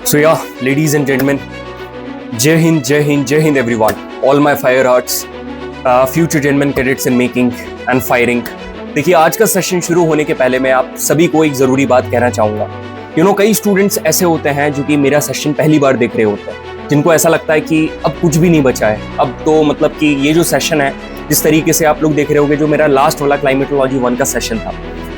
So yeah, ladies and gentlemen, Jai Hind, Jai Hind, Jai Hind everyone. All my fire hearts, future gentlemen cadets in making and firing. देखिए आज का session शुरू होने के पहले मैं आप सभी को एक ज़रूरी बात कहना चाहूँगा। कई स्टूडेंट्स ऐसे होते हैं जो कि मेरा सेशन पहली बार देख रहे होते हैं, जिनको ऐसा लगता है कि अब कुछ भी नहीं बचा है, अब तो मतलब कि ये जो सेशन है जिस तरीके से आप लोग देख रहे होगे, जो मेरा लास्ट वाला क्लाइमेटोलॉजी 1 का सेशन था,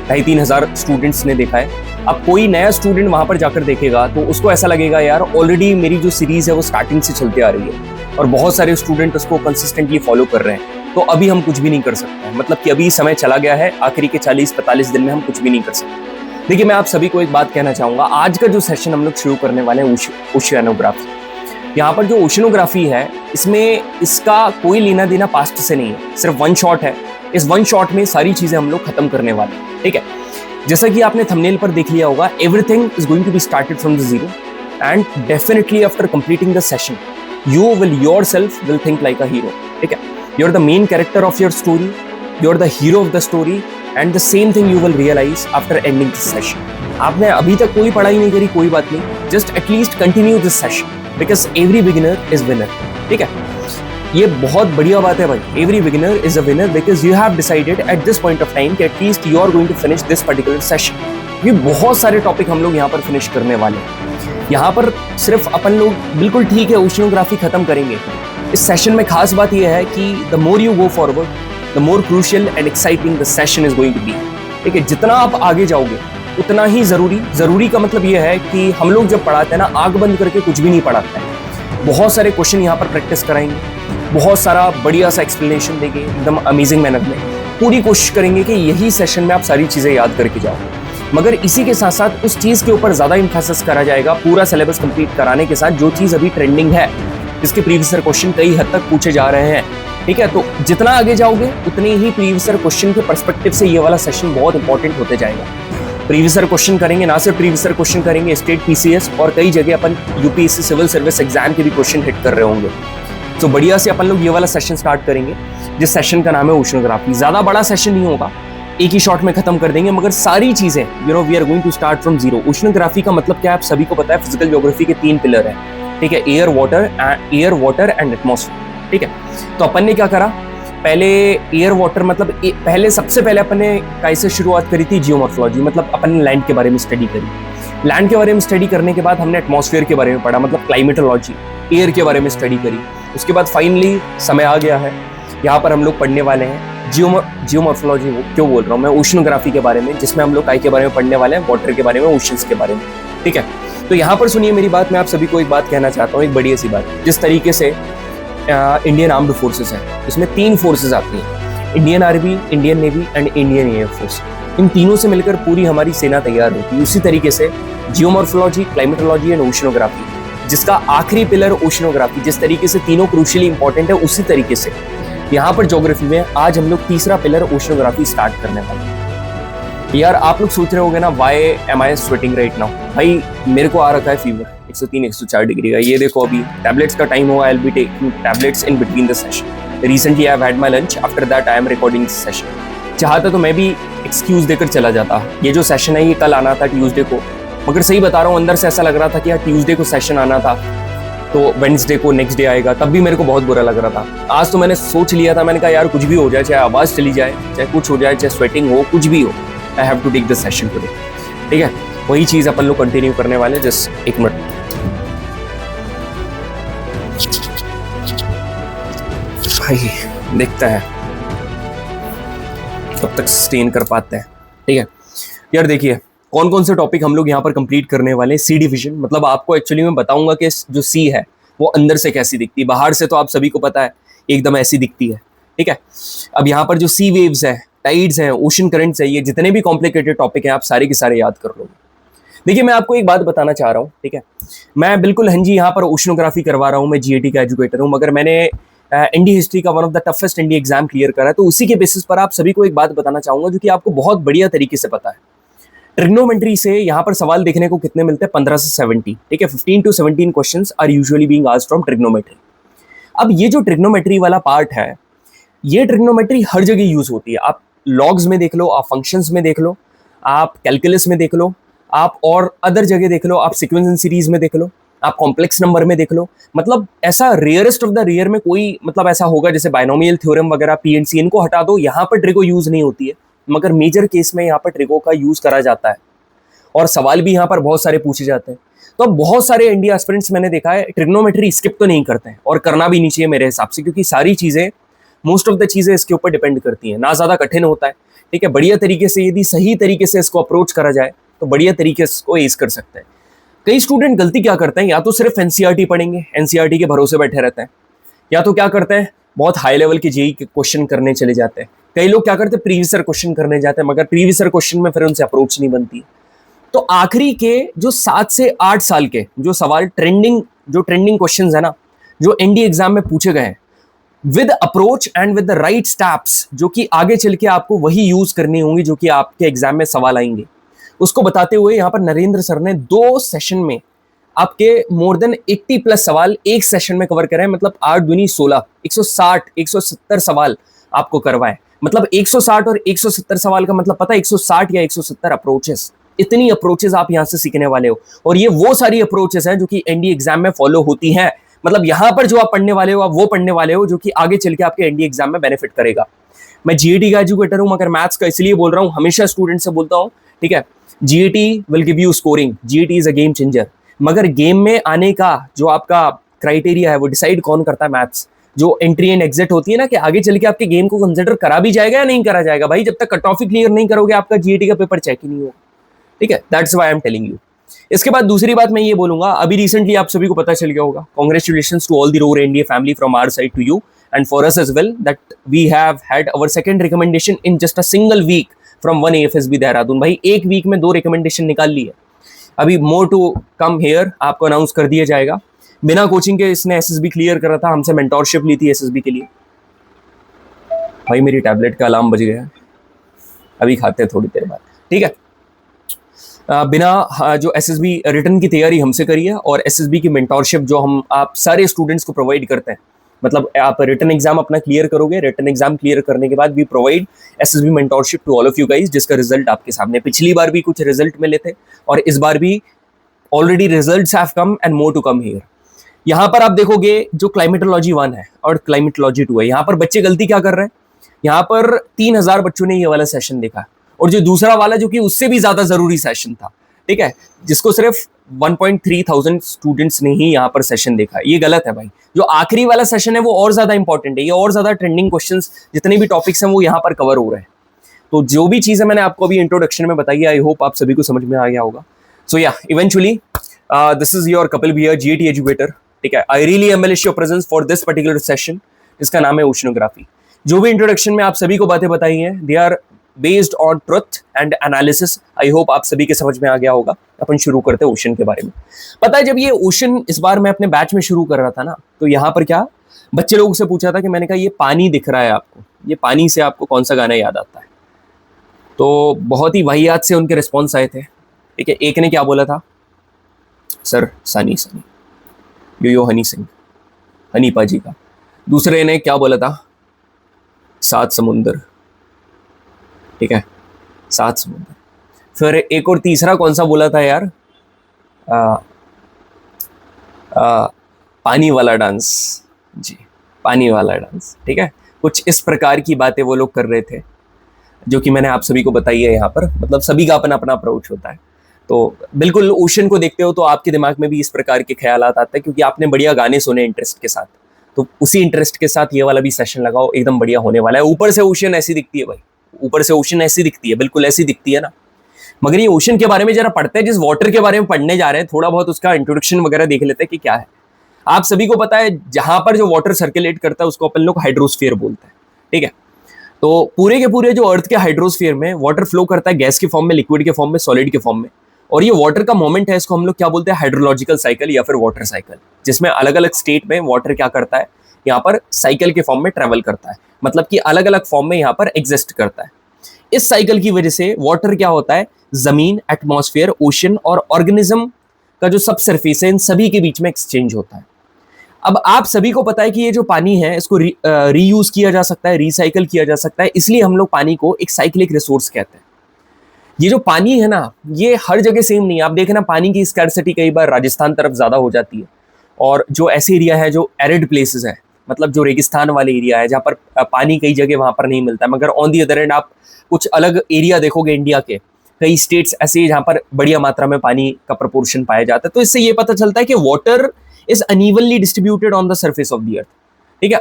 2,500 स्टूडेंट्स ने देखा है। अब कोई नया स्टूडेंट वहाँ पर जाकर देखेगा तो उसको ऐसा लगेगा यार ऑलरेडी मेरी जो सीरीज़ है वो स्टार्टिंग से चलते आ रही है और बहुत सारे स्टूडेंट उसको कंसिस्टेंटली फॉलो कर रहे हैं, तो अभी हम कुछ भी नहीं कर सकते हैं। मतलब कि अभी समय चला गया है, आखिरी के 40-45 दिन में हम कुछ भी नहीं कर सकते। देखिए मैं आप सभी को एक बात कहना चाहूँगा, आज का जो सेशन हम लोग शुरू करने वाले हैं ओशियानोग्राफी। यहाँ पर जो ओशियानोग्राफी है इसमें इसका कोई लेना देना पास्ट से नहीं है, सिर्फ 1 शॉट है। इस 1 शॉट में सारी चीज़ें हम लोग खत्म करने वाले हैं, ठीक है। जैसा कि आपने थंबनेल पर देख लिया होगा, everything is going to be started from the zero and definitely after completing the session you will yourself will think like a hero, ठीक है। You're the main character of your story, you're the hero of the story and the same thing you will realize after ending this session. आपने अभी तक कोई पढ़ाई नहीं करी, कोई बात नहीं, just at least continue this session because every beginner is winner, ठीक है। ये बहुत बढ़िया बात है भाई, every beginner is a winner because you have decided at this point of time कि at least you are going to finish this particular session. ये बहुत सारे टॉपिक हम लोग यहाँ पर फिनिश करने वाले हैं। यहाँ पर सिर्फ अपन लोग बिल्कुल ठीक है ओशियानोग्राफी खत्म करेंगे। इस सेशन में खास बात यह है कि the more you go forward the more crucial and exciting the session is going to be, ठीक है। जितना आप आगे जाओगे उतना ही जरूरी का मतलब यह है कि हम लोग जब पढ़ाते हैं ना, आंख बंद करके कुछ भी नहीं पढ़ाते हैं। बहुत सारे क्वेश्चन यहाँ पर प्रैक्टिस कराएंगे, बहुत सारा बढ़िया सा एक्सप्लेनेशन देंगे एकदम अमेजिंग मैनर में। पूरी कोशिश करेंगे कि यही सेशन में आप सारी चीज़ें याद करके जाओ, मगर इसी के साथ साथ उस चीज़ के ऊपर ज़्यादा इम्फेसिस करा जाएगा पूरा सिलेबस कंप्लीट कराने के साथ, जो चीज़ अभी ट्रेंडिंग है, जिसके प्रीवियस ईयर क्वेश्चन कई हद तक पूछे जा रहे हैं, ठीक है। तो जितना आगे जाओगे उतने ही प्रीवियस ईयर क्वेश्चन के पर्सपेक्टिव से ये वाला सेशन बहुत इंपॉर्टेंट होते जाएगा। प्रीवियस ईयर क्वेश्चन करेंगे, ना सिर्फ प्रीवियस ईयर क्वेश्चन करेंगे, स्टेट पीसीएस और कई जगह अपन यूपीएससी सिविल सर्विस एग्जाम के भी क्वेश्चन हिट कर रहे होंगे। तो बढ़िया से अपन लोग ये वाला सेशन स्टार्ट करेंगे, जिस सेशन का नाम है ओशियानोग्राफी। ज़्यादा बड़ा सेशन नहीं होगा, एक ही शॉट में खत्म कर देंगे, मगर सारी चीजें we are going to start from zero. Oceanography का मतलब क्या है आप सभी को पता है, फिजिकल ज्योग्राफी के 3 पिलर हैं, ठीक है, एयर वाटर एंड एटमॉस्फेयर, ठीक है। तो अपन ने क्या करा, पहले एयर वाटर मतलब सबसे पहले अपन ने कैसे शुरुआत करी थी, जियोमॉर्फोलॉजी, मतलब अपन ने लैंड के बारे में स्टडी करी। लैंड के बारे में स्टडी करने के बाद हमने एटमॉस्फेयर के बारे में पढ़ा, मतलब क्लाइमेटोलॉजी, एयर के बारे में स्टडी करी। उसके बाद फाइनली समय आ गया है, यहाँ पर हम लोग पढ़ने वाले हैं जियोमॉर्फोलॉजी, क्यों बोल रहा हूँ मैं, ओशियानोग्राफी के बारे में, जिसमें हम लोग काय के बारे में पढ़ने वाले हैं, वाटर के बारे में, ओशंस के बारे में, ठीक है। तो यहाँ पर सुनिए मेरी बात, मैं आप सभी को एक बात कहना चाहता हूँ, एक बढ़िया सी बात। जिस तरीके से इंडियन आर्म्ड फोर्सेस है, इसमें 3 फोर्सेस आती हैं, Indian army, Indian navy and Indian air force. इन तीनों से मिलकर पूरी हमारी सेना तैयार होती है। उसी तरीके से जियोमॉर्फोलॉजी, क्लाइमेटोलॉजी एंड ओशियानोग्राफी, जिसका आखिरी पिलर ओशियानोग्राफी, जिस तरीके से तीनों क्रूशियली इंपॉर्टेंट है, उसी तरीके से यहाँ पर ज्योग्राफी में आज हम लोग तीसरा पिलर ओशियानोग्राफी स्टार्ट करने वाले हैं। यार आप लोग सोच रहे होंगे ना, why am I sweating right now. भाई मेरे को आ रखा है फीवर 103-104 डिग्री का। ये देखो अभी टैबलेट्स का टाइम हुआ, I will be taking tablets in between the session. Recently I have had my lunch, after that I am recording this session. चाहता तो मैं भी एक्सक्यूज देकर चला जाता, ये जो सेशन है ये कल आना था ट्यूसडे को, मगर सही बता रहा हूँ अंदर से ऐसा लग रहा था कि यार ट्यूसडे को सेशन आना था तो वेडनेसडे को नेक्स्ट डे आएगा, तब भी मेरे को बहुत बुरा लग रहा था। आज तो मैंने सोच लिया था, मैंने कहा यार कुछ भी हो जाए, चाहे आवाज़ चली जाए, चाहे कुछ हो जाए, चाहे स्वेटिंग हो, कुछ भी हो, I have to take the session today, ठीक है। वही चीज़ अपन लोग कंटिन्यू करने वाले। जस्ट 1 मिनट भाई, देखता है कब तक सस्टेन कर पाते हैं, ठीक है। यार देखिए कौन कौन से टॉपिक हम लोग यहाँ पर कंप्लीट करने वाले हैं। सी डिवीजन, मतलब आपको एक्चुअली मैं बताऊंगा कि जो सी है वो अंदर से कैसी दिखती है, बाहर से तो आप सभी को पता है एकदम ऐसी दिखती है, ठीक है। अब यहाँ पर जो सी वेव्स है, टाइड्स हैं, ओशन करंट्स है, ये जितने भी कॉम्प्लिकेटेड टॉपिक हैं आप सारे के सारे याद कर लोगे। देखिए मैं आपको एक बात बताना चाह रहा हूँ, ठीक है, मैं बिल्कुल हाँ जी यहाँ पर ओशियानोग्राफी करवा रहा हूँ, मैं जीएटी का एजुकेटर हूँ, मगर मैंने एनडी हिस्ट्री का one of the toughest ND exam clear करा है। तो उसी के बेसिस पर आप सभी को एक बात बताना चाहूंगा जो कि आपको बहुत बढ़िया तरीके से पता है। ट्रिग्नोमेट्री से यहाँ पर सवाल देखने को कितने मिलते हैं, 15 से 70, ठीक है। 15 to 17 questions are usually being asked from trigonometry. अब ये जो ट्रिग्नोमेट्री वाला पार्ट है, ये ट्रिग्नोमेट्री हर जगह यूज होती है। आप लॉग्स में देख लो, आप फंक्शंस में देख लो, आप कैलकुलस में देख लो, आप और अदर जगह देख लो, आप सीक्वेंस एंड सीरीज में देख लो, आप कॉम्प्लेक्स नंबर में देख लो, मतलब ऐसा रेयरेस्ट ऑफ द रेयर में कोई मतलब ऐसा होगा जैसे बायनोमियल थ्योरम वगैरह, पीएनसी, इनको हटा दो, यहाँ पर ट्रिगो यूज नहीं होती है, मगर मेजर केस में यहाँ पर ट्रिगो का यूज करा जाता है और सवाल भी यहाँ पर बहुत सारे पूछे जाते हैं। तो अब बहुत सारे एनडीए एस्पिरेंट्स मैंने देखा है ट्रिग्नोमेट्री स्किप तो नहीं करते हैं, और करना भी नहीं चाहिए मेरे हिसाब से, क्योंकि सारी चीजें, मोस्ट ऑफ द चीजें इसके ऊपर डिपेंड करती हैं, ना ज्यादा कठिन होता है, ठीक है। बढ़िया तरीके से यदि सही तरीके से इसको अप्रोच करा जाए तो बढ़िया तरीके से इसको एज कर सकते हैं। कई स्टूडेंट गलती क्या करते हैं, या तो सिर्फ एनसीईआरटी पढ़ेंगे, एनसीईआरटी के भरोसे बैठे रहते हैं, या तो क्या करते हैं बहुत हाई लेवल के जेई के क्वेश्चन करने चले जाते हैं। कई लोग क्या करते हैं प्रीवियस ईयर क्वेश्चन करने जाते हैं, मगर प्रीवियस ईयर क्वेश्चन में फिर उनसे अप्रोच नहीं बनती। तो आखिरी के जो 7 से 8 साल के जो सवाल जो ट्रेंडिंग क्वेश्चंस है ना, जो एनडीए एग्जाम में पूछे गए हैं, with approach and with the right steps, जो कि आगे चल के आपको वही यूज करनी होंगी जो कि आपके एग्जाम में सवाल आएंगे, उसको बताते हुए यहाँ पर नरेंद्र सर ने 2 सेशन में आपके मोर देन 80 प्लस सवाल एक सेशन में कवर करे हैं। मतलब 8 दूनी 16, 160 170 सवाल आपको करवाए। मतलब 160 और 170 सवाल का मतलब पता है, 160 या 170 अप्रोचेस, इतनी अप्रोचेस आप यहाँ से सीखने वाले हो, और ये वो सारी अप्रोचेस हैं जो कि एनडीए एग्जाम में फॉलो होती हैं। मतलब यहाँ पर जो आप पढ़ने वाले हो, आप वो पढ़ने वाले हो जो कि आगे चल के आपके एनडीए एग्जाम में बेनिफिट करेगा। मैं जीएटी का एजुकेटर हूँ, मगर मैथ्स का इसलिए बोल रहा हूँ, हमेशा स्टूडेंट से बोलता हूँ, ठीक है, GAT will give you scoring, GAT is a game changer, मगर गेम में आने का जो आपका क्राइटेरिया है वो डिसाइड कौन करता है? मैथ्स। जो एंट्री एंड एग्जिट होती है ना, कि आगे चल के आपके गेम को कंसिडर करा भी जाएगा या नहीं करा जाएगा, भाई जब तक कट ऑफ ही क्लियर नहीं करोगे आपका जीएटी का पेपर चेक ही नहीं होगा, ठीक है। That's why I am telling you. इसके बाद दूसरी बात मैं ये बोलूंगा, अभी रिसेंटली आप सभी को पता चल गया होगा, congratulations to all the roar NDA family from our side to you and for us as well, that we have had our second recommendation in just a single week from one AFSB Dehradun. भाई एक week में 2 recommendation निकाल ली है। अभी मोर to come here, आपको announce कर दिया जाएगा। बिना कोचिंग के इसने एसएसबी क्लियर करा था, हमसे मेंटोरशिप ली थी एसएसबी के लिए। भाई मेरी टैबलेट का अलार्म बज गया, अभी खाते हैं थोड़ी देर बाद, ठीक है। बिना जो एसएसबी रिटर्न की तैयारी हमसे करी है, और एसएसबी की मेंटोरशिप जो हम आप सारे स्टूडेंट्स को प्रोवाइड करते हैं, मतलब आप रिटर्न एग्जाम अपना क्लियर करोगे, रिटर्न एग्जाम क्लियर करने के बाद we provide SSB mentorship to all of you guys, जिसका रिजल्ट आपके सामने। पिछली बार भी कुछ रिजल्ट मिले थे, और इस बार भी already results have come and more to come here. यहाँ पर आप देखोगे जो क्लाइमेटोलॉजी 1 है और क्लाइमेटोलॉजी 2 है, यहाँ पर बच्चे गलती क्या कर रहे हैं, यहाँ पर 3000 बच्चों ने ये वाला सेशन देखा, और जो दूसरा वाला जो कि उससे भी ज्यादा जरूरी सेशन था, ठीक है, जिसको सिर्फ 1,300 स्टूडेंट्स ने ही यहाँ पर सेशन देखा, ये गलत है भाई। जो आखिरी वाला सेशन है वो और ज्यादा इंपॉर्टेंट है, ये और ज्यादा ट्रेंडिंग क्वेश्चंस जितने भी टॉपिक्स हैं वो यहाँ पर कवर हो रहे हैं। तो जो भी चीजें मैंने आपको अभी इंट्रोडक्शन में बताई, आई होप आप सभी को समझ में आ गया होगा। सो या eventually this is your Kapil भैया, जीएटी एजुकेटर, ठीक है। I really embellish your presence for this particular session, जिसका नाम है ओशनोग्राफी। जो भी इंट्रोडक्शन में आप सभी को बातें बताई हैं, they are based on truth and analysis. I hope आप सभी के समझ में आ गया होगा। अपन शुरू करते हैं ओशन के बारे में। पता है, जब ये ओशन इस बार मैं अपने बैच में शुरू कर रहा था ना, तो यहाँ पर क्या बच्चे लोगों से पूछा था कि मैंने कहा ये पानी दिख रहा है आपको, ये पानी से आपको कौन सा गाना याद आता है? तो बहुत ही वाहियात से उनके रिस्पॉन्स आए थे, ठीक है। एक ने क्या बोला था, सर सनी सनी, यो हनी सिंह, हनी पाजी का। दूसरे ने क्या बोला था, 7 समुंदर, ठीक है, 7 समुंदर। फिर एक और तीसरा कौन सा बोला था यार, पानी वाला डांस, जी पानी वाला डांस, ठीक है। कुछ इस प्रकार की बातें वो लोग कर रहे थे, जो कि मैंने आप सभी को बताई है यहाँ पर। मतलब सभी का अपना अपना अप्रोच होता है। तो बिल्कुल ओशन को देखते हो तो आपके दिमाग में भी इस प्रकार के ख्यालात आते हैं, क्योंकि आपने बढ़िया गाने सुने इंटरेस्ट के साथ, तो उसी इंटरेस्ट के साथ ये वाला भी सेशन लगाओ, एकदम बढ़िया होने वाला है। ऊपर से ओशन ऐसी दिखती है भाई, ऊपर से ओशन ऐसी दिखती है, बिल्कुल ऐसी दिखती है ना, मगर ये ओशन के बारे में जरा पढ़ते हैं, जिस वाटर के बारे में पढ़ने जा रहे हैं, थोड़ा बहुत उसका इंट्रोडक्शन वगैरह देख लेते हैं कि क्या है। आप सभी को पता है, जहां पर जो वाटर सर्कुलेट करता है उसको अपन लोग हाइड्रोस्फीयर बोलते हैं, ठीक है। तो पूरे के पूरे जो अर्थ के हाइड्रोस्फीयर में वाटर फ्लो करता है, गैस के फॉर्म में, लिक्विड के फॉर्म में, सॉलिड के फॉर्म में, और ये वाटर का मोमेंट है, इसको हम लोग क्या बोलते हैं, हाइड्रोलॉजिकल साइकिल या फिर वाटर साइकिल, जिसमें अलग अलग स्टेट में वाटर क्या करता है, यहाँ पर साइकिल के फॉर्म में ट्रेवल करता है, मतलब कि अलग अलग फॉर्म में यहाँ पर एग्जिस्ट करता है। इस साइकिल की वजह से वाटर क्या होता है, जमीन, एटमॉस्फेयर, ओशन और ऑर्गेनिज्म का जो सब सरफेस है, इन सभी के बीच में एक्सचेंज होता है। अब आप सभी को पता है कि ये जो पानी है इसको रीयूज किया जा सकता है, रिसाइकिल किया जा सकता है, इसलिए हम लोग पानी को एक साइक्लिक रिसोर्स कहते हैं। ये जो पानी है ना, ये हर जगह सेम नहीं है। आप देखें ना, पानी की स्कैर्सिटी कई बार राजस्थान तरफ ज़्यादा हो जाती है, और जो ऐसे एरिया है जो एरिड प्लेसेस है, मतलब जो रेगिस्तान वाले एरिया है जहाँ पर पानी कई जगह वहाँ पर नहीं मिलता है। मगर ऑन दी अदर एंड आप कुछ अलग एरिया देखोगे इंडिया के, कई स्टेट्स ऐसे जहाँ पर बढ़िया मात्रा में पानी का प्रपोर्शन पाया जाता है। तो इससे ये पता चलता है कि water is unevenly distributed on the surface of the earth. ठीक है,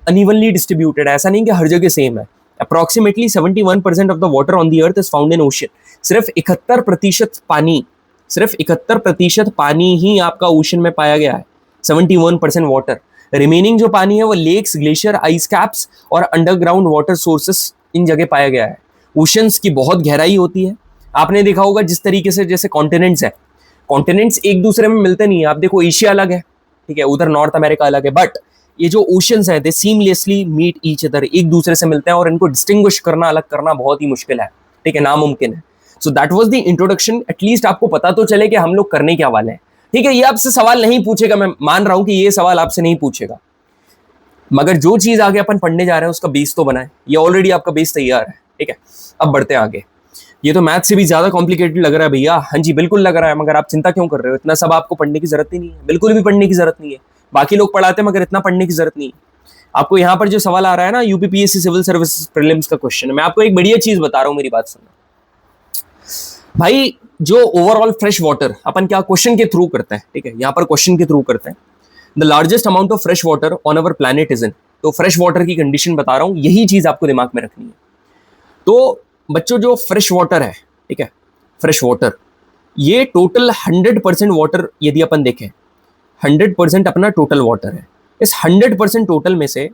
अनइवनली डिस्ट्रीब्यूटेड, ऐसा नहीं कि हर जगह सेम है। Approximately 71% of the water on the earth is found in ocean. सिर्फ 71% पानी ही आपका ओशन में पाया गया है। 71% वाटर, रिमेनिंग जो पानी है वो लेक्स, ग्लेशियर, आइस कैप्स और अंडरग्राउंड वाटर सोर्सेस इन जगह पाया गया है। ओशंस की बहुत गहराई होती है। आपने देखा होगा जिस तरीके से जैसे कॉन्टिनेंट्स है, कॉन्टिनेंट्स एक दूसरे में मिलते नहीं है। आप देखो एशिया अलग है, ठीक है, उधर नॉर्थ अमेरिका अलग है, बट ये जो ओशंस है दे सीमलेसली मीट ईच अदर, एक दूसरे से मिलते हैं और इनको डिस्टिंग्विश करना, अलग करना बहुत ही मुश्किल है, ठीक है, नामुमकिन है। सो that was the introduction. At least आपको पता तो चले कि हम लोग करने क्या वाले हैं। ठीक है, ये आपसे सवाल नहीं पूछेगा, मैं मान रहा हूं कि ये सवाल आपसे नहीं पूछेगा, मगर जो चीज आगे अपन पढ़ने जा रहे हैं उसका बेस तो बनाए। ये ऑलरेडी आपका बेस तैयार है, ठीक है। अब बढ़ते हैं आगे। ये तो मैथ से भी ज्यादा कॉम्प्लिकेटेड लग रहा है भैया। हाँ जी, बिल्कुल लग रहा है, मगर आप चिंता क्यों कर रहे हो? इतना सब आपको पढ़ने की जरूरत ही नहीं है, बिल्कुल भी पढ़ने की जरूरत नहीं है। बाकी लोग पढ़ाते हैं मगर इतना पढ़ने की जरूरत नहीं है आपको। यहाँ पर जो सवाल आ रहा है ना, यूपीपीएससी सिविल सर्विसेज प्रीलिम्स का क्वेश्चन है, मैं आपको एक बढ़िया चीज बता रहा हूँ, मेरी बात सुनना भाई। जो ओवरऑल फ्रेश वाटर अपन क्या क्वेश्चन के थ्रू करते हैं, ठीक है, यहाँ पर क्वेश्चन के थ्रू करते हैं। The largest amount of fresh water on our planet is in. तो फ्रेश वाटर की कंडीशन बता रहा हूँ, यही चीज आपको दिमाग में रखनी है। तो बच्चों, जो फ्रेश वाटर है, ठीक है, फ्रेश वाटर, ये टोटल 100% वाटर यदि अपन देखें, 100% अपना टोटल वाटर है। इस 100% टोटल में से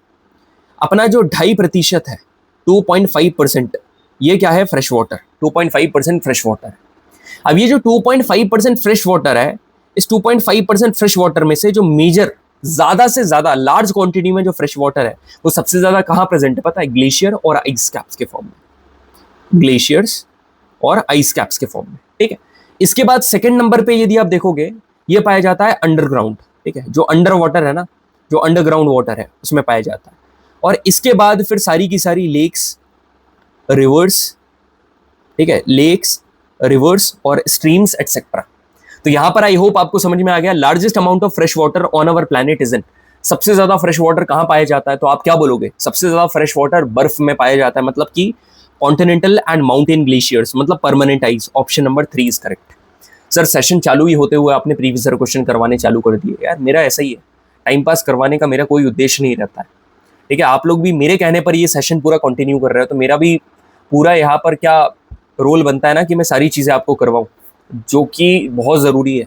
अपना जो 2.5% है, 2.5%, ये क्या है? Fresh water. 2.5% फ्रेश वाटर है। अब ये जो 2.5% फ्रेश वाटर है, इस 2.5% फ्रेश वाटर में से जो मेजर, ज्यादा से ज्यादा लार्ज क्वांटिटी में जो फ्रेश वाटर है, वो सबसे ज्यादा कहां प्रेजेंट है पता है? ग्लेशियर और आइस कैप्स के फॉर्म में। ग्लेशियर्स और आइस कैप्स के फॉर्म में, ठीक है। इसके बाद सेकंड नंबर पे यदि आप देखोगे, ये पाया जाता है अंडरग्राउंड, ठीक है, जो अंडर वाटर है ना, जो अंडरग्राउंड वाटर है उसमें पाया जाता है। और इसके बाद फिर सारी की सारी लेक्स, रिवर्स, ठीक है, लेक्स, रिवर्स और स्ट्रीम्स एटसेट्रा। तो यहां पर आई होप आपको समझ में आ गया। Largest amount of fresh water on our planet is in. सबसे ज्यादा फ्रेश वाटर कहां पाया जाता है? तो आप क्या बोलोगे? सबसे ज्यादा फ्रेश वाटर बर्फ में पाया जाता है, मतलब कि कॉन्टिनेंटल एंड माउंटेन ग्लेशियर्स, मतलब permanent ice. Option number 3 is correct. Sir, session चालू ही होते हुए आपने प्रीवियस ईयर क्वेश्चन करवाने चालू कर दिए। यार मेरा ऐसा ही है, टाइम पास करवाने का मेरा कोई उद्देश्य नहीं रहता है, ठीक है। आप लोग भी मेरे कहने पर ये सेशन पूरा कंटिन्यू कर रहे हो, तो मेरा भी पूरा यहाँ पर क्या रोल बनता है ना कि मैं सारी चीजें आपको करवाऊं, जो कि बहुत जरूरी है।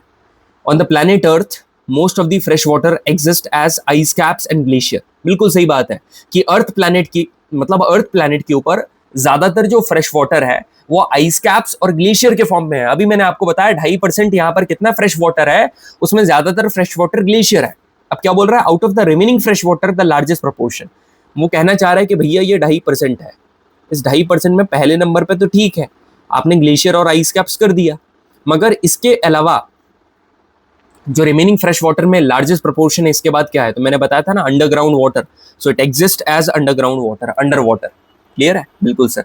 On the planet Earth most of the fresh water exist as ice caps and glacier. बिल्कुल सही बात है कि अर्थ प्लैनेट की, मतलब अर्थ प्लैनेट के ऊपर ज्यादातर जो फ्रेश वाटर है वो आइस कैप्स और ग्लेशियर के फॉर्म में है। अभी मैंने आपको बताया 2.5% यहाँ पर कितना फ्रेश वाटर है, उसमें ज्यादातर फ्रेश वाटर ग्लेशियर है। अब क्या बोल रहा है? Out of the remaining fresh water the largest proportion. वो कहना चाह रहा है कि भैया ये 2.5% है। इस 2.5% में पहले नंबर पे तो ठीक है, आपने ग्लेशियर और आइस कैप्स कर दिया, मगर इसके अलावा जो रिमेनिंग फ्रेश वाटर में लार्जेस्ट प्रोपोर्शन है, इसके बाद क्या है? तो मैंने बताया था ना, underground water. So it exist as underground water, under water. Clear है? बिल्कुल सर।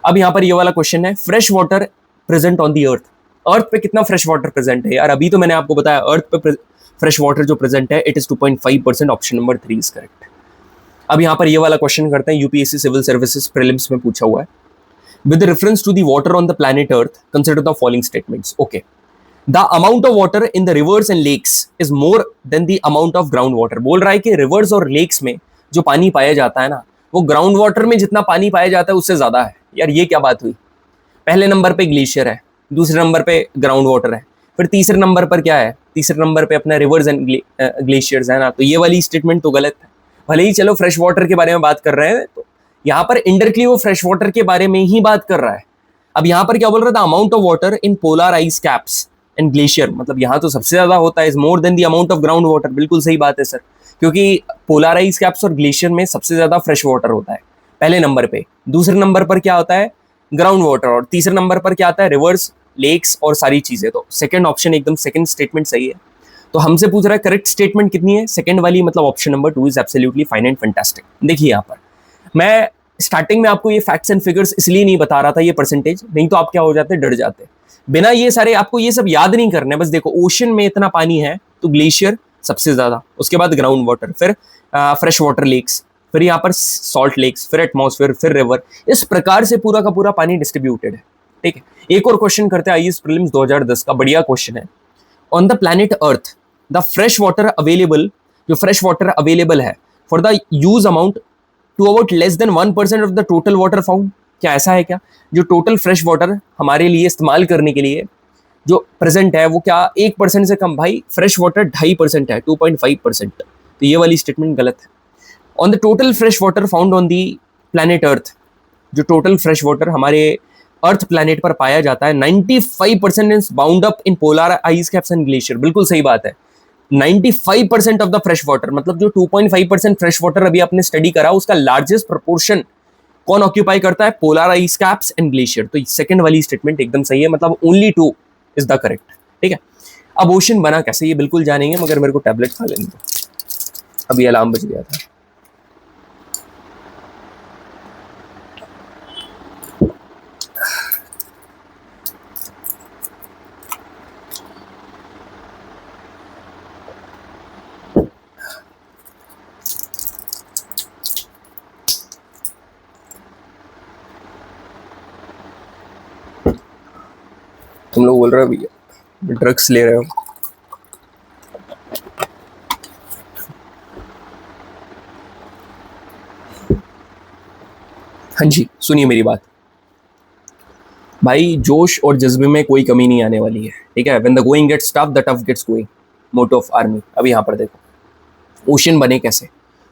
अब यहाँ पर ये वाला क्वेश्चन है, fresh water present on the earth. Earth पे कितना फ्रेश वाटर प्रेजेंट है? यार अभी तो मैंने आपको बताया, अर्थ पे फ्रेश वाटर जो प्रेजेंट है it is 2.5%। Option number 3 is correct. अब यहाँ पर ये वाला क्वेश्चन करते हैं, यूपीएससी सिविल सर्विसेज प्रीलिम्स में पूछा हुआ है। With reference to the water on the planet Earth consider the following statements. Okay, the amount of water in the rivers and lakes is more than the amount of ground water. बोल रहा है कि reverse और lakes में जो पानी पाया जाता है ना, वो ग्राउंड वाटर में जितना पानी पाया जाता है उससे ज्यादा है। यार ये क्या बात हुई? पहले नंबर पे ग्लेशियर है, दूसरे नंबर पे ग्राउंड वाटर है, फिर तीसरे नंबर पर क्या है? तीसरे नंबर पे अपना रिवर्स एंड ग्लेशियर्स है ना। तो ये वाली स्टेटमेंट तो गलत है। भले ही चलो फ्रेश वाटर के बारे में बात कर रहे हैं, तो यहाँ पर इनडायरेक्टली वो फ्रेश वाटर के बारे में ही बात कर रहा है। अब यहाँ पर क्या बोल रहा था? Amount of water in polar ice caps and glacier, मतलब यहाँ तो सबसे ज्यादा होता है, is more than the amount of ground water. बिल्कुल सही बात है सर, क्योंकि पोलर आइस कैप्स और ग्लेशियर में सबसे ज्यादा फ्रेश वाटर होता है पहले नंबर पे। दूसरे नंबर पर क्या होता है? Ground water. और तीसरे नंबर पर क्या आता है? रिवर्स, लेक्स और सारी चीजें। तो सेकंड ऑप्शन एकदम, सेकंड स्टेटमेंट सही है। तो हमसे पूछ रहा है करेक्ट स्टेटमेंट कितनी है? सेकंड वाली, मतलब option number 2 is absolutely fine and fantastic. देखिए यहाँ पर मैं स्टार्टिंग में आपको ये फैक्ट्स एंड फिगर्स इसलिए नहीं बता रहा था, ये परसेंटेज, नहीं तो आप क्या हो जाते, डर जाते। बिना ये सारे आपको ये सब याद नहीं करने, बस देखो ओशन में इतना पानी है तो ग्लेशियर सबसे ज्यादा, उसके बाद ग्राउंड वाटर, फिर फ्रेश वाटर लेक्स, फिर यहाँ पर सॉल्ट लेक्स, फिर एटमॉस्फेयर, फिर रिवर, इस प्रकार से पूरा का पूरा पानी डिस्ट्रीब्यूटेड है। ठीक है, एक और क्वेश्चन करते हैं आईएएस प्रीलिम्स 2010 का, बढ़िया क्वेश्चन है। On the planet Earth the fresh water available, जो फ्रेश वाटर अवेलेबल है for the use amount to about less than 1% of the total water found, क्या ऐसा है क्या? जो टोटल फ्रेश वाटर हमारे लिए इस्तेमाल करने के लिए जो प्रेजेंट है वो क्या 1% से कम? भाई फ्रेश वाटर 2.5% है, 2.5%, तो ये वाली स्टेटमेंट गलत है। On the total fresh water found on the planet earth, जो टोटल फ्रेश वाटर हमारे अर्थ प्लैनेट पर पाया जाता है, 95% is bound up in polar ice caps and glacier. बिल्कुल सही बात है, 95% ऑफ द फ्रेश वाटर, मतलब जो 2.5% फ्रेश वाटर अभी आपने स्टडी करा, उसका लार्जेस्ट प्रोपोर्शन कौन ऑक्यूपाई करता है? Polar ice caps and glacier. तो सेकंड वाली स्टेटमेंट एकदम सही है, मतलब ओनली 2 इज द करेक्ट। ठीक है, अब ओशन बना कैसे ये बिल्कुल जानेंगे, मगर मेरे को टैबलेट खा लेने दो, अभी अलार्म बज गया था। तुम लोग बोल रहे हो भैया ड्रग्स ले रहे हो। हाँ जी, सुनिए मेरी बात भाई, जोश और जज्बे में कोई कमी नहीं आने वाली है। ठीक है, when the going gets tough the tough gets going, motto of army. अब यहाँ पर देखो ओशन बने कैसे।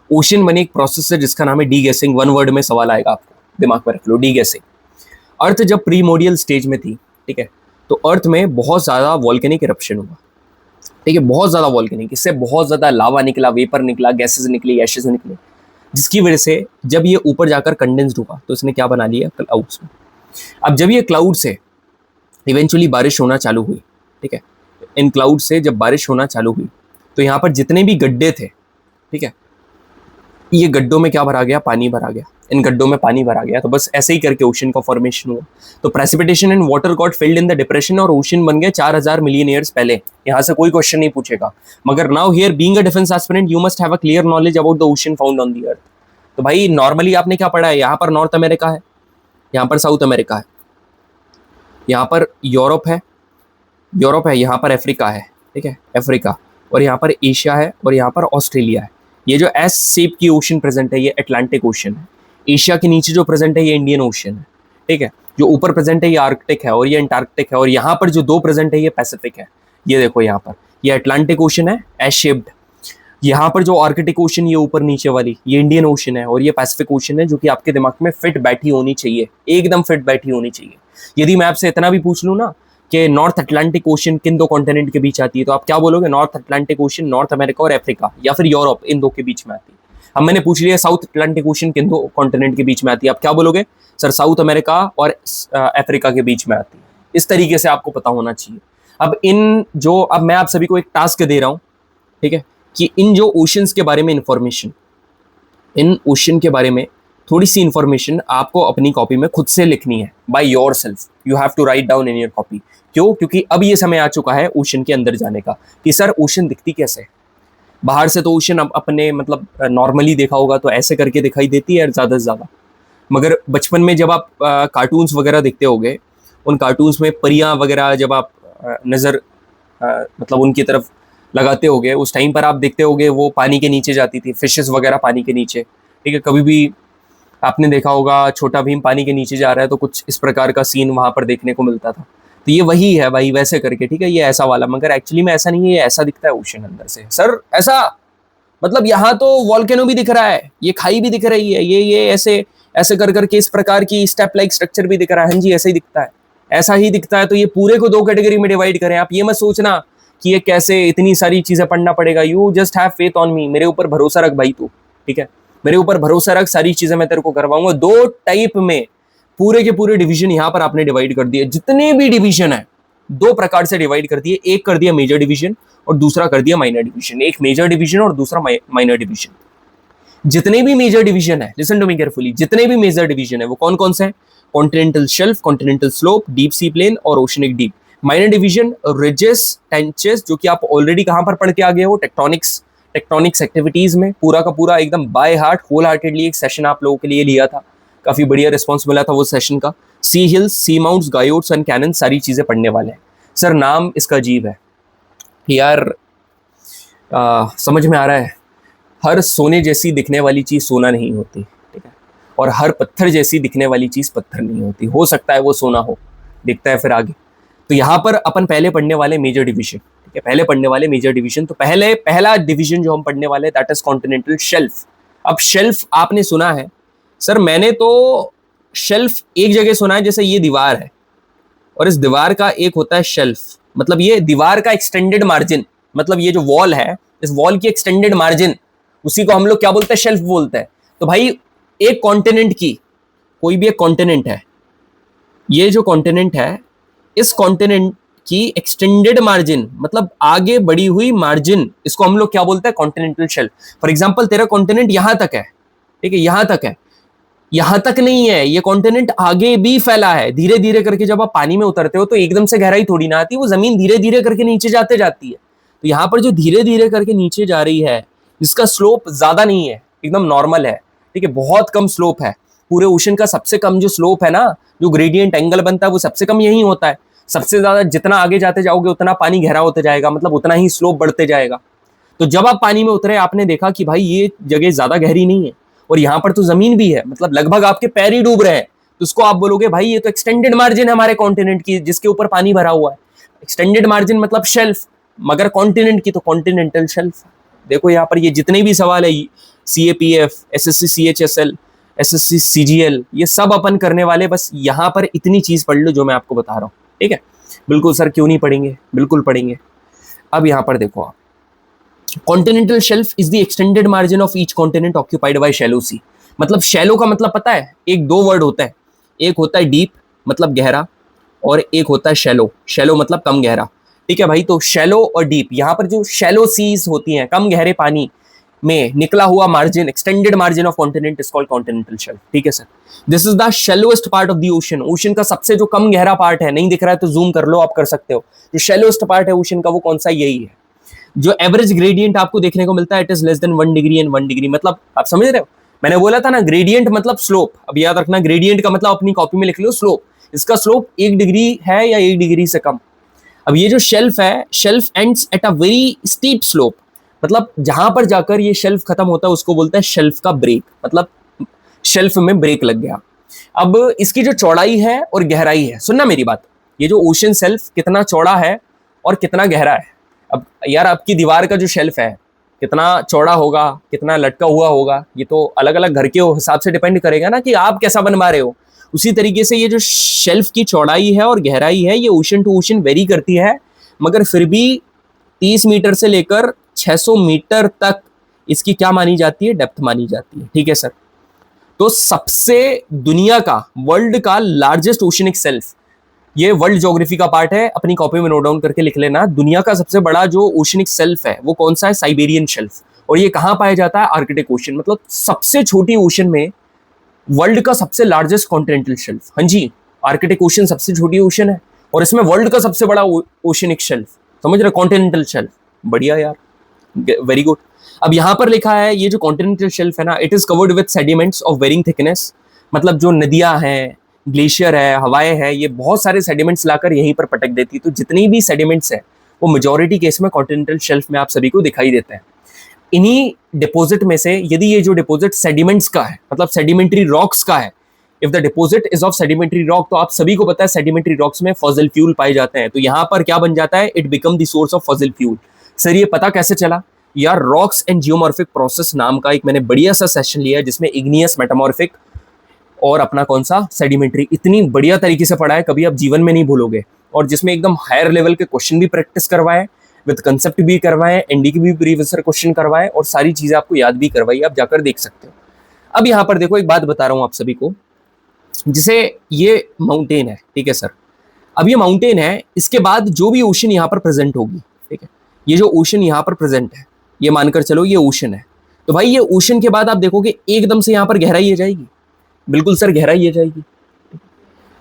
ओशन बने एक प्रोसेस है जिसका नाम है डी गैसिंग। वन वर्ड में सवाल आएगा, आपको दिमाग में रख लो, डी गैसिंग। अर्थ जब प्रीमोडियल स्टेज में थी, ठीक है, तो अर्थ में बहुत ज़्यादा वॉल्केनिक इरप्शन हुआ। ठीक है, बहुत ज़्यादा वॉल्केनिक, इससे बहुत ज़्यादा लावा निकला, वेपर निकला, गैसेस निकली, एशेस निकले, जिसकी वजह से जब ये ऊपर जाकर कंडेंस्ड हुआ तो इसने क्या बना लिया? क्लाउड्स में। अब जब ये क्लाउड से इवेंचुअली बारिश होना चालू हुई, ठीक है, इन क्लाउड से जब बारिश होना चालू हुई तो यहाँ पर जितने भी गड्ढे थे, ठीक है, ये गड्ढों में क्या भरा गया? पानी भरा गया। इन गड्ढों में पानी भरा गया, तो बस ऐसे ही करके ओशन का फॉर्मेशन हुआ। तो precipitation and water got filled in the depression, और ओशन बन गए 4000 मिलियन ईयर्स पहले। यहाँ से कोई क्वेश्चन नहीं पूछेगा। मगर now here being a defence aspirant you must have a clear knowledge about the ocean found on the अर्थ। तो भाई नॉर्मली आपने क्या पढ़ा है? यहाँ पर नॉर्थ अमेरिका है, यहाँ पर साउथ अमेरिका है, यहाँ पर यूरोप है, यहाँ पर अफ्रीका है, ठीक है, अफ्रीका, और यहाँ पर एशिया है, और यहाँ पर ऑस्ट्रेलिया है। ये जो एस शेप की ओशन प्रेजेंट है ये अटलांटिक ओशन है। एशिया के नीचे जो प्रेजेंट है ये इंडियन ओशन है। ठीक है, जो ऊपर प्रेजेंट है ये आर्कटिक है और ये अंटार्कटिक है, और यहाँ पर जो 2 प्रेजेंट है ये पैसिफिक है। ये देखो यहाँ पर ये अटलांटिक ओशन है एस शेप्ड, यहाँ पर जो आर्कटिक ओशन ये ऊपर नीचे वाली ये इंडियन ओशन है, और ये पैसिफिक ओशन है, जो कि आपके दिमाग में फिट बैठी होनी चाहिए, एकदम फिट बैठी होनी चाहिए। यदि मैं आपसे इतना भी पूछ लूँ ना कि नॉर्थ अटलांटिक ओशन किन 2 कॉन्टिनेंट के बीच आती है, तो आप क्या बोलोगे? North Atlantic ocean north America और अफ्रीका, या फिर यूरोप, इन 2 के बीच में आती है। अब मैंने पूछ लिया साउथ अटलांटिक ओशन किन 2 कॉन्टिनेंट के बीच में आती है, आप क्या बोलोगे? सर साउथ अमेरिका और अफ्रीका के बीच में आती है। इस तरीके से आपको पता होना चाहिए। अब मैं आप सभी को एक टास्क दे रहा हूँ, ठीक है, कि इन जो ओशंस के बारे में इंफॉर्मेशन, इन ओशन के बारे में थोड़ी सी इंफॉर्मेशन आपको अपनी कॉपी में खुद से लिखनी है, by yourself. You have to write down in your copy. क्यों? क्योंकि अब ये समय आ चुका है ओशन के अंदर जाने का, कि सर ओशन दिखती कैसे है। बाहर से तो ओशन अपने मतलब नॉर्मली देखा होगा तो ऐसे करके दिखाई देती है ज़्यादा से ज़्यादा, मगर बचपन में जब आप कार्टून्स वगैरह देखते होगे, उन कार्टून्स में परियां वगैरह जब आप नज़र मतलब उनकी तरफ लगाते होगे, उस टाइम पर आप देखते होगे वो पानी के नीचे जाती थी, फिशेस वगैरह पानी के नीचे। ठीक है, कभी भी आपने देखा होगा छोटा भीम पानी के नीचे जा रहा है तो कुछ इस प्रकार का सीन वहाँ पर देखने को मिलता था। तो ये वही है भाई, वैसे करके, ठीक है, ये ऐसा वाला, मगर एक्चुअली में ऐसा नहीं है, ये ऐसा दिखता है ओशन अंदर से। सर ऐसा मतलब यहाँ तो वॉल्केनो भी दिख रहा है, ये खाई भी दिख रही है, ये ऐसे ऐसे कर करके इस प्रकार की स्टेप लाइक स्ट्रक्चर भी दिख रहा है। हाँ जी, ऐसा ही दिखता है, ऐसा ही दिखता है। तो ये पूरे को 2 कैटेगरी में डिवाइड करें। आप ये मत सोचना कि ये कैसे इतनी सारी चीजें पढ़ना पड़ेगा। You just have faith on me, मेरे ऊपर भरोसा रख भाई तू, ठीक है, मेरे ऊपर भरोसा रख, सारी चीजें मैं तेरे को करवाऊंगा। 2 टाइप में पूरे के पूरे डिवीजन यहाँ पर आपने डिवाइड कर दिए। जितने भी डिवीजन है 2 प्रकार से डिवाइड कर दिए। एक कर दिया मेजर डिवीजन और दूसरा कर दिया माइनर डिवीजन। एक मेजर डिवीजन और दूसरा माइनर डिवीजन। जितने भी मेजर डिवीजन है, लिसन टू मी केयरफुली, जितने भी मेजर डिवीजन है वो कौन कौन से हैं? Continental shelf, continental slope, deep sea plain और oceanic deep. Minor division ridges, trenches, जो कि आप ऑलरेडी कहां पर पढ़ के आ गए हो, टेक्टोनिक्स एक्टिविटीज में। पूरा का पूरा एकदम बाय हार्ट होल हार्टेडली एक सेशन आप लोगों के लिए लिया था, काफी बढ़िया रिस्पॉन्स मिला था वो सेशन का। Sea hills, seamounts, guyots and canyon, सारी चीजें पढ़ने वाले हैं। सर नाम इसका अजीब है यार, समझ में आ रहा है, हर सोने जैसी दिखने वाली चीज सोना नहीं होती, ठीक है, और हर पत्थर जैसी दिखने वाली चीज पत्थर नहीं होती। हो सकता है वो सोना हो, देखता है फिर आगे। तो यहाँ पर अपन पहले पढ़ने वाले मेजर डिवीजन, ठीक है, पहले पढ़ने वाले मेजर डिवीजन। तो पहला डिवीजन जो हम पढ़ने वाले दैट इज कॉन्टिनेंटल शेल्फ। अब शेल्फ आपने सुना है सर, मैंने तो शेल्फ एक जगह सुना है, जैसे ये दीवार है और इस दीवार का एक होता है शेल्फ, मतलब ये दीवार का एक्सटेंडेड मार्जिन, मतलब ये जो वॉल है, इस वॉल की एक्सटेंडेड मार्जिन, उसी को हम लोग क्या बोलते हैं? शेल्फ बोलते हैं। तो भाई एक कॉन्टिनेंट की, कोई भी एक कॉन्टिनेंट है, ये जो कॉन्टिनेंट है, इस कॉन्टिनेंट की एक्सटेंडेड मार्जिन, मतलब आगे बढ़ी हुई मार्जिन, इसको हम लोग क्या बोलते हैं? Continental shelf. फॉर एग्जांपल तेरा कॉन्टिनेंट यहां तक है, ठीक है, यहां तक है, यहां तक नहीं है, ये कॉन्टिनेंट आगे भी फैला है। धीरे धीरे करके जब आप पानी में उतरते हो तो एकदम से गहराई थोड़ी ना आती, वो जमीन धीरे धीरे करके नीचे जाते जाती है। तो यहाँ पर जो धीरे धीरे करके नीचे जा रही है, जिसका स्लोप ज्यादा नहीं है, एकदम नॉर्मल है, ठीक है, बहुत कम स्लोप है। पूरे ओशन का सबसे कम जो स्लोप है ना, जो ग्रेडियंट एंगल बनता है, वो सबसे कम यही होता है। सबसे ज्यादा जितना आगे जाते जाओगे उतना पानी गहरा होता जाएगा, मतलब उतना ही स्लोप बढ़ते जाएगा। तो जब आप पानी में उतरे, आपने देखा कि भाई ये जगह ज्यादा गहरी नहीं है और यहाँ पर तो जमीन भी है, मतलब लगभग आपके पैर ही डूब रहे हैं, तो उसको आप बोलोगे भाई ये तो एक्सटेंडेड मार्जिन है हमारे कॉन्टिनेंट की, जिसके ऊपर पानी भरा हुआ है। एक्सटेंडेड मार्जिन मतलब शेल्फ, मगर कॉन्टिनेंट की तो कॉन्टिनेंटल शेल्फ। देखो यहाँ पर ये जितने भी सवाल है, CAPF, SSC CHSL, SSC CGL, ये सब अपन करने वाले, बस यहाँ पर इतनी चीज पढ़ लो जो मैं आपको बता रहा हूँ, ठीक है। बिल्कुल सर, क्यों नहीं पढ़ेंगे, बिल्कुल पढ़ेंगे। अब यहाँ पर देखो आप, continental shelf is the extended margin of each continent occupied by shallow sea. मतलब शैलो का मतलब पता है, एक दो वर्ड होता है, एक होता है डीप मतलब गहरा, और एक होता है शैलो, शैलो मतलब कम गहरा, ठीक है भाई। तो शैलो और डीप, यहाँ पर जो शैलो सीज होती हैं, कम गहरे पानी में निकला हुआ margin, extended margin of continent is called continental shelf, ठीक है sir. This is the shallowest part of the ocean. Ocean का सबसे जो कम गहरा पार्ट है, नहीं दिख रहा है तो जूम कर लो, आप कर सकते हो। जो शैलोएस्ट पार्ट है ओशन का, वो कौन सा? यही है। जो एवरेज ग्रेडियंट आपको देखने को मिलता है, it is less than 1 degree and 1 degree. मतलब आप समझ रहे हो, मैंने बोला था ना ग्रेडियंट मतलब स्लोप। अब याद रखना, ग्रेडियंट का मतलब अपनी कॉपी में लिख लो स्लोप। इसका स्लोप 1 डिग्री है या 1 डिग्री से कम। अब ये जो शेल्फ है, shelf ends at a very steep slope, मतलब जहां पर जाकर ये शेल्फ खत्म होता है उसको बोलते हैं शेल्फ का ब्रेक, मतलब शेल्फ में ब्रेक लग गया। अब इसकी जो चौड़ाई है और गहराई है, सुनना मेरी बात, ये जो ओशन शेल्फ कितना चौड़ा है और कितना गहरा है। अब यार आपकी दीवार का जो शेल्फ है कितना चौड़ा होगा, कितना लटका हुआ होगा, ये तो अलग अलग घर के हिसाब से डिपेंड करेगा ना कि आप कैसा बनवा रहे हो। उसी तरीके से ये जो शेल्फ की चौड़ाई है और गहराई है, ये ओशन टू ओशन वेरी करती है, मगर फिर भी 30 मीटर से लेकर 600 मीटर तक इसकी क्या मानी जाती है? डेप्थ मानी जाती है, ठीक है सर। तो सबसे दुनिया का, वर्ल्ड का लार्जेस्ट ओशनिक शेल्फ, ये वर्ल्ड ज्योग्राफी का पार्ट है, अपनी कॉपी में नोट डाउन करके लिख लेना। दुनिया का सबसे बड़ा जो ओशनिक शेल्फ है वो कौन सा है? Siberian shelf. और ये कहाँ पाया जाता है? Arctic ocean. मतलब सबसे छोटी ओशन में वर्ल्ड का सबसे लार्जेस्ट कॉन्टिनेंटल शेल्फ। हाँ जी, आर्कटिक ओशन सबसे छोटी ओशन है और इसमें वर्ल्ड का सबसे बड़ा ओशनिक शेल्फ, समझ रहे? Continental shelf. बढ़िया यार, वेरी गुड। अब यहाँ पर लिखा है ये जो कॉन्टिनेंटल शेल्फ है ना, it is covered with sediments of varying thickness. मतलब जो नदियां हैं, ग्लेशियर है, हवाएं है, ये बहुत सारे सेडिमेंट्स लाकर यहीं पर पटक देती है। तो जितनी भी सेडिमेंट्स है वो मेजॉरिटी केस में कॉन्टिनेंटल शेल्फ में आप सभी को दिखाई देते हैं। इन्हीं डिपॉजिट में से यदि ये जो डिपॉजिट सेडिमेंट्स का है, मतलब सेडिमेंट्री रॉक्स का है, if the deposit is of sedimentary rock, तो आप सभी को पता है सेडिमेंट्री रॉक्स में फॉसिल फ्यूल पाए जाते हैं। तो यहाँ पर क्या बन जाता है? It become the source of fossil fuel. Sir ये पता कैसे चला? यार रॉक्स एंड जियोमॉर्फिक प्रोसेस नाम का एक मैंने बढ़िया सा सेशन लिया जिसमें इग्नियस, मेटामॉर्फिक और अपना कौन सा सेडिमेंट्री, इतनी बढ़िया तरीके से पढ़ा है, कभी आप जीवन में नहीं भूलोगे। और जिसमें एकदम हायर लेवल के क्वेश्चन भी प्रैक्टिस करवाए, विद कंसेप्ट भी करवाए, एनडी के भी प्रीवियस क्वेश्चन करवाए और सारी चीजें आपको याद भी करवाई, आप जाकर देख सकते हो। अब यहाँ पर देखो एक बात बता रहा हूँ आप सभी को, जिसे ये माउंटेन है, ठीक है सर। अब ये माउंटेन है, इसके बाद जो भी ओशन यहाँ पर प्रेजेंट होगी, ठीक है, ये जो ओशन यहाँ पर प्रेजेंट है, ये मानकर चलो ये ओशन है। तो भाई ये ओशन के बाद आप देखोगे एकदम से यहाँ पर गहराई आ जाएगी, बिल्कुल सर गहराई आ जाएगी।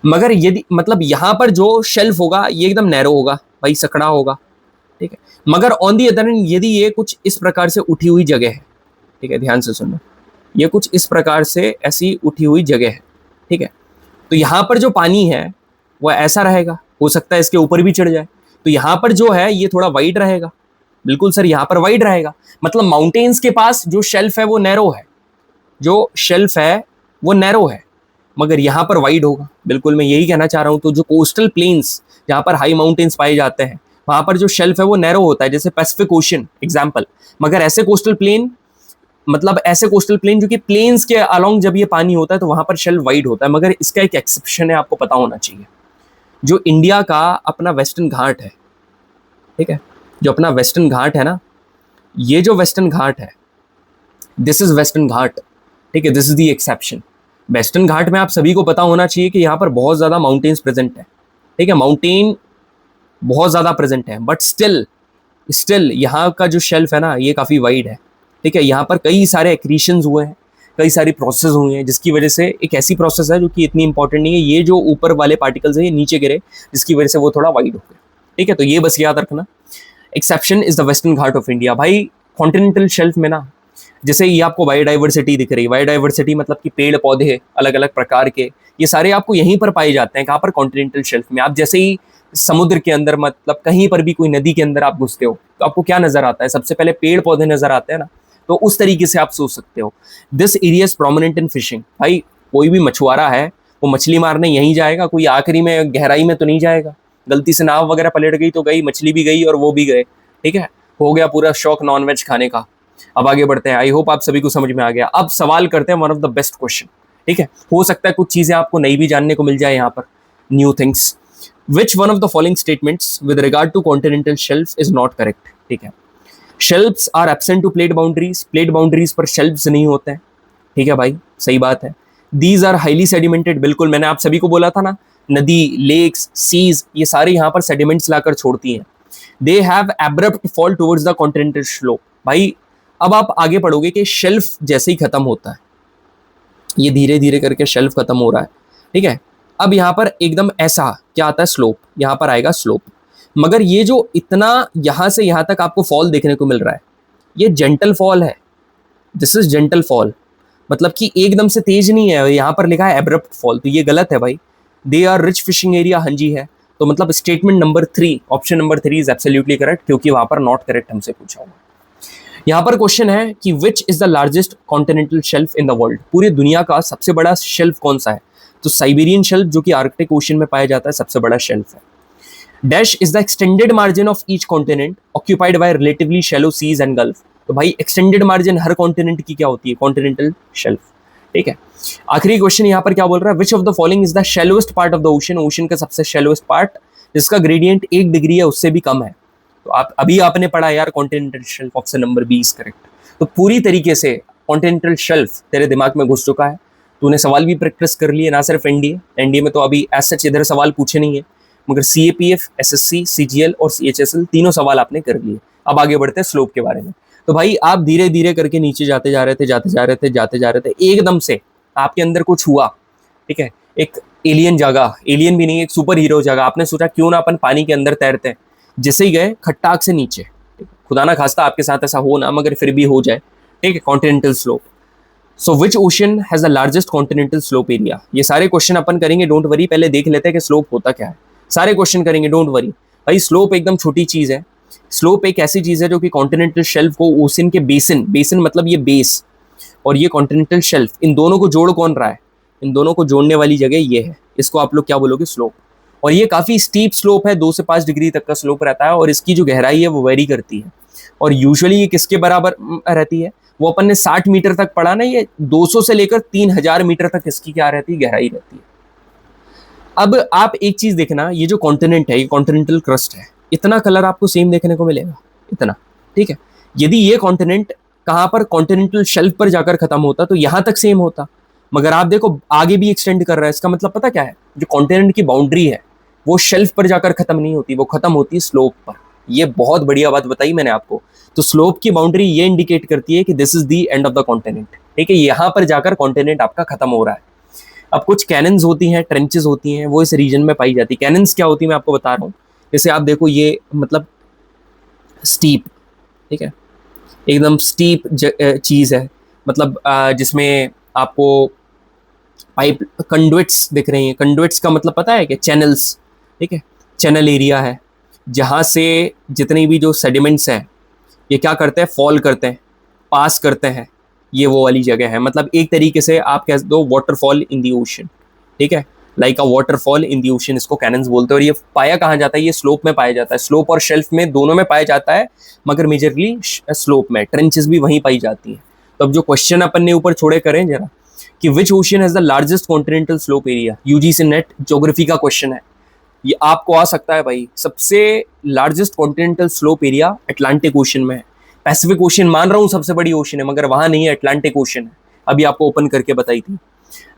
मगर यदि मतलब यहाँ पर जो शेल्फ होगा ये एकदम नैरो होगा भाई, सकड़ा होगा, ठीक है। मगर ऑन दी अदर हैंड यदि ये कुछ इस प्रकार से उठी हुई जगह है, ठीक है, ध्यान से सुनो, ये कुछ इस प्रकार से ऐसी उठी हुई जगह है, ठीक है, तो यहाँ पर जो पानी है वह ऐसा रहेगा, हो सकता है इसके ऊपर भी चढ़ जाए, तो यहाँ पर जो है ये थोड़ा वाइड रहेगा, बिल्कुल सर यहाँ पर वाइड रहेगा। मतलब माउंटेन्स के पास जो शेल्फ है वो नैरो है, जो शेल्फ है वो नैरो है, मगर यहाँ पर वाइड होगा, बिल्कुल मैं यही कहना चाह रहा हूँ। तो जो कोस्टल प्लेन्स जहाँ पर हाई माउंटेन्स पाए जाते हैं वहाँ पर जो शेल्फ है वो नैरो होता है, जैसे पैसिफिक ओशन एग्जाम्पल। मगर ऐसे कोस्टल प्लेन, मतलब ऐसे कोस्टल प्लेन जो कि प्लेन्स के अलोंग जब ये पानी होता है तो वहाँ पर शेल्फ वाइड होता है। मगर इसका एक एक्सेप्शन है, आपको पता होना चाहिए, जो इंडिया का अपना वेस्टर्न घाट है, ठीक है, जो अपना वेस्टर्न घाट है ना, ये जो वेस्टर्न घाट है, दिस इज वेस्टर्न घाट, ठीक है, this is the exception. Western Ghat में आप सभी को पता होना चाहिए कि यहाँ पर बहुत ज़्यादा माउंटेन्स प्रेजेंट है, ठीक है, माउंटेन बहुत ज़्यादा प्रेजेंट है, बट स्टिल यहाँ का जो शेल्फ है ना ये काफ़ी वाइड है, ठीक है। यहाँ पर कई सारे एक्रीशंस हुए हैं, कई सारी प्रोसेस हुए हैं, जिसकी वजह से एक ऐसी प्रोसेस है जो कि इतनी इंपॉर्टेंट नहीं है, ये जो ऊपर वाले पार्टिकल्स है ये नीचे गिरे, जिसकी वजह से वो थोड़ा वाइड हो गए, ठीक है। तो ये बस याद रखना, exception is the western Ghat of India. भाई कॉन्टिनेंटल शेल्फ में ना, जैसे ये आपको बायोडाइवर्सिटी दिख रही है, बायोडाइवर्सिटी मतलब कि पेड़ पौधे अलग अलग प्रकार के, ये सारे आपको यहीं पर पाए जाते हैं। कहाँ पर? कॉन्टिनेंटल शेल्फ में। आप जैसे ही समुद्र के अंदर, मतलब कहीं पर भी कोई नदी के अंदर आप घुसते हो तो आपको क्या नजर आता है? सबसे पहले पेड़ पौधे नजर आते हैं ना, तो उस तरीके से आप सोच सकते हो। This area is prominent in fishing. भाई कोई भी मछुआरा है वो मछली मारने यहीं जाएगा, कोई आखिरी में गहराई में तो नहीं जाएगा। गलती से नाव वगैरह पलट गई तो गई, मछली भी गई और वो भी गए, ठीक है, हो गया पूरा शौक नॉनवेज खाने का। अब आगे बढ़ते हैं, आई होप आप सभी को समझ में आ गया। अब सवाल करते हैं one of the best question, ठीक है, हो सकता है कुछ चीजें आपको नई भी जानने को मिल जाए यहाँ पर, new things. Which one of the following statements with regard to continental shelf is not correct? ठीक है, shelfs are absent to plate boundaries, plate boundaries पर शेल्फ्स नहीं होते हैं, ठीक है भाई, सही बात है। दीज आर हाईली सेडिमेंटेड, बिल्कुल मैंने आप सभी को बोला था ना, नदी, लेक्स, सीज, ये सारे यहाँ पर सेडिमेंट्स लाकर छोड़ती हैं। They have abrupt fall towards the continental slope. भाई अब आप आगे पढ़ोगे कि शेल्फ जैसे ही खत्म होता है, ये धीरे धीरे करके शेल्फ खत्म हो रहा है, ठीक है, अब यहाँ पर एकदम ऐसा क्या आता है? स्लोप, यहाँ पर आएगा स्लोप। मगर ये जो इतना यहाँ से यहाँ तक आपको फॉल देखने को मिल रहा है, ये जेंटल फॉल है, दिस इज जेंटल फॉल, मतलब कि एकदम से तेज नहीं है। यहाँ पर लिखा है एब्रप्ट फॉल, तो ये गलत है भाई। They are rich fishing area, हाँ जी है, तो मतलब statement number 3, option number 3 is absolutely correct, क्योंकि वहां पर नॉट करेक्ट हमसे पूछा हुआ। यहाँ पर क्वेश्चन है कि which is the largest continental shelf in the world? पूरी दुनिया का सबसे बड़ा शेल्फ कौन सा है? तो साइबेरियन शेल्फ, जो कि आर्कटिक ओशन में पाया जाता है, सबसे बड़ा शेल्फ है। Dash is the extended margin of each continent occupied by relatively shallow seas and gulf. तो भाई एक्सटेंडेड मार्जिन हर कॉन्टिनेंट की क्या होती है? कॉन्टिनेंटल शेल्फ, ठीक है। आखिरी क्वेश्चन यहाँ पर क्या बोल रहा है? Which of the following is the shallowest part of the ocean? Ocean का सबसे शैलोएस्ट पार्ट जिसका ग्रेडियंट 1 डिग्री है उससे भी कम है। तो आप अभी आपने पढ़ा यार continental shelf, option number B is correct. तो पूरी तरीके से कॉन्टिनेंटल शेल्फ तेरे दिमाग में घुस चुका है, तूने सवाल भी प्रैक्टिस कर लिए, ना सिर्फ एनडीए में तो अभी एज सच इधर सवाल पूछे नहीं है, मगर सीएपीएफ, एसएससी, सीजीएल और सीएचएसएल तीनों सवाल आपने कर लिए। अब आगे बढ़ते हैं स्लोप के बारे में। तो भाई आप धीरे धीरे करके नीचे जाते जा रहे थे, एकदम से आपके अंदर कुछ हुआ, ठीक है, एक एलियन जागा, एलियन भी नहीं, एक सुपर हीरो जागा। आपने सोचा क्यों ना अपन पानी के अंदर तैरते हैं, जैसे ही गए खट्टाक से नीचे, खुदा ना खास्ता आपके साथ ऐसा हो ना, मगर फिर भी हो जाए, ठीक है, continental slope. So which ocean has the largest continental slope area? ये सारे क्वेश्चन अपन करेंगे, डोंट वरी, पहले देख लेते हैं कि स्लोप होता क्या है। सारे क्वेश्चन करेंगे, डोंट वरी भाई। स्लोप एकदम छोटी चीज है। स्लोप एक ऐसी चीज है जो कि कॉन्टिनेंटल शेल्फ को ओशन के बेसिन मतलब ये बेस और ये कॉन्टिनेंटल शेल्फ, इन दोनों को जोड़ कौन रहा है? इन दोनों को जोड़ने वाली जगह ये है, इसको आप लोग क्या बोलोगे? स्लोप। और ये काफी स्टीप स्लोप है, 2 से 5 डिग्री तक का स्लोप रहता है, और इसकी जो गहराई है वो वेरी करती है। और यूजुअली ये किसके बराबर रहती है? वो अपन ने 60 मीटर तक पढ़ा ना, ये 200 से लेकर 3000 मीटर तक इसकी क्या रहती है? गहराई रहती है। अब आप एक चीज देखना, ये जो कॉन्टिनेंट है, ये कॉन्टिनेंटल क्रस्ट है, इतना कलर आपको सेम देखने को मिलेगा, इतना, ठीक है। यदि ये कॉन्टिनेंट कहाँ पर? कॉन्टिनेंटल शेल्फ पर जाकर खत्म होता तो यहाँ तक सेम होता, मगर आप देखो आगे भी एक्सटेंड कर रहा है। इसका मतलब पता क्या है? जो कॉन्टिनेंट की बाउंड्री है वो शेल्फ पर जाकर खत्म नहीं होती, वो खत्म होती है स्लोप पर, ये बहुत बढ़िया बात बताई मैंने आपको। तो स्लोप की बाउंड्री ये इंडिकेट करती है कि this is the end of the continent, ठीक है, यहाँ पर जाकर कॉन्टिनेंट आपका खत्म हो रहा है। अब कुछ कैनन्स होती हैं, ट्रेंचेस होती हैं, वो इस रीजन में पाई जाती है। कैनन्स क्या होती है मैं आपको बता रहा हूँ। जैसे आप देखो ये मतलब स्टीप, ठीक है, एकदम स्टीप चीज है, मतलब जिसमें आपको पाइप कंडुइट्स दिख रही हैं। कंडुइट्स का मतलब पता है कि चैनल्स, ठीक है, चैनल एरिया है जहाँ से जितनी भी जो सेडिमेंट्स हैं ये क्या करते हैं, फॉल करते हैं, पास करते हैं, ये वो वाली जगह है। मतलब एक तरीके से आप कह दो वाटरफॉल इन दी ओशन, ठीक है, like a waterfall in the ocean, इसको कैनन्स बोलते हैं। और ये पाया कहाँ जाता है, ये स्लोप में पाया जाता है। स्लोप और शेल्फ में दोनों में पाया जाता है, मगर मेजरली स्लोप में। ट्रेंचेस भी वहीं पाई जाती हैं। तो अब जो क्वेश्चन अपन ने ऊपर छोड़े करें जरा कि which ocean has the largest continental slope area, UGC NET geography का क्वेश्चन है, ये आपको आ सकता है भाई। सबसे largest continental slope area Atlantic ocean में है। पैसिफिक ओशन मान रहा हूँ सबसे बड़ी ओशन है, मगर वहां नहीं है, अटलांटिक ओशन है। अभी आपको ओपन करके बताई थी।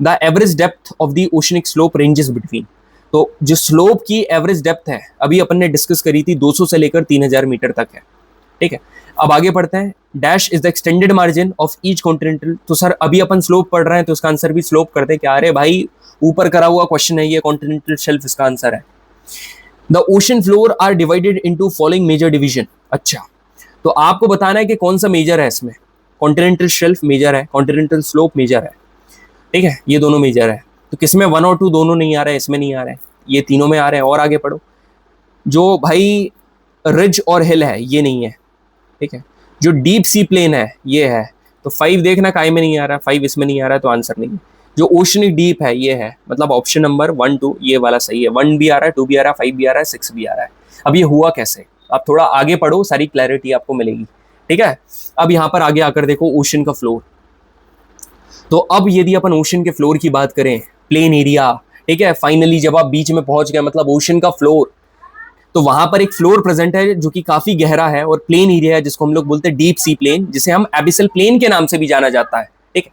The average depth of the oceanic slope ranges between, तो जो स्लोप की एवरेज डेप्थ है अभी अपन ने डिस्कस करी थी 200 से लेकर 3000 मीटर तक है, ठीक है। अब आगे पढ़ते हैं। Dash is the extended margin of each continental, तो सर अभी अपन स्लोप पढ़ रहे हैं तो इसका आंसर भी स्लोप करते हैं क्या? अरे भाई ऊपर करा हुआ क्वेश्चन है ये, कॉन्टिनेंटल शेल्फ इसका आंसर है। The ocean floor are divided into following major division. अच्छा, तो आपको बताना है कि कौन सा मेजर है इसमें। कॉन्टिनेंटल शेल्फ मेजर है, कॉन्टिनेंटल स्लोप मेजर है, ठीक है, ये दोनों मेजर है। तो किसमें 1 और 2 दोनों नहीं आ रहे हैं, इसमें नहीं आ रहे हैं, ये तीनों में आ रहे हैं। और आगे पढ़ो। जो भाई रिज और हिल है ये नहीं है, ठीक है। जो डीप सी प्लेन है ये है। तो 5 देखना काय में नहीं आ रहा, 5 इसमें नहीं आ रहा है तो आंसर नहीं है। जो ओशनिक डीप है ये है, मतलब ऑप्शन नंबर 1 2 ये वाला सही है। 1 भी आ रहा है, 2 भी आ रहा है, 5 भी आ रहा है, 6 भी आ रहा है। अब ये हुआ कैसे, आप थोड़ा आगे पढ़ो, सारी क्लैरिटी आपको मिलेगी, ठीक है। अब यहाँ पर आगे आकर देखो ओशन का फ्लोर। तो अब यदि अपन ओशन के फ्लोर की बात करें, प्लेन एरिया, ठीक है, फाइनली जब आप बीच में पहुंच गए मतलब ओशन का फ्लोर, तो वहां पर एक फ्लोर प्रेजेंट है जो कि काफी गहरा है और प्लेन एरिया है जिसको हम लोग बोलते हैं डीप सी प्लेन, जिसे हम एबिसल प्लेन के नाम से भी जाना जाता है, ठीक है।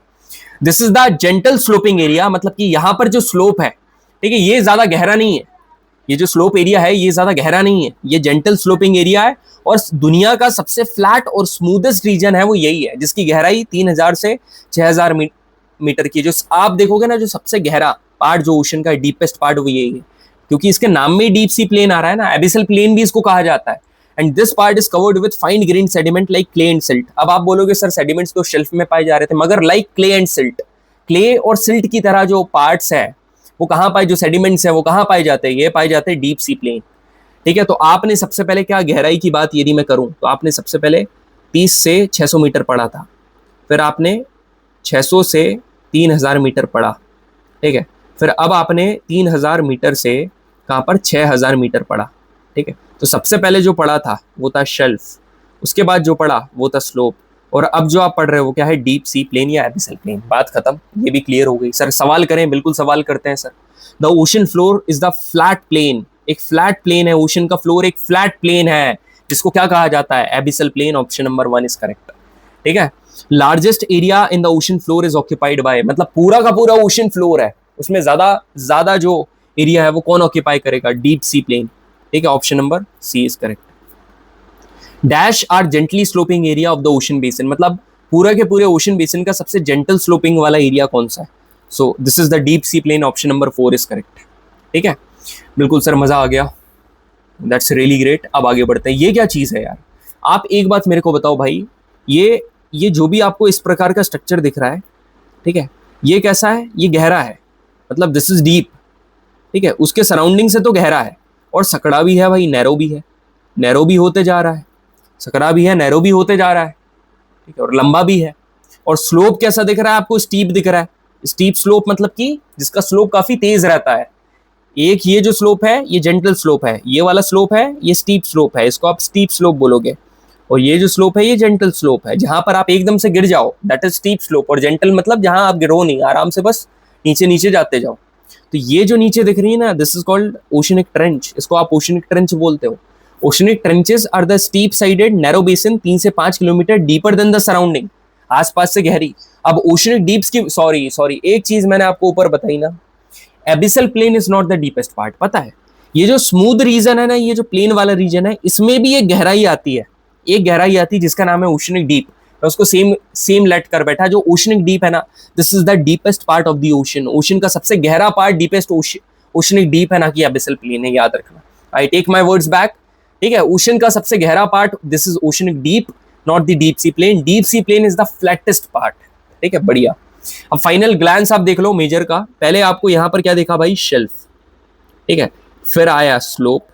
This is the gentle sloping area, मतलब कि यहां पर जो स्लोप है, ठीक है, ये ज्यादा गहरा नहीं है। ये जो स्लोप एरिया है ये ज्यादा गहरा नहीं है, ये जेंटल स्लोपिंग एरिया है। और दुनिया का सबसे फ्लैट और स्मूदेस्ट रीजन है वो यही है, जिसकी गहराई 3000 से 6000 मीटर की। जो आप देखोगे ना, जो सबसे गहरा पार्ट जो ओशन का डीपेस्ट पार्ट वो यही है, क्योंकि इसके नाम में डीप सी प्लेन आ रहा है ना, एबिसल प्लेन भी इसको कहा जाता है। And this part is covered with fine grain sediment like clay and silt. अब आप बोलोगे सर सेडिमेंट्स तो शेल्फ में पाए जा रहे थे, मगर like clay and silt, clay और सिल्ट की तरह जो पार्ट्स है वो कहाँ पाए, जो सेडिमेंट्स है वो कहाँ पाए जाते हैं, ये पाए जाते हैं डीप सी प्लेन, ठीक है। तो आपने सबसे पहले क्या, गहराई की बात यदि मैं करूं तो आपने सबसे पहले 30 से 600 मीटर पढ़ा था, फिर आपने 600 से 3000 मीटर पढ़ा, ठीक है। फिर अब आपने 3000 मीटर से कहाँ पर 6000 मीटर पढ़ा, ठीक है। तो सबसे पहले जो पढ़ा था वो था शेल्फ, उसके बाद जो पढ़ा वो था स्लोप, और अब जो आप पढ़ रहे हो वो क्या है, डीप सी प्लेन या एबिसल प्लेन। बात खत्म, ये भी क्लियर हो गई। सर सवाल करें, बिल्कुल सवाल करते हैं sir. The ocean floor is the flat plain, एक फ्लैट प्लेन है ओशन का फ्लोर, एक फ्लैट प्लेन है जिसको क्या कहा जाता है, abyssal plain. Option number 1 is correct, ठीक है। Largest area in the ocean floor is occupied by, मतलब पूरा का पूरा ओशन फ्लोर है, उसमें ज्यादा जो एरिया है वो कौन ऑक्यूपाई करेगा, डीप सी प्लेन, ठीक है। Option number C is correct. Dash are gently sloping area of the ocean basin, मतलब पूरा के पूरे ओशन बेसिन का सबसे जेंटल स्लोपिंग वाला एरिया कौन सा है। So this is the deep sea plain. Option number 4 is correct, ठीक है। बिल्कुल सर, मजा आ गया, दैट्स रियली ग्रेट। अब आगे बढ़ते हैं। ये क्या चीज है यार, आप एक बात मेरे को बताओ भाई, ये जो भी आपको इस प्रकार का स्ट्रक्चर दिख रहा है, ठीक है, ये कैसा है, ये गहरा है, मतलब दिस इज डीप, ठीक है। उसके सराउंडिंग से तो गहरा है, और सकड़ा भी है भाई, नैरो भी है, नैरो भी होते जा रहा है, सकड़ा भी है, नैरो भी होते जा रहा है, ठीक है, और लंबा भी है। और स्लोप कैसा दिख रहा है आपको, स्टीप दिख रहा है। स्टीप स्लोप मतलब कि जिसका स्लोप काफी तेज रहता है। एक ये जो स्लोप है ये जेंटल स्लोप है, ये वाला स्लोप है ये स्टीप स्लोप है, इसको आप स्टीप स्लोप बोलोगे। और ये जो स्लोप है ये जेंटल स्लोप है, जहां पर आप एकदम से गिर जाओ, दैट इज स्टीप स्लोप। और जेंटल मतलब जहां आप गिरो नहीं, आराम से बस नीचे नीचे जाते जाओ। तो ये जो नीचे दिख रही है ना, this is called oceanic trench, इसको आप ओशनिक ट्रेंच बोलते हो। Oceanic trenches are the steep sided narrow basin 3 से 5 kilometre deeper than the surrounding, आसपास से गहरी। अब ओशनिक डीप्स की सॉरी एक चीज मैंने आपको ऊपर बताई ना, abyssal plain is not the deepest part, पता है। ये जो स्मूथ रीजन है ना, ये जो प्लेन वाला रीजन है, इसमें भी एक गहराई आती है, एक गहराई आती है जिसका नाम है ओशनिक डीप। मैं उसको सेम सेम लेट कर बैठा। जो ओशनिक डीप है ना, this is the deepest part of the ocean. Ocean का सबसे गहरा पार्ट डीपेस्ट ओशनिक डीप है, ना कि एबिसल प्लेन है, याद रखना। I take my words back, ठीक है। ओशन का सबसे गहरा part this is oceanic deep, not the deep sea plain. Deep sea plain is the flattest part, ठीक है, बढ़िया। अब फाइनल ग्लैंस आप देख लो मेजर का। पहले आपको यहां पर क्या देखा भाई, शेल्फ, ठीक है, फिर आया स्लोप,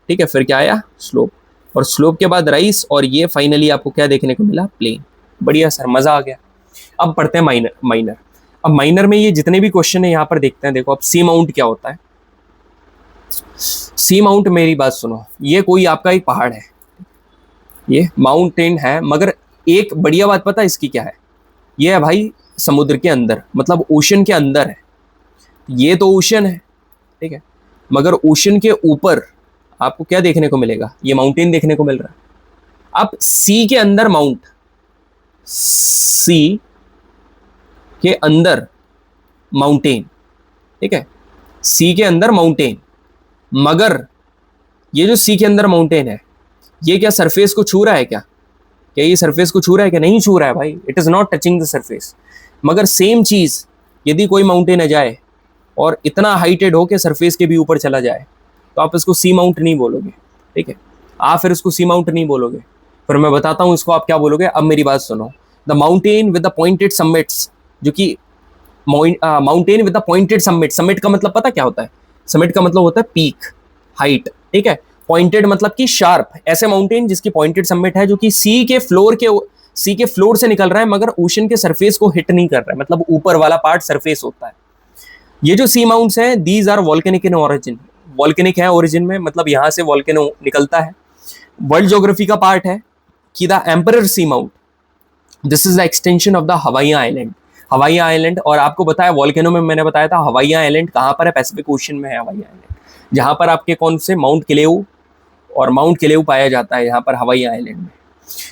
ठीक है, फिर क्या आया, स्लोप, और स्लोप के बाद राइस, और ये फाइनली आपको क्या देखने को मिला, प्लेन। बढ़िया सर, मजा आ गया। अब पढ़ते हैं माइनर। अब माइनर में ये जितने भी क्वेश्चन है यहाँ पर देखते हैं। देखो अब सी माउंट क्या होता है। सी माउंट, मेरी बात सुनो, ये कोई आपका एक पहाड़ है, ये माउंटेन है, मगर एक बढ़िया बात पता है इसकी क्या है, ये है भाई समुद्र के अंदर, मतलब ओशन के अंदर है। ये तो ओशन है, ठीक है, मगर ओशन के ऊपर आपको क्या देखने को मिलेगा, ये माउंटेन देखने को मिल रहा है। अब सी के अंदर माउंट, सी के अंदर माउंटेन, ठीक है, सी के अंदर माउंटेन, मगर ये जो सी के अंदर माउंटेन है, ये क्या सरफेस को छू रहा है क्या ये सरफेस को छू रहा है क्या, नहीं छू रहा है भाई, it is not touching the surface. मगर सेम चीज यदि कोई माउंटेन आ जाए और इतना हाइटेड हो के सरफेस के भी ऊपर चला जाए, तो आप इसको सी माउंट नहीं बोलोगे, ठीक है, आप फिर इसको सी माउंट नहीं बोलोगे, फिर मैं बताता हूं इसको आप क्या बोलोगे। अब मेरी बात सुनो, the mountain with the pointed summits, जो कि mountain with the pointed summit, summit का मतलब पता क्या होता है, समिट का मतलब होता है पीक, हाइट, ठीक है, पॉइंटेड मतलब कि शार्प, ऐसे माउंटेन जिसकी पॉइंटेड समिट है, जो कि सी के फ्लोर से निकल रहा है, मगर ओशन के सरफेस को हिट नहीं कर रहा है, मतलब ऊपर वाला पार्ट सरफेस होता है। ये जो सी माउंट्स हैं, these are volcanic in origin, volcanic है ओरिजिन में, मतलब यहां से वॉल्केनो निकलता है। वर्ल्ड ज्योग्राफी का पार्ट है कि the emperor seamount, this is the extension of the Hawaii island, Hawaii island. और आपको बताया वॉल्केनो में, मैंने बताया था हवाई आइलैंड कहां पर है, पैसिफिक ओशन में है हवाई आइलैंड, जहां पर आपके कौन से माउंट किलेउ और माउंट किलेउ पाया जाता है, यहाँ पर हवाई आइलैंड में।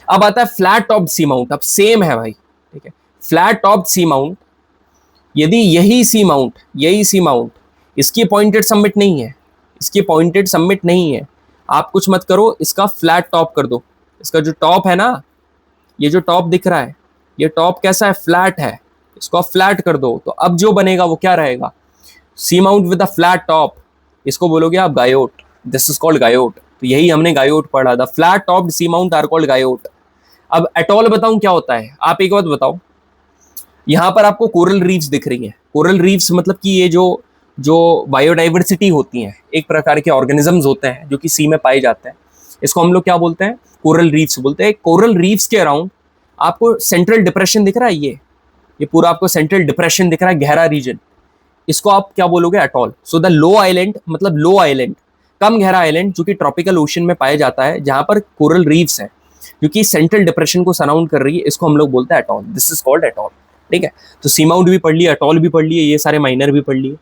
अब आता है फ्लैट टॉप्ड सी माउंट। अब सेम है भाई, ठीक है, फ्लैट टॉप्ड सी माउंट, यदि यही सी माउंट इसकी पॉइंटेड समिट नहीं है, इसकी पॉइंटेड समिट नहीं है, आप कुछ मत करो, इसका फ्लैट टॉप कर दो। इसका जो टॉप है ना, ये जो टॉप दिख रहा है, ये टॉप कैसा है, फ्लैट है, इसको फ्लैट कर दो, तो अब जो बनेगा वो क्या रहेगा, seamount with a flat top, इसको बोलोगे आप guyot, this is called guyot. तो यही हमने गायोट पढ़ा था, flat topped seamount are called guyot. अब एटॉल बताऊं क्या होता है, आप एक बात बताओ, यहां पर आपको कोरल रीफ्स दिख रही है, कोरल रीफ्स मतलब कि ये जो बायोडाइवर्सिटी होती है, एक प्रकार के ऑर्गेनिजम्स होते हैं जो कि सी में पाए जाते हैं, इसको हम लोग क्या बोलते हैं, कोरल रीफ्स बोलते हैं। कोरल रीफ्स के अराउंड आपको सेंट्रल डिप्रेशन दिख रहा है, ये पूरा आपको सेंट्रल डिप्रेशन दिख रहा है, गहरा रीजन, इसको आप क्या बोलोगे, atoll. So the low island, मतलब लो आइलैंड, कम गहरा आइलैंड, जो कि ट्रॉपिकल ओशन में पाया जाता है, जहां पर कोरल रीफ्स है, जो कि सेंट्रल डिप्रेशन को सराउंड कर रही है, इसको हम लोग बोलते हैं atoll, this is called atoll, ठीक है। तो सी माउंट भी पढ़ लिया, एटॉल भी पढ़ लिए, ये सारे माइनर भी पढ़ लिए,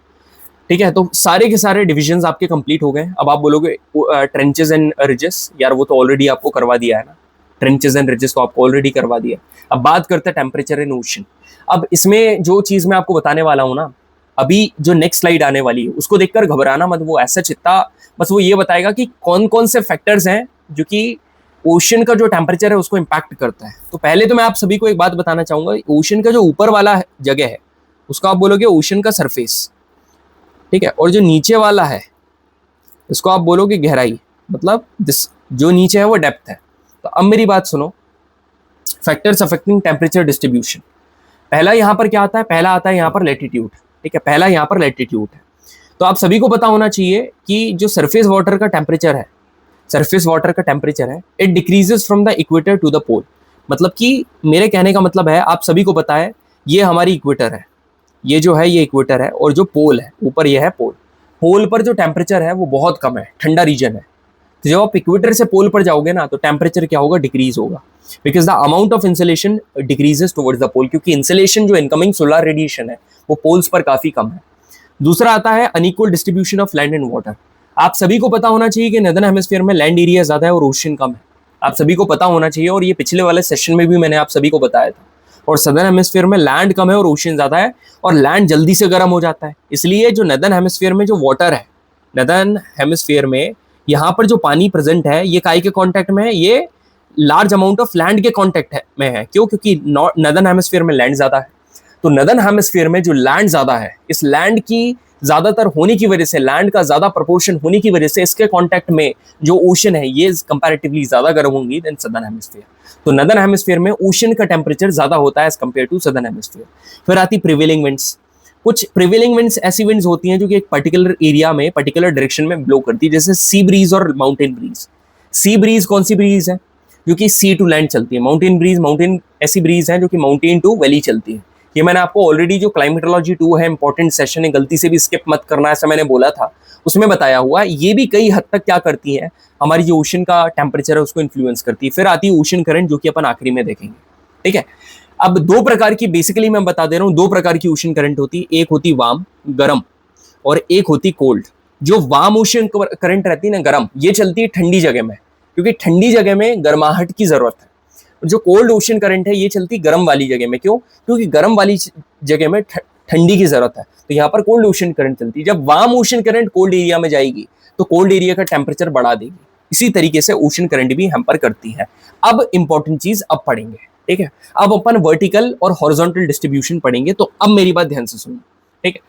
ठीक है। तो सारे के सारे डिविजन्स आपके कंप्लीट हो गए। अब आप बोलोगे ट्रेंचेस एंड रिजेस, यार वो तो ऑलरेडी आपको करवा दिया है ना, ट्रेंचेस एंड रिजेस को आपको ऑलरेडी करवा दिया। अब बात करते हैं टेम्परेचर इन ओशन। अब इसमें जो चीज मैं आपको बताने वाला हूँ ना, अभी जो नेक्स्ट स्लाइड आने वाली है, उसको देखकर घबराना मत, वो ऐसा चित्ता, बस वो ये बताएगा कि कौन कौन से फैक्टर्स हैं जो कि ओशन का जो टेम्परेचर है उसको इम्पैक्ट करता है। तो पहले तो मैं आप सभी को एक बात बताना चाहूंगा, ओशन का जो ऊपर वाला जगह है उसको आप बोलोगे ओशन का सरफेस, ठीक है, और जो नीचे वाला है इसको आप बोलोगे गहराई, मतलब जो नीचे है वो डेप्थ है। तो अब मेरी बात सुनो, फैक्टर्स अफेक्टिंग टेम्परेचर डिस्ट्रीब्यूशन। पहला यहाँ पर क्या आता है, पहला आता है यहाँ पर लैटिट्यूड, ठीक है, पहला यहाँ पर लैटिट्यूड है। तो आप सभी को पता होना चाहिए कि जो सरफेस वाटर का टेम्परेचर है, सरफेस वाटर का टेम्परेचर है, it decreases from the equator to the pole. मतलब कि मेरे कहने का मतलब है, आप सभी को पता है ये हमारी इक्वेटर है, ये जो है ये इक्वेटर है, और जो पोल है ऊपर ये है पोल। पोल पर जो टेम्परेचर है वो बहुत कम है, ठंडा रीजन है। तो जब आप इक्वेटर से पोल पर जाओगे ना, तो टेम्परेचर क्या होगा, डिक्रीज होगा, because the amount of insolation decreases towards the pole, क्योंकि इंसुलेशन जो इनकमिंग सोलर रेडिएशन है वो पोल्स पर काफी कम है। दूसरा आता है unequal distribution of land and water. आप सभी को पता होना चाहिए कि नॉर्दर्न हेमिस्फीयर में लैंड एरिया ज्यादा है और ओशन कम है, आप सभी को पता होना चाहिए, और ये पिछले वाले सेशन में भी मैंने आप सभी को बताया था। और सदर्न हेमिस्फीयर में लैंड कम है और ओशन ज्यादा है, और लैंड जल्दी से गर्म हो जाता है, इसलिए जो नॉर्दर्न हेमिस्फीयर में जो वाटर है, नदर्न हेमिस्फीयर में यहाँ पर जो पानी प्रेजेंट है ये काय के कांटेक्ट में है, ये लार्ज अमाउंट ऑफ लैंड के कांटेक्ट में है। क्यों? क्योंकि नदर्न हेमिस्फीयर में लैंड ज्यादा है। तो नदर्न हेमिस्फीयर में जो लैंड ज्यादा है, इस लैंड की ज्यादातर होने की वजह से, लैंड का ज्यादा प्रोपोर्शन होने की वजह से इसके कांटेक्ट में जो ओशन है ये कंपैरेटिवली ज्यादा गर्म होंगी देन सदर्न हेमिस्फीयर। तो नदर्न हेमिस्फीयर में ओशन का टेम्परेचर ज्यादा होता है as compare to southern hemisphere. फिर आती प्रिवेलिंग विंड्स। कुछ प्रिवेलिंग विंड्स ऐसी विंड्स होती हैं जो कि एक पर्टिकुलर एरिया में, पर्टिकुलर डायरेक्शन में ब्लो करती है, जैसे सी ब्रीज और माउंटेन ब्रीज। सी ब्रीज कौन सी ब्रीज है? जो कि सी टू लैंड चलती है। माउंटेन ब्रीज, माउंटेन ऐसी ब्रीज है जो कि माउंटेन टू वैली चलती है। ये मैंने आपको ऑलरेडी जो क्लाइमेटोलॉजी 2 है, इंपॉर्टेंट सेशन है, गलती से भी स्किप मत करना, ऐसा मैंने बोला था, उसमें बताया हुआ है। ये भी कई हद तक क्या करती है, हमारी जो ओशन का टेम्परेचर है उसको इन्फ्लुएंस करती है। फिर आती है ओशन करंट, जो कि अपन आखिरी में देखेंगे। ठीक है, अब दो प्रकार की, बेसिकली मैं बता दे रहा हूँ, दो प्रकार की ओशन करंट होती है। एक होती वार्म, गर्म, और एक होती कोल्ड। जो वार्म ओशन करंट रहती है ना, गर्म, ये चलती है ठंडी जगह में, क्योंकि ठंडी जगह में गर्माहट की जरूरत है। जो कोल्ड ओशन करंट है ये चलती गर्म वाली जगह में। क्यों? क्योंकि गर्म वाली जगह में ठंडी की जरूरत है, तो यहाँ पर कोल्ड ओशन करंट चलती है। जब warm ocean current cold area में जाएगी तो कोल्ड एरिया का टेम्परेचर बढ़ा देगी। इसी तरीके से ओशन करंट भी हैम्पर करती है। अब इंपॉर्टेंट चीज अब पढ़ेंगे। ठीक है, अब अपन वर्टिकल और हॉरिजॉन्टल डिस्ट्रीब्यूशन पढ़ेंगे। तो अब मेरी बात ध्यान से सुनो। ठीक है,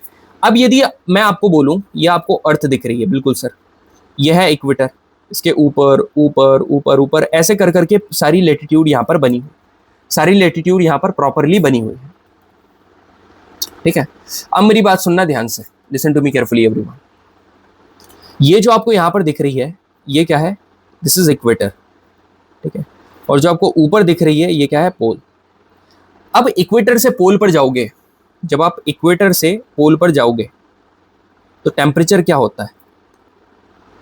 अब यदि मैं आपको बोलूं, ये आपको अर्थ दिख रही है, बिल्कुल सर, यह है इक्वेटर, इसके ऊपर ऊपर ऊपर ऊपर ऐसे कर करके सारी लैटिट्यूड यहाँ पर बनी हुई, सारी लैटिट्यूड यहाँ पर प्रॉपरली बनी हुई है। ठीक है, अब मेरी बात सुनना ध्यान से, listen to me carefully everyone. ये जो आपको यहाँ पर दिख रही है ये क्या है? This is equator. ठीक है, और जो आपको ऊपर दिख रही है ये क्या है? पोल। अब इक्वेटर से पोल पर जाओगे, जब आप इक्वेटर से पोल पर जाओगे तो टेम्परेचर क्या होता है?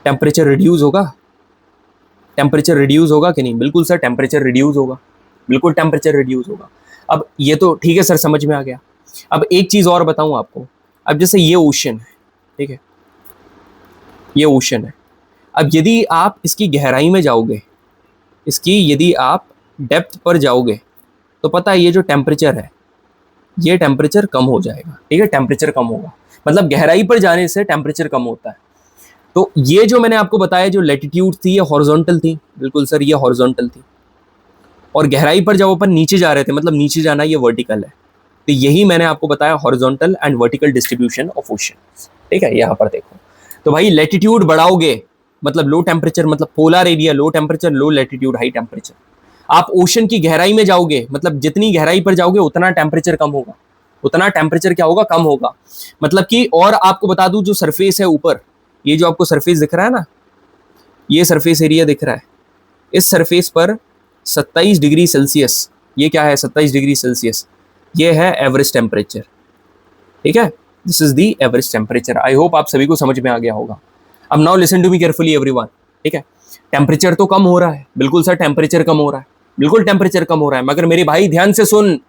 टेम्परेचर रिड्यूस होगा। टेम्परेचर रिड्यूस होगा कि नहीं? बिल्कुल सर, टेम्परेचर रिड्यूस होगा, बिल्कुल टेम्परेचर रिड्यूस होगा। अब ये तो ठीक है सर, समझ में आ गया। अब एक चीज और बताऊं आपको। अब जैसे ये ओशन है, ठीक है, ये ओशन है। अब यदि आप इसकी गहराई में जाओगे, इसकी यदि आप डेप्थ पर जाओगे, तो पता है ये जो टेम्परेचर है ये टेम्परेचर कम हो जाएगा। ठीक है, टेम्परेचर कम होगा, मतलब गहराई पर जाने से टेम्परेचर कम होता है। तो ये जो मैंने आपको बताया, जो लैटिट्यूड थी ये हॉरिजॉन्टल थी, बिल्कुल सर, ये हॉरिजॉन्टल थी। और गहराई पर जब अपन नीचे जा रहे थे, मतलब नीचे जाना, ये वर्टिकल है। तो यही मैंने आपको बताया, horizontal and vertical distribution of ocean. ठीक है, यहाँ पर देखो, तो भाई लैटिट्यूड बढ़ाओगे मतलब लो टेम्परेचर, मतलब पोलर एरिया लो टेम्परेचर, लो लैटिट्यूड हाई टेम्परेचर। आप ओशन की गहराई में जाओगे, मतलब जितनी गहराई पर जाओगे उतना टेम्परेचर कम होगा, उतना टेम्परेचर क्या होगा? कम होगा। मतलब कि, और आपको बता दूं, जो सरफेस है ऊपर, ये जो आपको सरफेस दिख रहा है ना, ये सरफेस एरिया दिख रहा है, इस सरफेस पर 27 डिग्री सेल्सियस, ये क्या है? 27 डिग्री सेल्सियस, ये है एवरेज टेम्परेचर। ठीक है, this is the average temperature. I hope आप सभी को समझ में आ गया होगा। अब now listen to me carefully everyone. ठीक है, टेम्परेचर तो कम हो रहा है, बिल्कुल सर, टेम्परेचर कम हो रहा है, बिल्कुल टेम्परेचर कम हो रहा है, मगर मेरे भाई ध्यान से सुन,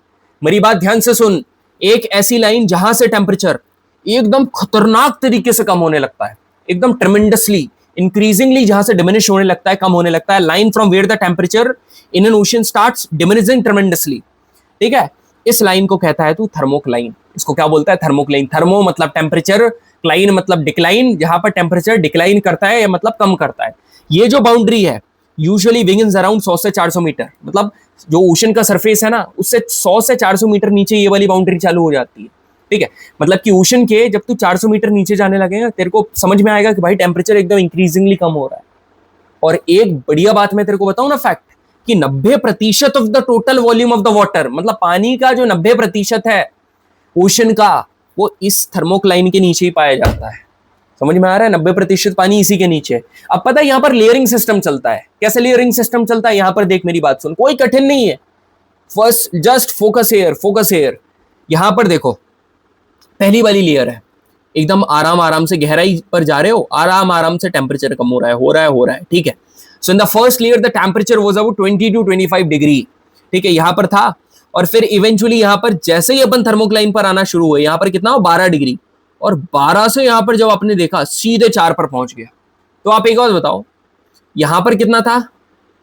मेरी बात ध्यान से सुन। एक ऐसी लाइन जहां से टेम्परेचर एकदम खतरनाक तरीके से कम होने लगता है, एकदम ट्रेमेंडसली, इंक्रीजिंगली, जहां से डिमिनिश होने लगता है, कम होने लगता है, line from where the temperature in an ocean starts diminishing tremendously. ठीक है, इस लाइन को कहता है तू थर्मोक्लाइन। इसको क्या बोलता है? थर्मोक्लाइन। थर्मो मतलब टेम्परेचर, क्लाइन मतलब डिक्लाइन, जहां पर टेम्परेचर डिक्लाइन करता है या मतलब कम करता है। ये जो बाउंड्री है यूजुअली बिगिंस अराउंड 100 से 400 मीटर, मतलब जो ओशन का सरफेस है ना, उससे 100 से 400 मीटर नीचे ये वाली बाउंड्री चालू हो जाती है। ठीक है, मतलब कि ओशन के जब तू 400 मीटर नीचे जाने लगेगा, तेरे को समझ में आएगा कि भाई टेम्परेचर एकदम इंक्रीजिंगली कम हो रहा है। और एक बढ़िया बात मैं तेरे को बताऊं ना, फैक्ट, कि 90% of the total volume of the water, मतलब पानी का जो 90% है ओशन का, वो इस थर्मोक्लाइन के नीचे ही पाया जाता है। समझ में आ रहा है? 90% पानी इसी के नीचे। अब पता है यहाँ पर लेयरिंग सिस्टम चलता है। कैसे लेयरिंग सिस्टम चलता है? यहाँ पर देख, मेरी बात सुन, कोई कठिन नहीं है। First just focus air, focus air. यहां पर देखो, पहली वाली लेयर है, एकदम आराम आराम से गहराई पर जा रहे हो, आराम आराम से टेम्परेचर कम हो रहा है, हो रहा है, हो रहा है। ठीक है, so in the first layer the temperature was about 20 to 25 degree. ठीक है, यहां पर था। और फिर इवेंचुअली यहां पर जैसे ही अपन थर्मोक्लाइन पर आना शुरू हुए, यहां पर कितना हो? 12 डिग्री। और 12 से यहां पर जब आपने देखा सीधे 4 पर पहुंच गया। तो आप एक बात बताओ, यहां पर कितना था?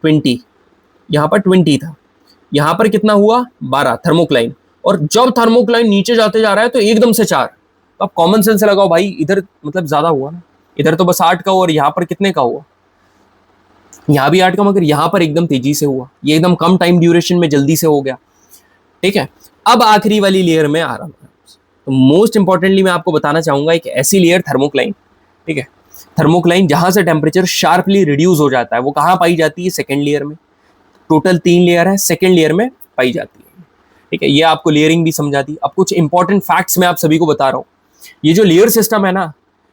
20, यहां पर 20 था, यहां पर कितना हुआ? 12 थर्मोक्लाइन। और जब थर्मोक्लाइन नीचे जाते जा रहा है तो एकदम से 4। तो आप कॉमन सेंस लगाओ भाई, इधर मतलब ज्यादा हुआ ना, इधर तो बस 8 का और यहाँ पर कितने का हुआ, यहाँ भी 8 का, मगर यहाँ पर एकदम तेजी से हुआ, ये एकदम कम टाइम ड्यूरेशन में जल्दी से हो गया। ठीक है, अब आखिरी वाली लेयर में आ रहा हूँ। तो मोस्ट इंपॉर्टेंटली मैं आपको बताना चाहूंगा एक ऐसी लेयर थर्मोक्लाइन। ठीक है, थर्मोक्लाइन जहां से टेम्परेचर शार्पली रिड्यूस हो जाता है, वो कहाँ पाई जाती है, सेकेंड लेयर में। टोटल 3 लेयर है, सेकेंड लेयर में पाई जाती है। ठीक है, ये आपको लेयरिंग भी समझा दी। अब कुछ इंपॉर्टेंट फैक्ट्स मैं आप सभी को बता रहा हूँ। ये जो लेयर सिस्टम है ना,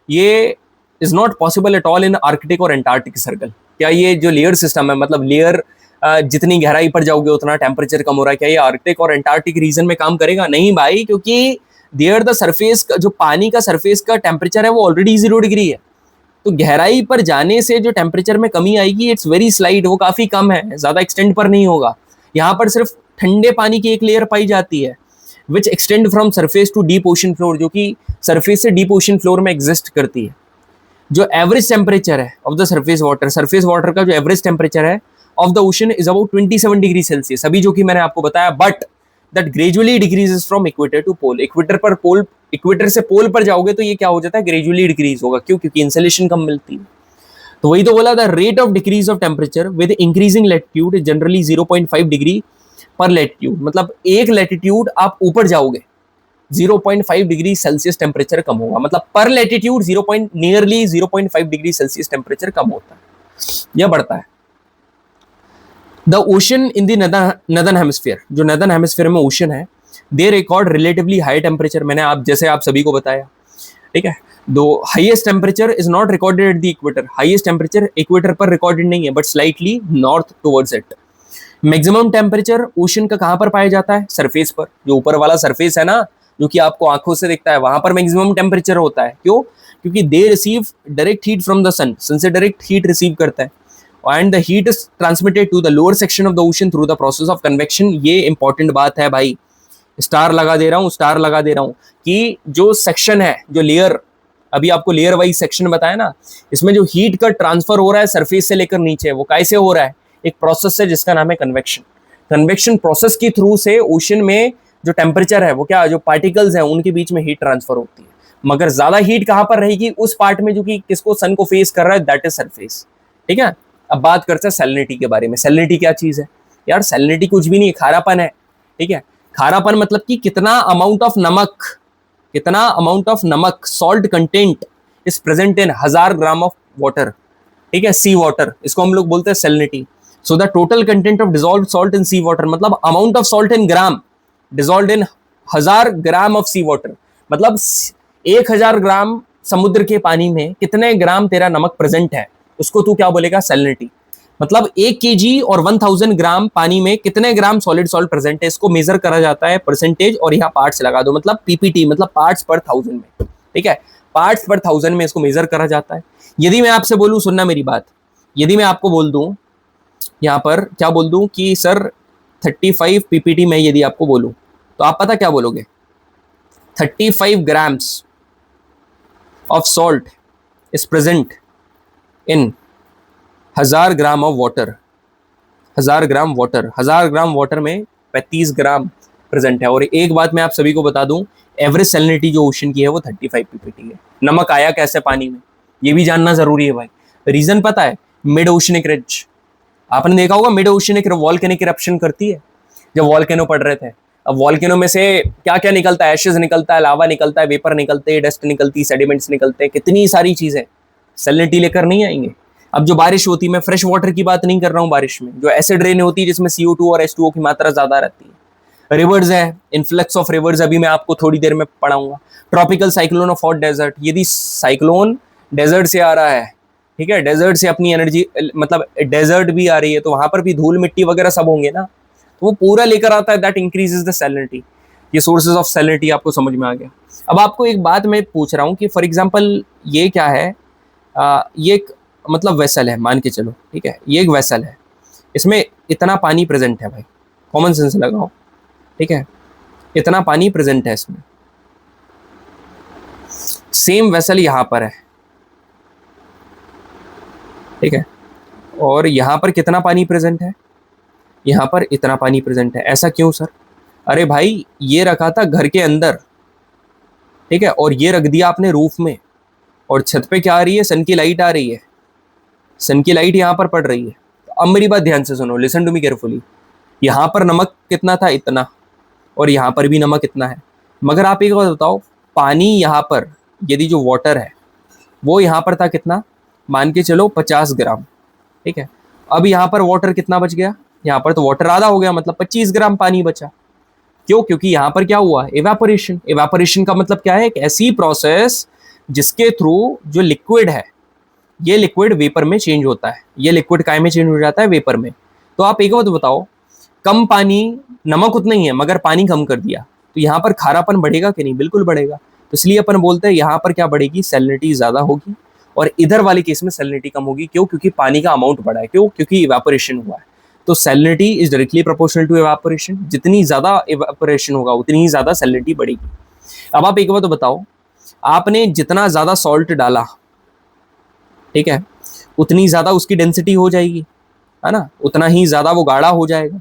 ये is not possible at all in Arctic और एंटार्क्टिक सर्कल। क्या ये जो लेयर सिस्टम है, मतलब लेयर जितनी गहराई पर जाओगे उतना टेम्परेचर कम हो रहा है, क्या ये आर्कटिक और एंटार्क्टिक रीजन में काम करेगा? नहीं भाई, क्योंकि देयर द सरफेस का जो पानी का सरफेस का टेम्परेचर है वो ऑलरेडी 0 डिग्री है। तो गहराई पर जाने से जो टेम्परेचर में कमी आएगी इट्स वेरी स्लाइट, वो काफी कम है, ज्यादा एक्सटेंड पर नहीं होगा। यहाँ पर सिर्फ ठंडे पानी की एक लेयर पाई जाती है which extend from surface to deep ocean floor, जो कि सरफेस से डीप ओशन फ्लोर में एग्जिस्ट करती है। जो एवरेज टेम्परेचर है ऑफ द सरफेस वाटर का जो एवरेज टेम्परेचर है of the ocean is about 27 degree Celsius, अभी जो कि मैंने आपको बताया। But that gradually decreases from equator to pole. Equator से पोल पर जाओगे तो ये क्या हो जाता है, ग्रेजुअली डिक्रीज होगा। क्यों? क्योंकि इंसुलेशन कम मिलती है। तो वही तो बोला, the rate of decrease of temperature with increasing latitude is generally 0.5 degree पर लैटिट्यूड। मतलब एक लैटिट्यूड आप ऊपर जाओगे 0.5 डिग्री सेल्सियस टेम्परेचर कम होगा, मतलब पर latitude nearly 0.5 degree Celsius temperature कम होता है या बढ़ता है। The ocean in the northern hemisphere, जो नदर्न हेमिस्फीयर में ओशन है, they record relatively high temperature. मैंने आप सभी को बताया। ठीक है, the highest temperature is not recorded at the equator. Highest temperature equator पर रिकॉर्डेड नहीं है, but slightly north towards it. Maximum temperature ocean का कहां पर पाया जाता है, सरफेस पर। जो ऊपर वाला सरफेस है ना, जो कि आपको आंखों से दिखता है, वहां पर मैक्सिमम टेम्परेचर होता है। क्यों? क्योंकि they receive direct heat from the sun से डायरेक्ट हीट रिसीव करता है, and the heat is transmitted to the lower section of the ocean through the process of convection. ये इंपॉर्टेंट बात है भाई, स्टार लगा दे रहा हूं कि जो सेक्शन है, जो लेयर, अभी आपको लेयर वाइज सेक्शन बताया ना, इसमें जो हीट का ट्रांसफर हो रहा है सरफेस से लेकर नीचे, वो कैसे हो रहा है, एक प्रोसेस है जिसका नाम है कन्वेक्शन। कन्वेक्शन प्रोसेस के थ्रू से ओशन में जो टेम्परेचर है वो क्या, जो पार्टिकल्स हैं उनके बीच में हीट ट्रांसफर होती है। मगर ज्यादा हीट कहां पर रहेगी, उस पार्ट में जो कि किसको, सन को फेस कर रहा है, दैट इज सरफेस। ठीक है, अब बात करते हैं सैलिनिटी के बारे में। सैलिनिटी क्या चीज है यार? सैलिनिटी कुछ भी नहीं, खारापन है। ठीक है, खारापन मतलब कि कितना अमाउंट ऑफ नमक salt content is present in 1000 gram of water. ठीक है, सी वाटर, इसको हम लोग बोलते हैं salinity. So the total content of dissolved salt in sea water, मतलब amount of salt in gram dissolved in 1000 gram of sea water, मतलब 1000 ग्राम समुद्र के पानी में कितने ग्राम तेरा नमक प्रेजेंट है, उसको तू क्या बोलेगा, सैलिनिटी। मतलब 1 kg और 1000 ग्राम पानी में कितने ग्राम सॉलिड सॉल्ट प्रेजेंट है, इसको मेजर करा जाता है परसेंटेज, और यहाँ पार्ट्स लगा दो, मतलब पीपीटी, मतलब पार्ट्स पर 1000 में। ठीक है, पार्ट्स पर 1000 में इसको मेजर करा जाता है। यदि मैं आपसे बोलूं, सुनना मेरी बात, यदि मैं आपको बोल दूं यहाँ पर, क्या बोल दूं कि सर 35 पीपीटी में यदि आपको बोलूं, तो आप पता क्या बोलोगे, 35 grams of salt is present in 1000 gram of water. 1000 gram water में 35 ग्राम प्रेजेंट है। और एक बात मैं आप सभी को बता दूं, एवरेज सैलिनिटी जो ओशन की है वो 35 पीपीटी है। नमक आया कैसे पानी में, ये भी जानना जरूरी है भाई। रीजन पता है, मिड ओशनिक रिज। आपने देखा होगा मिड ओशनिक वॉल्केनिक इरप्शन करती है, जब वॉल्केनो पड़ रहे थे। अब वॉल्केनो में से क्या क्या निकलता है, एशेज निकलता है, लावा निकलता है, वेपर निकलते हैं, डस्ट निकलती है, सेडिमेंट्स निकलते हैं, कितनी सारी चीजें सैलिनिटी लेकर नहीं आएंगे। अब जो बारिश होती है, मैं फ्रेश वाटर की बात नहीं कर रहा हूँ, बारिश में जो एसिड रेन होती है जिसमें CO2 और H2O की मात्रा ज्यादा रहती है। रिवर्स है, इन्फ्लक्स ऑफ रिवर्स, अभी मैं आपको थोड़ी देर में पढ़ाऊंगा। Tropical cyclone of hot desert, यदि साइक्लोन डेजर्ट से आ रहा है, ठीक है, डेजर्ट से अपनी एनर्जी, मतलब डेजर्ट भी आ रही है, तो वहां पर भी धूल मिट्टी वगैरह सब होंगे ना, तो वो पूरा लेकर आता है, दैट इंक्रीजेस द सैलिनिटी। ये सोर्सेज ऑफ सैलिनिटी आपको समझ में आ गया। अब आपको एक बात मैं पूछ रहा हूँ कि फॉर एग्जाम्पल ये क्या है, ये एक मतलब वेसल है, मान के चलो, ठीक है, ये एक वेसल है, इसमें इतना पानी प्रेजेंट है भाई, कॉमन सेंस लगाओ, ठीक है, इतना पानी प्रेजेंट है इसमें। सेम वेसल यहां पर है, ठीक है, और यहां पर कितना पानी प्रेजेंट है, यहां पर इतना पानी प्रेजेंट है। ऐसा क्यों सर? अरे भाई, ये रखा था घर के अंदर, ठीक है, और ये रख दिया आपने रूफ में, और छत पे क्या आ रही है, सन की लाइट आ रही है, सन की लाइट यहाँ पर पड़ रही है। तो अब मेरी बात ध्यान से सुनो, लिसन टू मी केयरफुली। यहाँ पर नमक कितना था, इतना, और यहाँ पर भी नमक इतना है। मगर आप एक बात बताओ, पानी यहाँ पर, यदि जो वाटर है वो यहाँ पर था कितना, मान के चलो 50 ग्राम, ठीक है। अब यहाँ पर वाटर कितना बच गया, यहाँ पर तो वाटर आधा हो गया, मतलब 25 ग्राम पानी बचा। क्यों? क्योंकि यहाँ पर क्या हुआ, इवेपोरेशन। इवेपोरेशन का मतलब क्या है, एक ऐसी प्रोसेस जिसके थ्रू जो लिक्विड है, ये लिक्विड वेपर में चेंज होता है, ये लिक्विड काय में चेंज हो जाता है, वेपर में। तो आप एक बात बताओ, कम पानी, नमक उतना ही है मगर पानी कम कर दिया, तो यहाँ पर खारापन बढ़ेगा कि नहीं? बिल्कुल बढ़ेगा। तो इसलिए अपन बोलते हैं यहाँ पर क्या बढ़ेगी, सैलिनिटी ज्यादा होगी, और इधर वाले केस में सैलिनिटी कम होगी। क्यों? क्योंकि पानी का अमाउंट बढ़ा है। क्यों? क्योंकि इवेपोरेशन हुआ है। तो salinity is directly proportional to evaporation. जितनी ज्यादा इवेपोरेशन होगा उतनी ही ज्यादा सैलिनिटी बढ़ेगी। अब आप एक बात तो बताओ, आपने जितना ज्यादा सॉल्ट डाला, ठीक है, उतनी ज्यादा उसकी डेंसिटी हो जाएगी, है ना, उतना ही ज्यादा वो गाढ़ा हो जाएगा,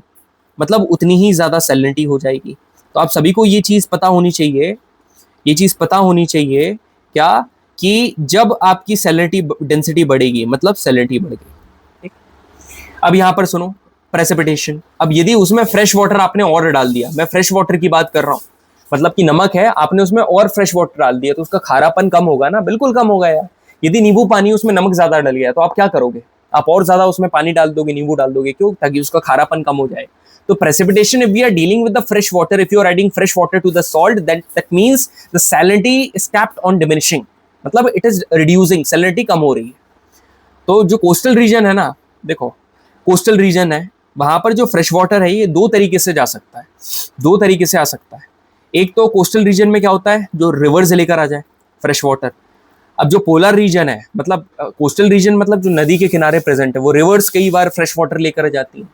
मतलब उतनी ही ज्यादा सैलिनिटी हो जाएगी। तो आप सभी को ये चीज पता होनी चाहिए, ये चीज पता होनी चाहिए क्या, कि जब आपकी सैलिनिटी डेंसिटी बढ़ेगी मतलब सैलिनिटी बढ़ गई, ठीक। अब यहां पर सुनो, प्रेसिपिटेशन। अब यदि उसमें फ्रेश वाटर आपने और डाल दिया, मैं फ्रेश वाटर की बात कर रहा हूं, मतलब कि नमक है, आपने उसमें और फ्रेश वाटर डाल दिया, तो उसका खारापन कम होगा ना? बिल्कुल कम होगा यार। यदि नींबू पानी उसमें नमक ज्यादा डल गया तो आप क्या करोगे, आप और ज्यादा उसमें पानी डाल दोगे, नींबू डाल दोगे। क्यों? ताकि उसका खारापन कम हो जाए। तो precipitation, if we are dealing with the fresh water, if you are adding fresh water to the salt, that means the salinity is kept on diminishing, मतलब it is reducing, salinity कम हो रही है। तो जो कोस्टल रीजन है ना, देखो coastal region है, वहां पर जो फ्रेश वाटर है ये दो तरीके से जा सकता है, दो तरीके से आ सकता है। एक तो कोस्टल रीजन में क्या होता है, जो रिवर से लेकर आ जाए फ्रेश वाटर। अब जो पोलर रीजन है, मतलब कोस्टल रीजन मतलब जो नदी के किनारे प्रेजेंट है, वो रिवर्स कई बार फ्रेश वाटर लेकर जाती है।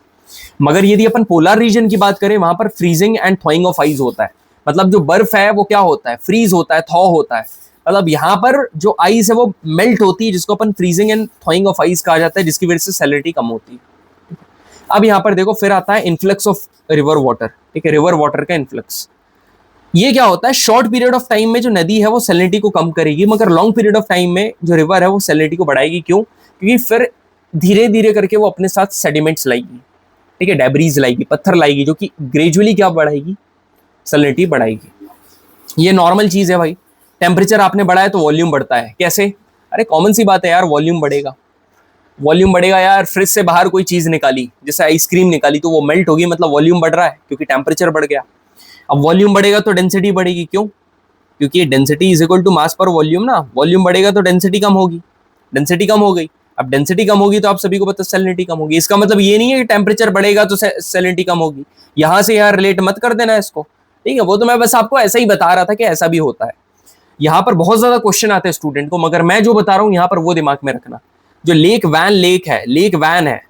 मगर यदि अपन पोलर रीजन की बात करें, वहां पर freezing and thawing of ice होता है, मतलब जो बर्फ है वो क्या होता है, फ्रीज होता है, थॉ होता है। मतलब यहाँ पर जो आइस है वो मेल्ट होती है, जिसको अपन freezing and thawing of ice कहा जाता है, जिसकी वजह से सैलिनिटी कम होती है। अब यहाँ पर देखो फिर आता है इन्फ्लक्स ऑफ रिवर वाटर, ठीक है, रिवर वाटर का इन्फ्लक्स। ये क्या होता है, शॉर्ट पीरियड ऑफ टाइम में जो नदी है वो सैलिनिटी को कम करेगी, मगर लॉन्ग पीरियड ऑफ टाइम में जो रिवर है वो सैलिनिटी को बढ़ाएगी। क्यों? क्योंकि फिर धीरे धीरे करके वो अपने साथ सेडिमेंट्स लाएगी, ठीक है, डेब्रीज लाएगी, पत्थर लाएगी, जो कि ग्रेजुअली क्या बढ़ाएगी, सैलिनिटी बढ़ाएगी। ये नॉर्मल चीज है भाई। टेम्परेचर आपने बढ़ाया तो वॉल्यूम बढ़ता है। कैसे? अरे कॉमन सी बात है यार, वॉल्यूम बढ़ेगा, वॉल्यूम बढ़ेगा यार। फ्रिज से बाहर कोई चीज निकाली, जैसे आइसक्रीम निकाली, तो वो मेल्ट होगी, मतलब वॉल्यूम बढ़ रहा है, क्योंकि टेम्परेचर बढ़ गया। अब वॉल्यूम बढ़ेगा तो डेंसिटी बढ़ेगी। क्यों? क्योंकि density is equal to mass per volume ना। वॉल्यूम बढ़ेगा तो डेंसिटी कम होगी, डेंसिटी कम हो गई। अब डेंसिटी कम होगी तो आप सभी को पता सैलिनिटी कम होगी। इसका मतलब ये नहीं है कि टेम्परेचर बढ़ेगा तो सैलिनिटी कम होगी, यहां से यार रिलेट मत कर देना इसको, ठीक है। वो तो मैं बस आपको ऐसा ही बता रहा था कि ऐसा भी होता है। यहाँ पर बहुत ज्यादा क्वेश्चन आते हैं स्टूडेंट को, मगर मैं जो बता रहा हूँ यहाँ पर वो दिमाग में रखना। जो लेक वैन लेक है, लेक वैन है,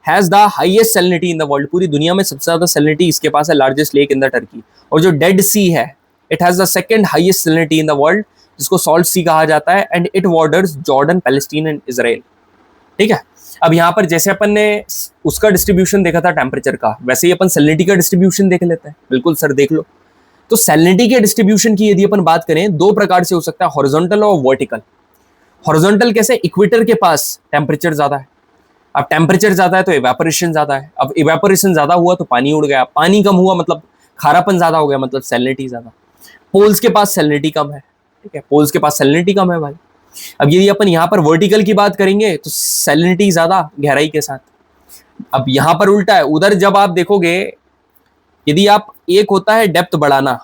has the highest salinity in the world. पूरी दुनिया में सबसे ज्यादा सैलिनिटी इसके पास है, largest lake in the Turkey. और जो डेड सी है, it has the second highest salinity in the world, जिसको सॉल्ट सी कहा जाता है, and it borders Jordan, Palestine and Israel, ठीक है। अब यहाँ पर जैसे अपन ने उसका डिस्ट्रीब्यूशन देखा था टेम्परेचर का, वैसे ही अपन सैलिनिटी का डिस्ट्रीब्यूशन देख लेते हैं। बिल्कुल सर, देख लो। तो सैलिनिटी के डिस्ट्रीब्यूशन की यदि अपन बात करें, दो प्रकार से हो सकता है, हॉरिजॉन्टल और वर्टिकल। हॉरिजॉन्टल कैसे? इक्वेटर के पास टेम्परेचर ज्यादा है, अब टेम्परेचर ज्यादा है तो इवेपोरेशन ज्यादा है, अब इवेपोरेशन ज्यादा हुआ तो पानी उड़ गया, पानी कम हुआ मतलब खारापन ज्यादा हो गया, मतलब सैलिनिटी ज्यादा। पोल्स के पास सैलिनिटी कम है, ठीक है, पोल्स के पास सैलिनिटी कम है भाई। अब यदि अपन यहाँ पर वर्टिकल की बात करेंगे तो सैलिनिटी ज्यादा गहराई के साथ। अब यहाँ पर उल्टा है, उधर जब आप देखोगे, यदि आप, एक होता है डेप्थ बढ़ाना,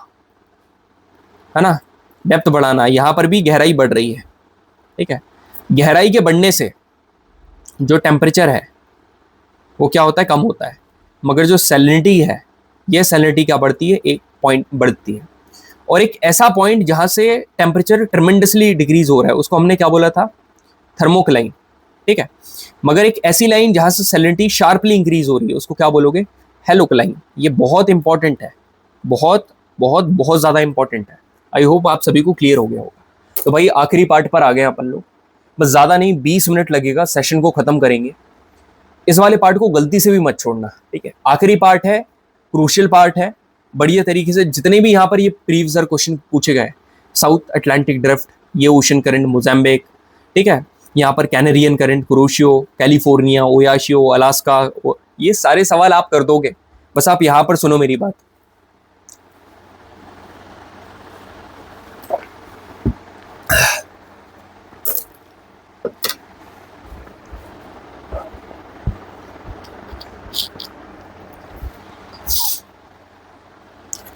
है ना, डेप्थ बढ़ाना, यहाँ पर भी गहराई बढ़ रही है, ठीक है। गहराई के बढ़ने से जो टेम्परेचर है वो क्या होता है, कम होता है। मगर जो सैलिनिटी है, ये सैलिनिटी क्या बढ़ती है, एक पॉइंट बढ़ती है। और एक ऐसा पॉइंट जहां से टेम्परेचर ट्रेमेंडसली डिक्रीज हो रहा है, उसको हमने क्या बोला था, थर्मोक्लाइन, ठीक है। मगर एक ऐसी लाइन जहां से सैलिनिटी शार्पली इंक्रीज हो रही है, उसको क्या बोलोगे, हेलोक्लाइन। ये बहुत इंपॉर्टेंट है, बहुत बहुत बहुत ज्यादा इंपॉर्टेंट है। आई होप आप सभी को क्लियर हो गया होगा। तो भाई आखिरी पार्ट पर आ गए अपन लोग, बस ज्यादा नहीं, 20 मिनट लगेगा, सेशन को खत्म करेंगे। इस वाले पार्ट को गलती से भी मत छोड़ना, ठीक है। आखिरी पार्ट है, क्रूशियल पार्ट है, बढ़िया तरीके से जितने भी यहाँ पर ये प्रीवियस क्वेश्चन पूछे गए, साउथ अटलांटिक ड्रिफ्ट, ये ओशन करंट मोजाम्बिक, ठीक है, यहाँ पर Canarian current, Kuroshio, California, Oyashio, Alaska, ये सारे सवाल आप कर दोगे, बस आप यहां पर सुनो मेरी बात।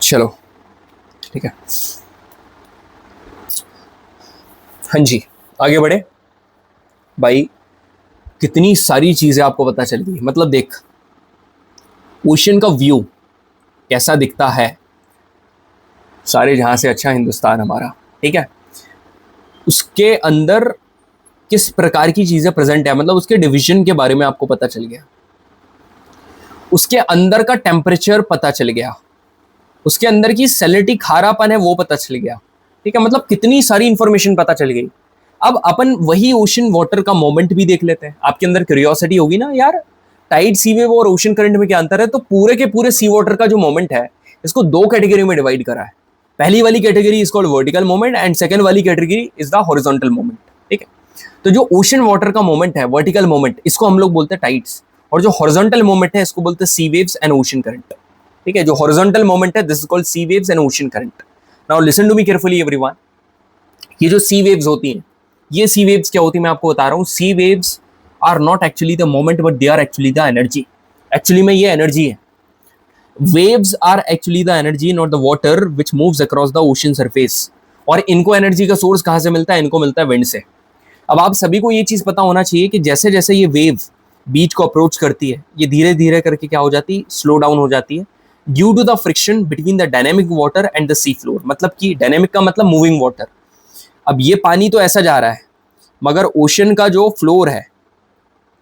चलो ठीक है, हाँ जी आगे बढ़े भाई। कितनी सारी चीजें आपको पता चल गई, मतलब देख ओशन का व्यू कैसा दिखता है, सारे जहां से अच्छा हिंदुस्तान हमारा, ठीक है, उसके अंदर किस प्रकार की चीजें प्रेजेंट है, मतलब उसके डिवीजन के बारे में आपको पता चल गया, उसके अंदर का टेम्परेचर पता चल गया, उसके अंदर की सैलिनिटी खारापन है वो पता चल गया, ठीक है, मतलब कितनी सारी इंफॉर्मेशन पता चल गई। अब अपन वही ओशन वाटर का मोमेंट भी देख लेते हैं। आपके अंदर क्यूरियोसिटी होगी ना यार, टाइड सी वेव और ओशन करंट में क्या अंतर है, तो पूरे के पूरे सी वाटर का जो मोमेंट है इसको दो कैटेगरी में डिवाइड करा है। पहली वाली category is called vertical moment and second वाली category is the horizontal moment, ठीक है। तो जो ओशन वाटर का मोमेंट है, वर्टिकल मोमेंट, इसको हम लोग बोलते हैं टाइड्स, और जो हॉरिजॉन्टल मोमेंट है इसको बोलते हैं sea waves and ocean current, ठीक है। जो हॉरिजॉन्टल मोमेंट है this is called sea waves and ocean current. Now listen to me carefully everyone, ये जो सी वेव्स होती हैं, ये सी वेव्स क्या होती है मैं आपको बता रहा हूँ। Sea waves are not actually the moment but they are actually the energy. Actually में ये एनर्जी है। Waves are actually the energy not the water which moves across the ocean surface. और इनको एनर्जी का सोर्स कहाँ से मिलता है, इनको मिलता है विंड से। अब आप सभी को ये चीज पता होना चाहिए कि जैसे जैसे ये वेव बीच को अप्रोच करती है, ये धीरे धीरे करके क्या हो जाती है, स्लो डाउन हो जाती है due to the friction between the dynamic water and the sea floor. मतलब कि डायनेमिक का मतलब मूविंग वाटर। अब ये पानी तो ऐसा जा रहा है, मगर ओशन का जो फ्लोर है,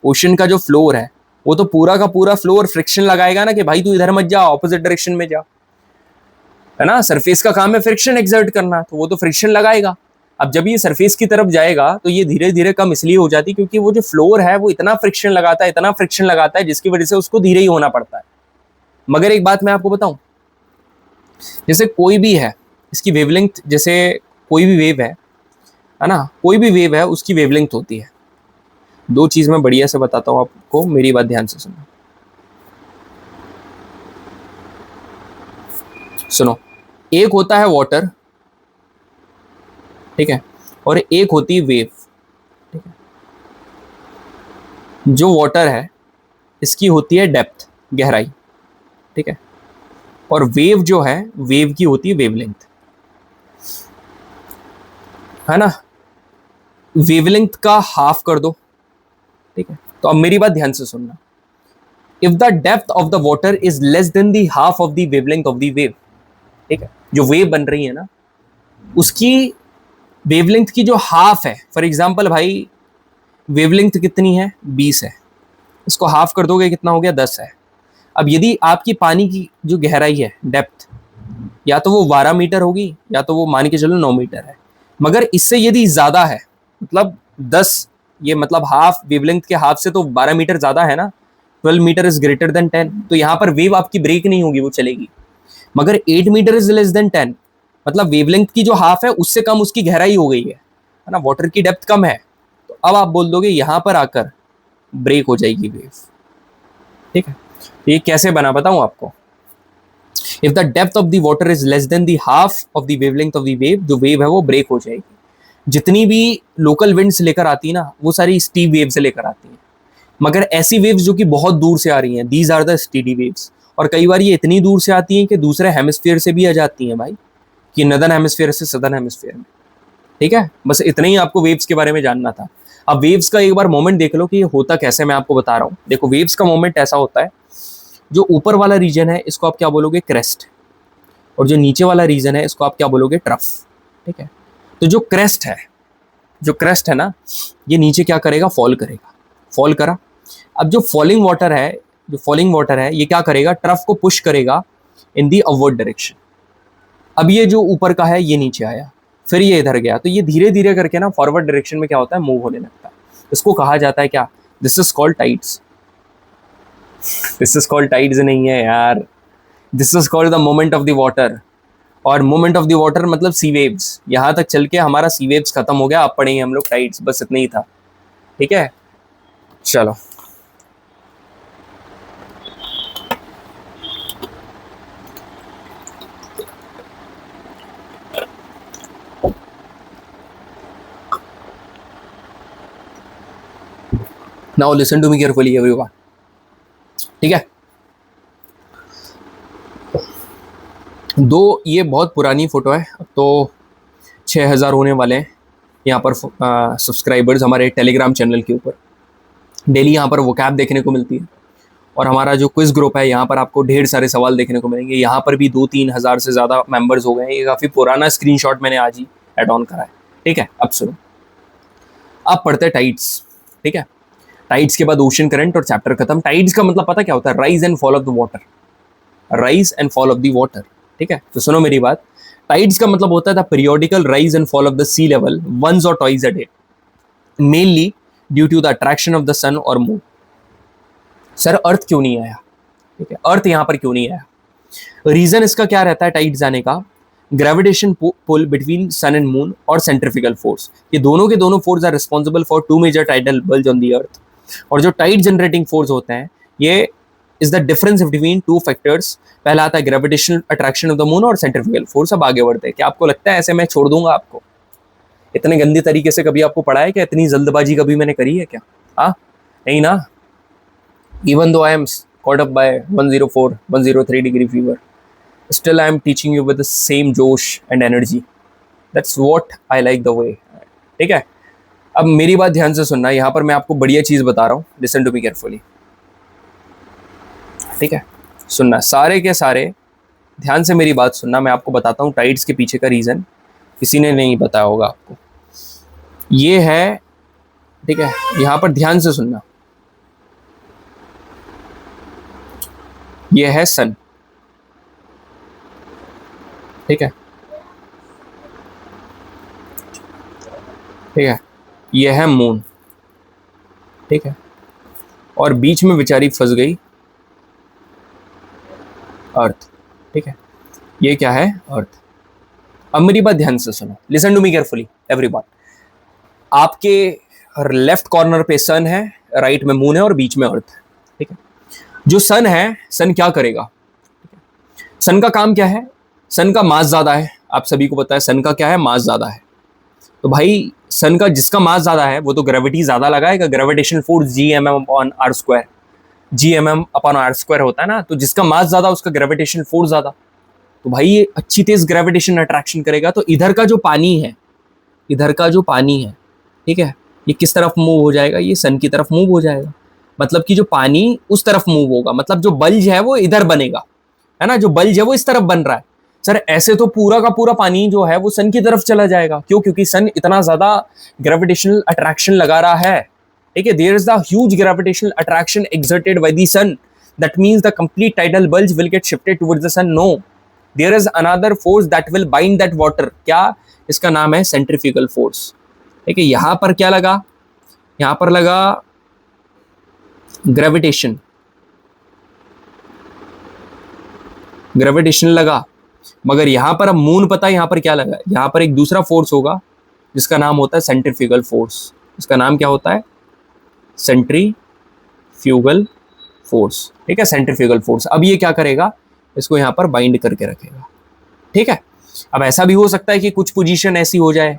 ओशन का जो फ्लोर है वो तो पूरा का पूरा फ्लोर फ्रिक्शन लगाएगा ना कि भाई तू इधर मत जा, ऑपोजिट डायरेक्शन में जा, है ना। सरफेस का काम है फ्रिक्शन एक्सर्ट करना, तो वो तो फ्रिक्शन लगाएगा। अब जब ये सरफेस की तरफ जाएगा तो ये धीरे धीरे कम इसलिए हो जाती क्योंकि वो जो फ्लोर है वो इतना फ्रिक्शन लगाता है, इतना फ्रिक्शन लगाता है, जिसकी वजह से उसको धीरे ही होना पड़ता है। मगर एक बात मैं आपको बताऊं, जैसे कोई भी है, इसकी वेवलेंथ, जैसे कोई भी वेव है ना, कोई भी वेव है उसकी वेवलेंथ होती है। दो चीज मैं बढ़िया से बताता हूं आपको, मेरी बात ध्यान से सुनो। सुनो, एक होता है वाटर, ठीक है, और एक होती है वेव, ठीक है। जो वाटर है इसकी होती है डेप्थ, गहराई, ठीक है, और वेव जो है, वेव की होती है वेवलेंथ, है ना। वेवलेंथ का हाफ कर दो, ठीक है। तो अब मेरी बात ध्यान से सुनना। If the depth of the water is less than the half of the wavelength of the wave, ठीक है, जो वेव बन रही है ना उसकी वेवलेंथ की जो हाफ है, फॉर एग्जांपल भाई वेवलेंथ कितनी है, 20 है, इसको हाफ कर दोगे कितना हो गया, 10 है। अब यदि आपकी पानी की जो गहराई है, डेप्थ, या तो वो 12 मीटर होगी या तो वो मान के चलो 9 मीटर है, मगर इससे यदि ज्यादा है, मतलब 10, ये मतलब हाफ, वेवलेंथ के हाफ से तो 12 मीटर ज्यादा है ना, 12 मीटर इज ग्रेटर देन 10, तो यहाँ पर वेव आपकी ब्रेक नहीं होगी, वो चलेगी। मगर 8 मीटर इज लेस देन 10, मतलब वेवलेंथ की जो हाफ है उससे कम उसकी गहराई हो गई है ना, वाटर की डेप्थ कम है, तो अब आप बोल दोगे यहाँ पर आकर ब्रेक हो जाएगी वेव, ठीक है। ये कैसे बना बताऊं आपको। If the depth of the water is less than the half of the wavelength of the wave, जो वेव है वो ब्रेक हो जाएगी। जितनी भी लोकल विंड्स लेकर आती है ना, वो सारी स्टीप वेव से लेकर आती हैं, मगर ऐसी वेव्स जो कि बहुत दूर से आ रही हैं, these are the steady waves. और कई बार ये इतनी दूर से आती हैं कि दूसरे हेमिस्फीयर से भी आ जाती हैं भाई, कि नदर्न हेमिस्फीयर से सदर्न हेमिस्फीयर में, ठीक है। बस इतना ही आपको वेव्स के बारे में जानना था। अब वेव्स का एक बार मोमेंट देख लो कि ये होता कैसे, मैं आपको बता रहा हूँ। देखो वेव्स का मोमेंट ऐसा होता है, जो ऊपर वाला रीजन है इसको आप क्या बोलोगे, क्रेस्ट, और जो नीचे वाला रीजन है इसको आप क्या बोलोगे, ट्रफ, ठीक है। तो जो क्रेस्ट है, जो क्रेस्ट है ना, ये नीचे क्या करेगा, फॉल करेगा, फॉल करा। अब जो फॉलिंग वाटर है, जो फॉलिंग वाटर है ये क्या करेगा, ट्रफ को पुश करेगा इन दी अपवर्ड डायरेक्शन। अब ये जो ऊपर का है ये नीचे आया, फिर ये इधर गया, तो ये धीरे धीरे करके ना फॉरवर्ड डायरेक्शन में क्या होता है, मूव होने लगता है। इसको कहा जाता है क्या, this is called tides. This is called tides नहीं है यार, this is called the moment of the water. और मोमेंट ऑफ द वाटर मतलब सी वेव्स, यहां तक चल के हमारा सी वेव्स खत्म हो गया, अब पढ़ेंगे हम लोग टाइड्स, बस इतना ही था। ठीक है, चलो। Now listen to me carefully everyone. ठीक है, दो ये बहुत पुरानी फोटो है, अब तो 6000 होने वाले हैं यहाँ पर सब्सक्राइबर्स हमारे टेलीग्राम चैनल के ऊपर। डेली यहाँ पर वोकैब देखने को मिलती है, और हमारा जो क्विज ग्रुप है यहाँ पर आपको ढेर सारे सवाल देखने को मिलेंगे। यहाँ पर भी 2-3 हज़ार से ज़्यादा मेंबर्स हो गए हैं। ये काफ़ी पुराना स्क्रीनशॉट मैंने आज ही ऐड ऑन करा है। ठीक है, अब सुनो, आप पढ़ते हैं टाइड्स। ठीक है, टाइड्स के बाद ओशन करंट और चैप्टर खत्म। टाइड्स का मतलब पता क्या होता है? Rise and fall of the water, rise and fall of the water. ठीक है, तो सुनो मेरी बात। टाइड्स का मतलब होता है the periodical rise and fall of the sea level once और twice a day, mainly due to the attraction of the sun और मून। सर अर्थ क्यों नहीं आया? ठीक है, अर्थ यहां पर क्यों नहीं आया? रीजन इसका क्या रहता है टाइड्स आने का? Gravitation pull between sun and moon और सेंट्रिफिकल फोर्स, ये दोनों के दोनों force are responsible for 2 major tidal bulge on the earth. और जो टाइड जनरेटिंग फोर्स होते हैं, ये is the difference between 2 factors. पहला आता है gravitational attraction of the moon और सेंट्रिफिकल फोर्स। अब आगे बढ़ते हैं। क्या आपको लगता है ऐसे मैं छोड़ दूंगा आपको? इतने गंदे तरीके से कभी आपको पढ़ा है क्या? इतनी जल्दबाजी कभी मैंने करी है क्या? हाँ, नहीं ना। Even though I am caught up by 104, 103 degree fever, still I am teaching you with the same josh and energy. That's what I like the way. ठीक है, अब मेरी बात ध्यान से सुनना। यहाँ पर मैं आपको बढ़िया चीज़ बता रहा हूँ, listen to me carefully. ठीक है, सुनना सारे के सारे, ध्यान से मेरी बात सुनना। मैं आपको बताता हूँ टाइड्स के पीछे का रीज़न किसी ने नहीं बताया होगा आपको। ये है, ठीक है, यहाँ पर ध्यान से सुनना। ये है सन, ठीक है, ठीक है, ये है मून, ठीक है, और बीच में बेचारी फंस गई अर्थ। ठीक है, ये क्या है? अर्थ। अब मेरी बात ध्यान से सुनो, listen to me carefully everyone. आपके लेफ्ट कॉर्नर पे सन है, राइट में मून है और बीच में अर्थ है। ठीक है, जो सन है, सन क्या करेगा? सन का काम क्या है? सन का मास ज्यादा है, आप सभी को पता है सन का क्या है? मास ज्यादा है। तो भाई सन का जिसका मास ज्यादा है वो तो ग्रेविटी ज्यादा लगाएगा, ग्रेविटेशनल फोर्स GMM/r², GMM/r² होता है ना। तो जिसका मास ज्यादा उसका ग्रेविटेशनल फोर्स ज्यादा, तो भाई ये अच्छी तेज ग्रेविटेशन अट्रैक्शन करेगा। तो इधर का जो पानी है, इधर का जो पानी है, ठीक है, ये किस तरफ मूव हो जाएगा? ये सन की तरफ मूव हो जाएगा। मतलब कि जो पानी उस तरफ मूव होगा, मतलब जो बल्ज है वो इधर बनेगा, है ना। जो बल्ज है वो इस तरफ बन रहा है। सर ऐसे तो पूरा का पूरा पानी जो है वो सन की तरफ चला जाएगा। क्यों? क्योंकि सन इतना ज्यादा ग्रेविटेशनल अट्रैक्शन लगा रहा है। ठीक है, there is the huge gravitational attraction exerted by the sun, that means the complete tidal bulge will get shifted towards the sun. No, there is another force that will bind that water. क्या? इसका नाम है centrifugal force. ठीक है, यहां पर क्या लगा? यहां पर लगा ग्रेविटेशन, ग्रेविटेशन लगा। मगर यहां पर अब मून पता है यहां पर क्या लगा? यहां पर एक दूसरा फोर्स होगा जिसका नाम होता है सेंट्रीफ्यूगल फोर्स। इसका नाम क्या होता है? Centrifugal force. ठीक है, सेंट्रीफ्यूगल फोर्स। अब ये क्या करेगा? इसको यहां पर बाइंड करके रखेगा। ठीक है, अब ऐसा भी हो सकता है कि कुछ पोजीशन ऐसी हो जाए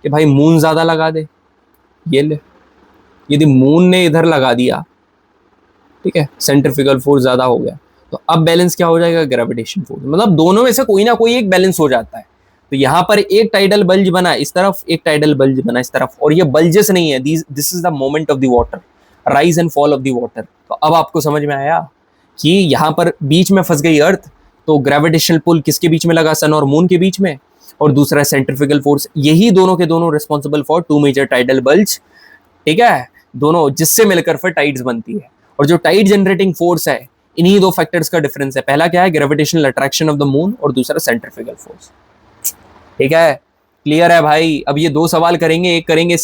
कि भाई मून ज्यादा लगा दे। ये ले, यदि मून ने इधर लगा दिया, ठीक है, सेंट्रीफ्यूगल फोर्स ज्यादा हो गया, तो अब बैलेंस क्या हो जाएगा? Gravitation force. मतलब दोनों में से कोई ना कोई एक बैलेंस हो जाता है। तो यहां पर एक टाइडल बल्ज बना इस तरफ, एक टाइडल बल्ज बना इस तरफ, और ये बल्जेस नहीं है, this is the moment of the water, rise and fall of the water. तो अब आपको समझ में आया कि यहां पर बीच में फंस गई अर्थ, तो ग्रेविटेशनल पुल किसके बीच में लगा? सन और मून के बीच में। और दूसरा सेंट्रीफ्यूगल फोर्स, यही दोनों के दोनों responsible for 2 major tidal bulge. ठीक है, दोनों जिससे मिलकर फिर टाइड्स बनती है। और जो टाइड जनरेटिंग फोर्स है, इन्हीं दो फैक्टर्स का डिफरेंस है। पहला क्या है? Gravitational attraction of the moon, और दूसरा सेंट्रीफ्यूगल फोर्स। ठीक है, क्लियर है भाई? अब ये 2 सवाल करेंगे, एक करेंगे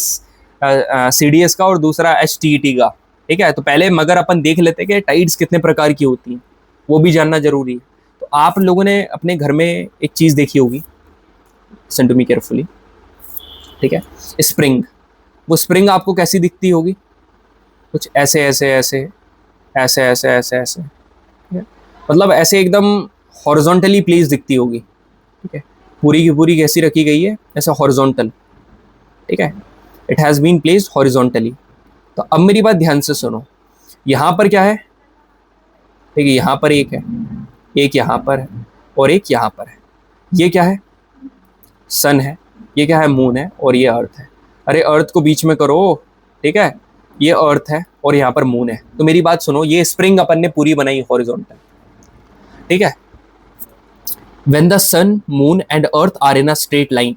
CDS का और दूसरा HTET का। ठीक है, तो पहले मगर अपन देख लेते कि टाइड्स कितने प्रकार की होती हैं, वो भी जानना जरूरी है। तो आप लोगों ने अपने घर में एक चीज़ देखी होगी, लिसन टू मी केयरफुली, ठीक है, स्प्रिंग। वो स्प्रिंग आपको कैसी दिखती होगी? कुछ ऐसे ऐसे ऐसे ऐसे ऐसे ऐसे ऐसे, ठीक है? मतलब ऐसे एकदम हॉरिजॉन्टली प्लेस दिखती होगी, ठीक है? पूरी की पूरी कैसी रखी गई है? ऐसा हॉरिजॉन्टल, ठीक है? It has been placed horizontally. तो अब मेरी बात ध्यान से सुनो, यहाँ पर क्या है? ठीक है, यहाँ पर एक है, एक यहाँ पर है और एक यहाँ पर है। ये क्या है? सन है। ये क्या है? मून है। और ये अर्थ है। अरे अर्थ को बीच में करो, ठीक है? ये अर्थ है और यहाँ पर मून है। तो मेरी बात सुनो, ये स्प्रिंग अपन ने पूरी बनाई हॉरिजॉन्टल, ठीक है? When the sun, moon and earth are in a straight line,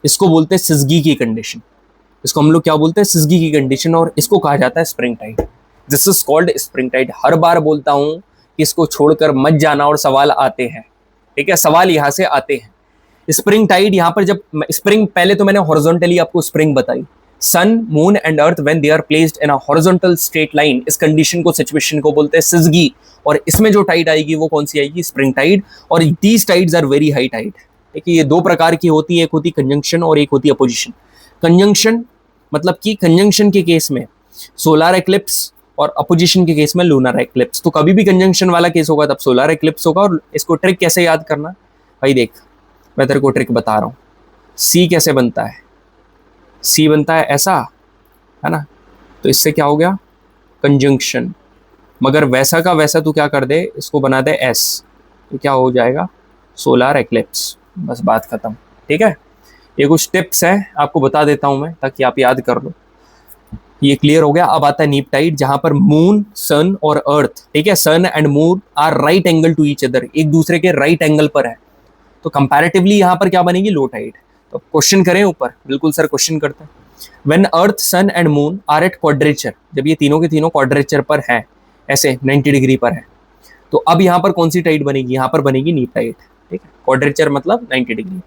इसको बोलते हैं सिजगी की कंडीशन। इसको हम लोग क्या बोलते हैं? सिजगी की कंडीशन। और इसको कहा जाता है spring tide. This is called spring tide. हर बार बोलता हूं कि इसको छोड़कर मत जाना और सवाल आते हैं, ठीक है? सवाल यहां से आते हैं। स्प्रिंग टाइड, यहां पर जब स्प्रिंग, पहले तो मैंने हॉरिजॉन्टली आपको स्प्रिंग बताई, sun, moon and earth when they are placed in a horizontal straight line, इस कंडीशन को, सिचुएशन को बोलते हैं सिजगी। और इसमें जो टाइड आएगी वो कौन सी आएगी? Spring tide. और these tides are very high tide. देखिए ये दो प्रकार की होती है, एक होती कंजंक्शन और एक होती अपोजिशन। कंजंक्शन मतलब कि कंजंक्शन के केस में सोलर एक्लिप्स और अपोजिशन के केस में लूनर एक्लिप्स। तो कभी भी कंजंक्शन वाला केस होगा तब सोलर एक्लिप्स होगा। और इसको ट्रिक कैसे याद करना भाई, देख मैं तेरे को ट्रिक बता रहा हूँ। सी कैसे बनता है? सी बनता है ऐसा, है ना? तो इससे क्या हो गया? कंजंक्शन। मगर वैसा का वैसा तू क्या कर दे, इसको बना दे एस, तो क्या हो जाएगा? Solar eclipse. बस बात खत्म, ठीक है? ये कुछ टिप्स हैं, आपको बता देता हूं मैं ताकि आप याद कर लो। ये क्लियर हो गया। अब आता है नीप टाइड, जहां पर मून, सन और अर्थ, ठीक है, sun and moon are right angle to each other, एक दूसरे के राइट एंगल पर है। तो कंपैरेटिवली यहाँ पर क्या बनेगी? Low tide. तो क्वेश्चन करें ऊपर, बिल्कुल सर क्वेश्चन करते हैं। When earth, sun and moon are at quadrature, जब ये तीनों के तीनों क्वाड्रेचर पर हैं, ऐसे 90 डिग्री पर है, तो अब यहाँ पर कौन सी टाइड बनेगी? यहाँ पर बनेगी नीप टाइड, ठीक है? क्वाड्रेचर मतलब 90 degree.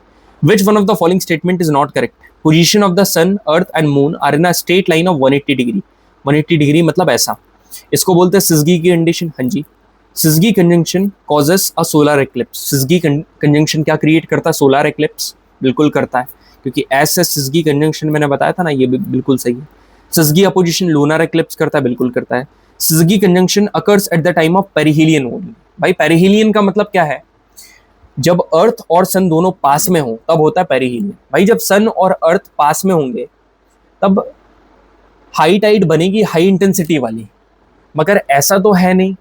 Which one of the following statement is not correct? Position of the sun, earth and moon are in a straight line of 180 degree. 180 degree मतलब ऐसा, इसको बोलते हैं सिजगी की कंडीशन। हाँ जी, syzygy conjunction causes a solar eclipse. Syzygy conjunction क्या create करता है? Solar eclipse. बिल्कुल करता है, क्योंकि ऐसे सिजगी कंजंक्शन मैंने बताया था ना, ये भी बिल्कुल सही है। सिजगी अपोजिशन लूनर एक्लिप्स करता है, बिल्कुल करता है। Syzygy conjunction occurs at the time of perihelion only. भाई पेरिहेलियन का मतलब क्या है? जब अर्थ और सन दोनों पास में हो तब होता है पेरिहीलियन। भाई जब सन और अर्थ पास में होंगे तब हाई टाइड बनेगी, हाई इंटेंसिटी वाली। मगर ऐसा तो है नहीं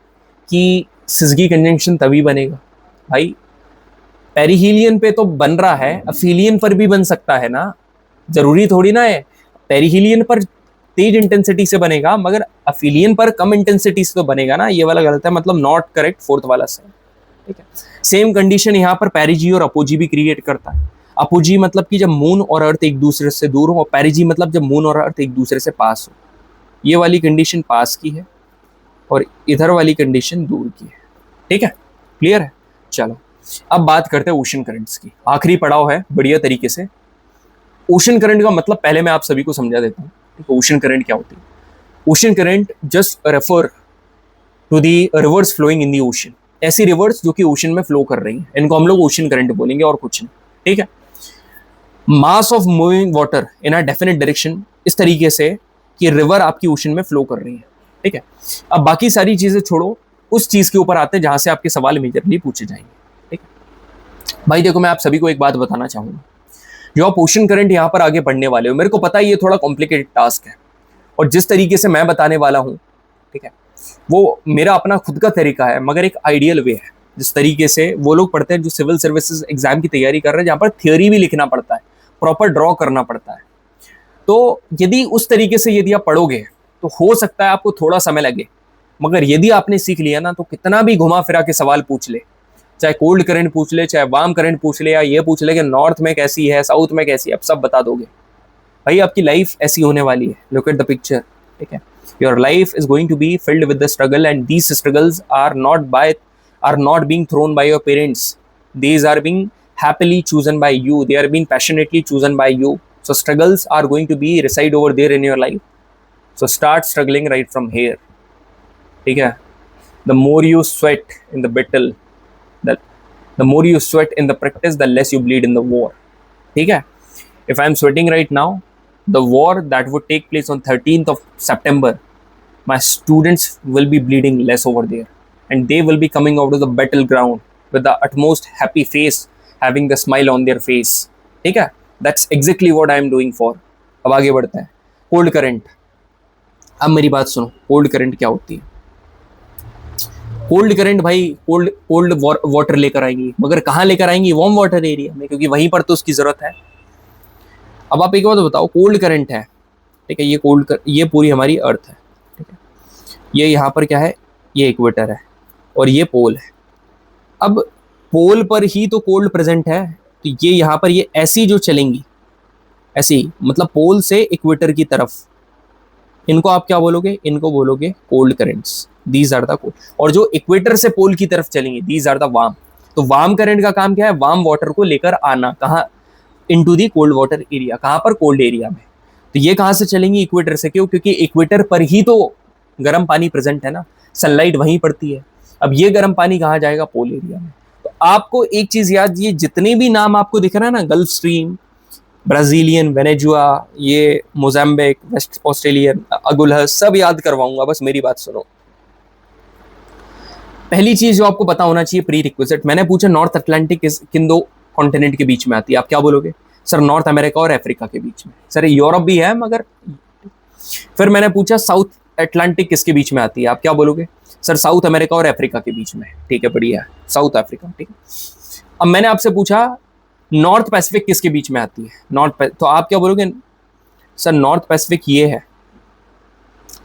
कि सिजगी कंजंक्शन तभी बनेगा। भाई पेरिहीलियन पे तो बन रहा है, अफीलियन पर भी बन सकता है ना, जरूरी थोड़ी ना है पेरिहीलियन पर तेज इंटेंसिटी से बनेगा मगर अफीलियन पर कम इंटेंसिटी से तो बनेगा ना। ये वाला गलत है, मतलब नॉट करेक्ट, फोर्थ वाला सही, ठीक है? सेम कंडीशन यहाँ पर पेरिजी और अपोजी भी क्रिएट करता है। अपोजी मतलब कि जब मून और अर्थ एक दूसरे से दूर हो, और पेरिजी मतलब जब मून और अर्थ एक दूसरे से पास हो। ये वाली कंडीशन पास की है और इधर वाली कंडीशन दूर की है, ठीक है? क्लियर है? चलो अब बात करते हैं ओशन करंट्स की। आखिरी पड़ाव है बढ़िया तरीके से। ओशन करंट का मतलब पहले मैं आप सभी को समझा देता हूँ, ठीक है? ओशन करंट क्या होती है? Ocean current just refer to the rivers flowing in the ocean. ऐसी रिवर्स जो कि ओशन में फ्लो कर रही है, इनको हम लोग ओशन करंट बोलेंगे और कुछ नहीं, ठीक है? Mass of moving water in a definite direction, इस तरीके से कि रिवर आपकी ओशन में फ्लो कर रही है, ठीक है? अब बाकी सारी चीजें छोड़ो, उस चीज के ऊपर आते हैं जहां से आपके सवाल मेजरली पूछे जाएंगे, ठीक है? भाई देखो मैं आप सभी को एक बात बताना चाहूंगा, जो आप ओशन करंट यहाँ पर आगे पढ़ने वाले हो, मेरे को पता है ये थोड़ा कॉम्प्लिकेटेड टास्क है और जिस तरीके से मैं बताने वाला हूँ, ठीक है, वो मेरा अपना खुद का तरीका है मगर एक आइडियल वे है। जिस तरीके से वो लोग पढ़ते हैं जो सिविल सर्विसेज एग्जाम की तैयारी कर रहे हैं, जहाँ पर थियोरी भी लिखना पड़ता है, प्रॉपर ड्रॉ करना पड़ता है, तो यदि उस तरीके से यदि आप पढ़ोगे तो हो सकता है आपको थोड़ा समय लगे, मगर यदि आपने सीख लिया ना तो कितना भी घुमा फिरा के सवाल पूछ ले, चाहे कोल्ड करंट पूछ ले, चाहे वार्म करंट पूछ ले, या ये पूछ ले कि नॉर्थ में कैसी है, साउथ में कैसी है, आप सब बता दोगे। भाई आपकी लाइफ ऐसी होने वाली है, लुक एट द पिक्चर, ठीक है? Your life is going to be filled with the struggle, and these struggles are not being thrown by your parents. These are being happily chosen by you. They are being passionately chosen by you. So struggles are going to be reside over there in your life. So start struggling right from here. ठीक है? The more you sweat in the battle, the the more you sweat in the practice the less you bleed in the war. ठीक है. If I am sweating right now, the war that would take place on 13th of September, my students will be bleeding less over there, and they will be coming out of the battleground with the utmost happy face, having the smile on their face. ठीक है. That's exactly what I am doing for. अब आगे बढ़ते हैं. Cold current. अब मेरी बात सुनो, कोल्ड करंट क्या होती है. कोल्ड करंट भाई कोल्ड वाटर लेकर आएंगी, मगर कहाँ लेकर आएंगी? वार्म वाटर एरिया में, क्योंकि वहीं पर तो उसकी जरूरत है. अब आप एक बात बताओ, कोल्ड करंट है, ठीक है, ये पूरी हमारी अर्थ है, ठीक है, ये यहाँ पर क्या है, ये इक्वेटर है और ये पोल है. अब पोल पर ही तो कोल्ड प्रेजेंट है, तो ये यहाँ पर ये ऐसी जो चलेंगी, ऐसी मतलब पोल से इक्वेटर की तरफ, इनको आप क्या बोलोगे? इनको बोलोगे cold currents. These are the cold. और जो इक्वेटर से पोल की तरफ चलेंगे, दीज आर द वार्म. तो वार्म करंट का काम क्या है? वार्म वाटर को लेकर आना. कहाँ? Into the cold water area. कहाँ पर? कोल्ड एरिया में. तो ये कहाँ से चलेंगी? इक्वेटर से. क्यों? क्योंकि इक्वेटर पर ही तो गर्म पानी प्रेजेंट है ना, सनलाइट वहीं पड़ती है. अब ये गर्म पानी कहाँ जाएगा? पोल एरिया में. तो आपको एक चीज याद, ये जितने भी नाम आपको दिख रहा है ना, गल्फ स्ट्रीम, ब्राजीलियन, वेनेजुआ, ये मोजाम्बिक, वेस्ट ऑस्ट्रेलियन, अगुलहस, सब याद करवाऊंगा. बस मेरी बात सुनो. पहली चीज जो आपको पता होना चाहिए, प्री रिक्विजिट. मैंने पूछा नॉर्थ अटलांटिक किन दो कॉन्टिनेंट के बीच में आती है? आप क्या बोलोगे? सर नॉर्थ अमेरिका और अफ्रीका के बीच में. सर यूरोप भी है मगर. फिर मैंने पूछा साउथ अटलांटिक किसके बीच में आती है? आप क्या बोलोगे? सर साउथ अमेरिका और अफ्रीका के बीच में. ठीक है, बढ़िया, साउथ अफ्रीका. ठीक है. अब मैंने आपसे पूछा नॉर्थ पैसिफिक किसके बीच में आती है? तो आप क्या बोलोगे? सर नॉर्थ पैसिफिक ये है,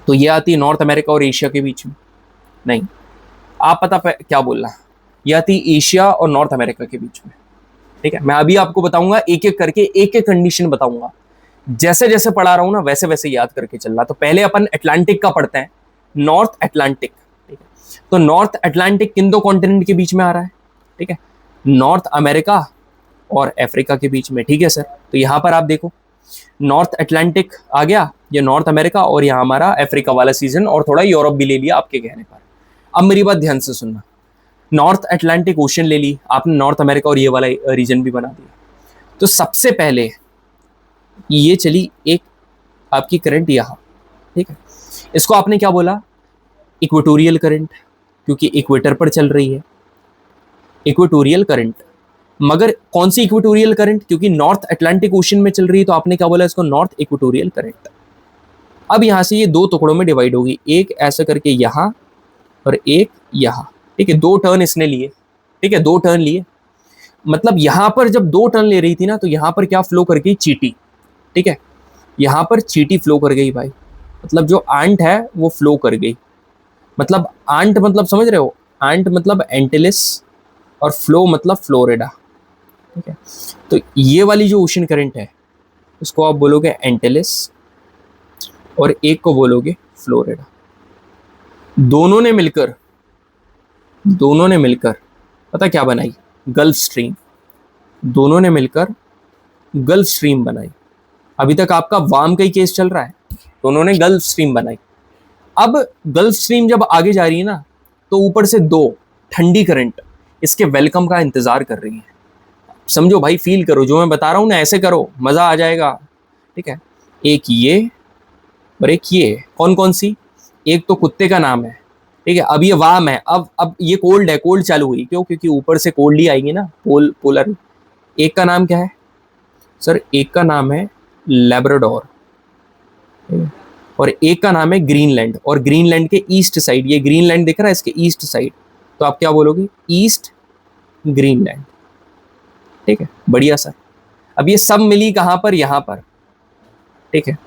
तो ये आती है नॉर्थ अमेरिका और एशिया के बीच में. नहीं, आप पता क्या बोलना, ये आती है एशिया और नॉर्थ अमेरिका के बीच में. ठीक है, मैं अभी आपको बताऊंगा एक एक करके, एक एक कंडीशन बताऊंगा. जैसे जैसे पढ़ा रहा हूं ना, वैसे वैसे याद करके चलना. तो पहले अपन अटलांटिक का पढ़ते हैं, नॉर्थ अटलांटिक. ठीक है, तो नॉर्थ अटलांटिक किन दो कॉन्टिनेंट के बीच में आ रहा है? ठीक है, नॉर्थ अमेरिका और अफ्रीका के बीच में. ठीक है सर. तो यहां पर आप देखो, नॉर्थ अटलांटिक आ गया, ये नॉर्थ अमेरिका, और यहाँ हमारा अफ्रीका वाला सीजन, और थोड़ा यूरोप भी ले लिया आपके कहने पर. अब मेरी बात ध्यान से सुनना. नॉर्थ अटलांटिक ओशन ले ली आपने, नॉर्थ अमेरिका और ये वाला रीजन भी बना दिया. तो सबसे पहले ये चली एक आपकी करंट यहाँ. ठीक है, इसको आपने क्या बोला? इक्वेटोरियल करंट, क्योंकि इक्वेटर पर चल रही है, इक्वेटोरियल करंट. मगर कौन सी इक्वेटोरियल करंट? क्योंकि नॉर्थ अटलांटिक ओशन में चल रही है, तो आपने क्या बोला? इसको नॉर्थ इक्वेटोरियल करंट. अब यहां से ये दो टुकड़ों में डिवाइड होगी, एक ऐसा करके यहां और एक यहां. ठीक है, दो टर्न इसने लिए. ठीक है, दो टर्न लिए, मतलब यहां पर जब दो टर्न ले रही थी ना, तो यहां पर क्या फ्लो कर गई? चीटी. ठीक है, यहां पर चीटी फ्लो कर गई भाई. मतलब जो आंट है वो फ्लो कर गई. मतलब आंट मतलब समझ रहे हो? आंट मतलब एंटिलिस और फ्लो मतलब फ्लोरिडा. ठीक है, तो ये वाली जो ओशन करंट है उसको आप बोलोगे एंटिलिस और एक को बोलोगे फ्लोरिडा. दोनों ने मिलकर पता क्या बनाई? Gulf stream. दोनों ने मिलकर गल्फ स्ट्रीम बनाई. अभी तक आपका वार्म का ही केस चल रहा है, दोनों ने गल्फ स्ट्रीम बनाई. अब गल्फ स्ट्रीम जब आगे जा रही है ना, तो ऊपर से दो ठंडी करंट इसके वेलकम का इंतजार कर रही है. समझो भाई, फील करो जो मैं बता रहा हूं ना, ऐसे करो, मजा आ जाएगा. ठीक है, एक ये और एक ये. कौन कौन सी? एक तो कुत्ते का नाम है. ठीक है, अब ये वार्म है, अब ये कोल्ड है, कोल्ड चालू हुई. क्यों? क्योंकि ऊपर से कोल्ड ही आएगी ना, पोलर. एक का नाम क्या है सर? एक का नाम है लैब्राडोर, और एक का नाम है ग्रीनलैंड. और ग्रीनलैंड के ईस्ट साइड, ये ग्रीनलैंड दिख रहा है, इसके ईस्ट साइड, तो आप क्या बोलोगे? East Greenland. ठीक है, बढ़िया सर. अब ये सब मिली कहां पर? यहां पर. ठीक है,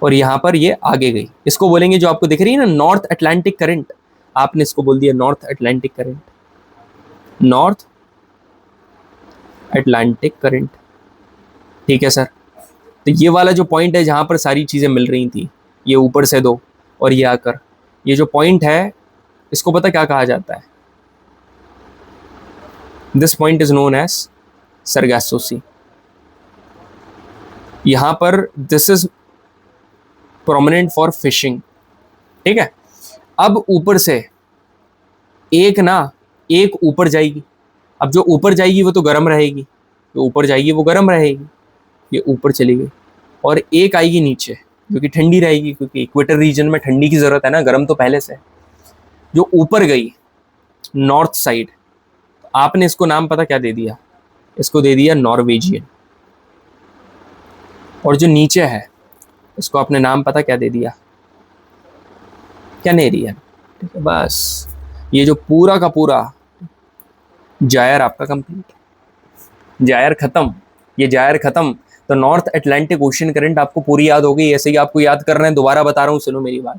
और यहां पर ये आगे गई. इसको बोलेंगे, जो आपको दिख रही है ना नॉर्थ अटलांटिक करंट, आपने इसको बोल दिया north Atlantic current. North Atlantic current. ठीक है सर. तो ये वाला जो पॉइंट है जहां पर सारी चीजें मिल रही थी, ये ऊपर से दो और ये आकर, ये जो पॉइंट है इसको पता क्या कहा जाता है? This point is known as Sargasso sea. यहां पर this is prominent for fishing. ठीक है, अब ऊपर से एक ऊपर जाएगी, अब जो ऊपर जाएगी वो तो गर्म रहेगी, जो ऊपर जाएगी वो गर्म रहेगी, ये ऊपर चली गई। और एक आएगी नीचे जो कि ठंडी रहेगी, क्योंकि इक्वेटर रीजन में ठंडी की जरूरत है ना, गर्म तो पहले से है। जो ऊपर गई नॉर्थ साइड, आपने इसको नाम पता क्या दे दिया, इसको दे दिया नॉर्वेजियन। और जो नीचे है इसको आपने नाम पता क्या दे दिया, कैनेरियन। ठीक है, बस ये जो पूरा का पूरा जायर आपका कंप्लीट, जायर खत्म। ये जायर खत्म तो नॉर्थ अटलांटिक ओशन करंट आपको पूरी याद हो गई। ऐसे ही आपको याद कर रहे हैं, दोबारा बता रहा हूँ, सुनो मेरी बात।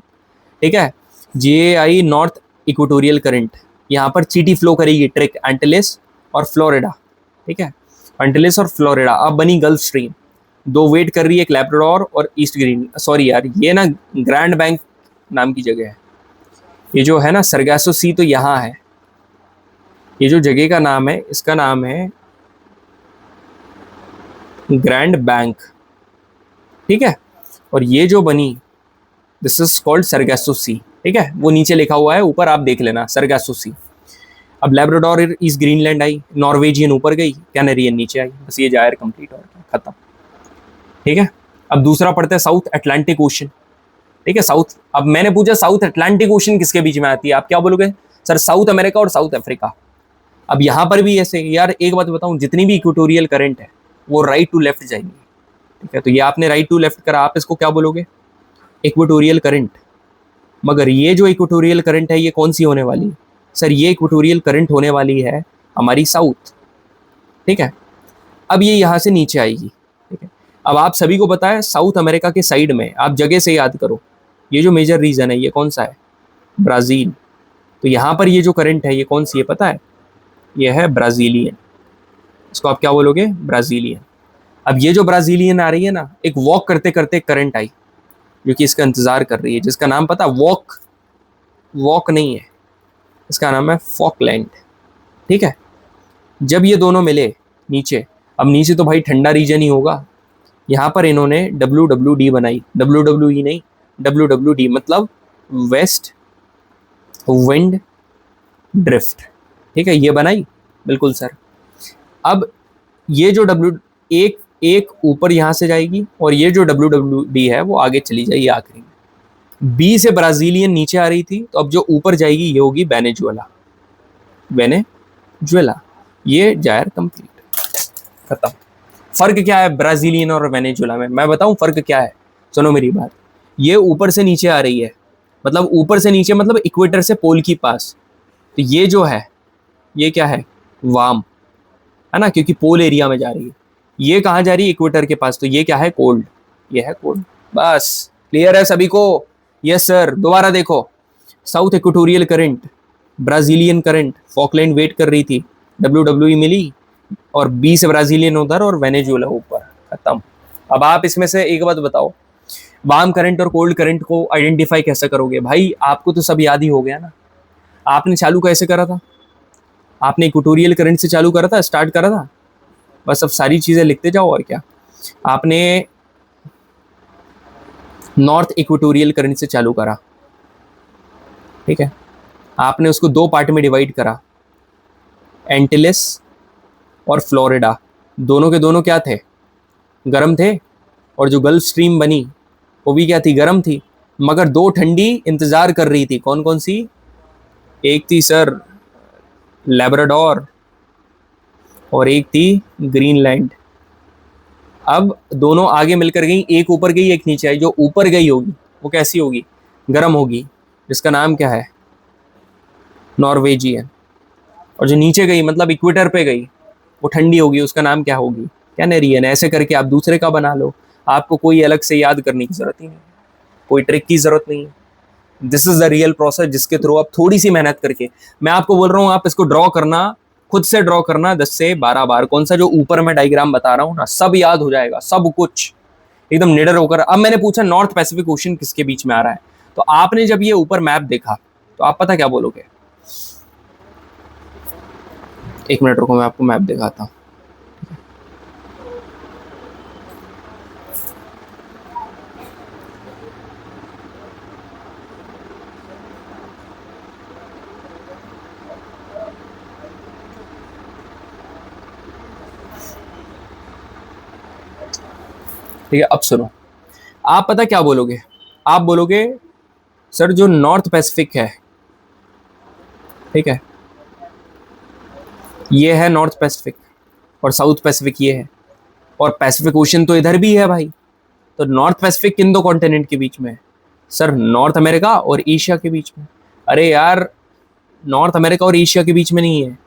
ठीक है, जे आई नॉर्थ इक्वेटोरियल करंट, यहाँ पर चीटी फ्लो करेगी ट्रिक एंटिलिस और फ्लोरिडा। ठीक है, एंटिलिस और फ्लोरिडा। अब बनी गल्फ स्ट्रीम, दो वेट कर रही है, एक लैब्राडोर और ईस्ट ग्रीन, सॉरी यार ये ना ग्रैंड बैंक नाम की जगह है। ये जो है ना सरगासो सी, तो यहाँ है। ये जो जगह का नाम है, इसका नाम है ग्रैंड बैंक। ठीक है, और ये जो बनी, this is called Sargasso Sea. ठीक है, वो नीचे लिखा हुआ है, ऊपर आप देख लेना, सरगासो सी। अब लैब्राडोर ईस्ट ग्रीनलैंड आई, नॉर्वेजियन ऊपर गई, कैनेरियन नीचे आई। बस ये जायर कंप्लीट और खत्म। ठीक है, अब दूसरा पढ़ते हैं साउथ अटलांटिक ओशन। ठीक है, साउथ, अब मैंने पूछा साउथ अटलांटिक ओशन किसके बीच में आती है, आप क्या बोलोगे, सर साउथ अमेरिका और साउथ अफ्रीका। अब यहां पर भी ऐसे, यार एक बात बताऊं, जितनी भी इक्वेटोरियल करंट है वो राइट टू लेफ्ट जाएंगी। ठीक है, तो ये आपने राइट टू लेफ्ट करा, आप इसको क्या बोलोगे, इक्वेटोरियल करंट। मगर ये जो इक्वेटोरियल करंट है ये कौन सी होने वाली है, सर ये इक्वेटोरियल करंट होने वाली है हमारी साउथ। ठीक है, अब ये यहां से नीचे आएगी। ठीक है, अब आप सभी को पता है साउथ अमेरिका के साइड में, आप जगह से याद करो, ये जो मेजर रीजन है ये कौन सा है, ब्राजील। तो यहां पर ये जो करंट है ये कौन सी है पता है, ये है ब्राजीलियन। इसको आप क्या बोलोगे, ब्राजीलियन। अब ये जो ब्राजीलियन आ रही है ना, एक वॉक करते करते करंट आई जो कि इसका इंतजार कर रही है, जिसका नाम पता, वॉक, वॉक नहीं है, इसका नाम है फॉकलैंड। ठीक है, जब ये दोनों मिले नीचे, अब नीचे तो भाई ठंडा रीजन ही होगा, यहाँ पर इन्होंने WWD बनाई, WWE नहीं, WWD मतलब वेस्ट विंड ड्रिफ्ट। ठीक है, ये बनाई, बिल्कुल सर। अब ये जो एक एक ऊपर यहां से जाएगी और ये जो WWD है वो आगे चली जाएगी आखिरी में। बी से ब्राजीलियन नीचे आ रही थी, तो अब जो ऊपर जाएगी ये होगी वेनेजुएला, वेनेजुएला। ये जायर कंप्लीट, खत्म। फर्क क्या है ब्राजीलियन और वेनेजुएला में, मैं बताऊं फर्क क्या है, सुनो मेरी बात। ये ऊपर से नीचे आ रही है, मतलब ऊपर से नीचे मतलब इक्वेटर से पोल की पास, तो ये जो है ये क्या है, वार्म है ना, क्योंकि पोल एरिया में जा रही है। ये कहाँ जा रही है, इक्वेटर के पास, तो ये क्या है, कोल्ड, ये है कोल्ड। बस क्लियर है सभी को, यस सर। दोबारा देखो, south equatorial current, Brazilian current, Falkland wait कर रही थी, WWE मिली, और बी से ब्राजीलियन उधर और वेनेजुएला ऊपर, खत्म। अब आप इसमें से एक बात बताओ, वार्म करंट और कोल्ड करंट को आइडेंटिफाई कैसे करोगे, भाई आपको तो सब याद ही हो गया ना। आपने चालू कैसे करा था, आपने इक्वेटोरियल करंट से चालू करा था, स्टार्ट करा था, बस अब सारी चीजें लिखते जाओ और क्या। आपने नॉर्थ इक्वेटोरियल करंट से चालू करा, ठीक है, आपने उसको दो पार्ट में डिवाइड करा, एंटिलिस और फ्लोरिडा, दोनों के दोनों क्या थे, गर्म थे, और जो गल्फ स्ट्रीम बनी वो भी क्या थी, गर्म थी। मगर दो ठंडी इंतजार कर रही थी, कौन कौन सी, एक थी सर लैब्राडोर और एक थी ग्रीनलैंड। अब दोनों आगे मिलकर गई, एक ऊपर गई एक नीचे आई। जो ऊपर गई होगी वो कैसी होगी, गर्म होगी, जिसका नाम क्या है, नॉर्वेजियन। और जो नीचे गई मतलब इक्वेटर पे गई वो ठंडी होगी, उसका नाम क्या होगी, कैनेरियन। ऐसे करके आप दूसरे का बना लो, आपको कोई अलग से याद करने की जरूरत ही नहीं, कोई ट्रिक की जरूरत नहीं है। This is the real process जिसके थ्रू आप थोड़ी सी मेहनत करके, मैं आपको बोल रहा हूँ आप इसको ड्रॉ करना, खुद से ड्रॉ करना 10 से 12 बार, कौन सा जो ऊपर मैं डायग्राम बता रहा हूँ ना, सब याद हो जाएगा, सब कुछ एकदम निडर होकर। अब मैंने पूछा नॉर्थ पैसिफिक ओशन किसके बीच में आ रहा है, तो आपने जब ये ऊपर मैप देखा तो आप पता क्या बोलोगे, एक मिनट रुको मैं आपको मैप दिखाता हूँ। ठीक है, अब सुनो, आप पता क्या बोलोगे, आप बोलोगे सर जो नॉर्थ पैसिफिक है, ठीक है, ये है नॉर्थ पैसिफिक और साउथ पैसिफिक ये है, और पैसिफिक ओशन तो इधर भी है भाई, तो नॉर्थ पैसिफिक किन दो कॉन्टिनेंट के बीच में है? सर नॉर्थ अमेरिका और एशिया के बीच में। अरे यार, नॉर्थ अमेरिका और एशिया के बीच में नहीं है,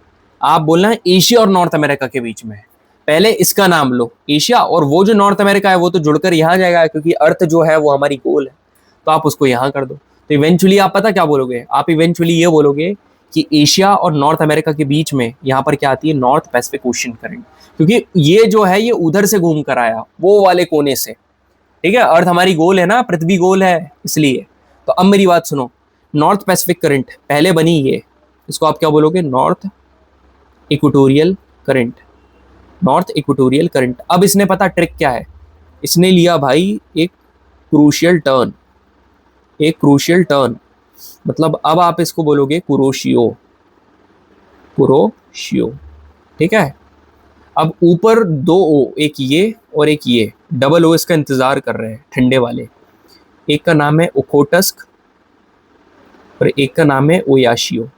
आप बोलना है एशिया और नॉर्थ अमेरिका के बीच में है। पहले इसका नाम लो एशिया, और वो जो नॉर्थ अमेरिका है वो तो जुड़कर यहाँ जाएगा, क्योंकि अर्थ जो है वो हमारी गोल है, तो आप उसको यहाँ कर दो। तो इवेंचुअली आप पता क्या बोलोगे, आप इवेंचुअली ये बोलोगे कि एशिया और नॉर्थ अमेरिका के बीच में यहाँ पर क्या आती है, नॉर्थ पैसिफिक ओशन करंट, क्योंकि ये जो है ये उधर से घूम कर आया वो वाले कोने से, ठीक है, अर्थ हमारी गोल है ना, पृथ्वी गोल है इसलिए। तो अब मेरी बात सुनो, नॉर्थ पैसिफिक करंट पहले बनी ये, इसको आप क्या बोलोगे, north equatorial current, north equatorial current. अब इसने पता ट्रिक क्या है, इसने लिया भाई एक क्रूशियल टर्न, एक क्रूशियल टर्न, मतलब अब आप इसको बोलोगे कुरोशियो, कुरोशियो, ठीक है। अब ऊपर दो ओ, एक ये और एक ये, डबल ओ इसका इंतजार कर रहे हैं ठंडे वाले, एक का नाम है ओखोटस्क और एक का नाम है ओयाशियो,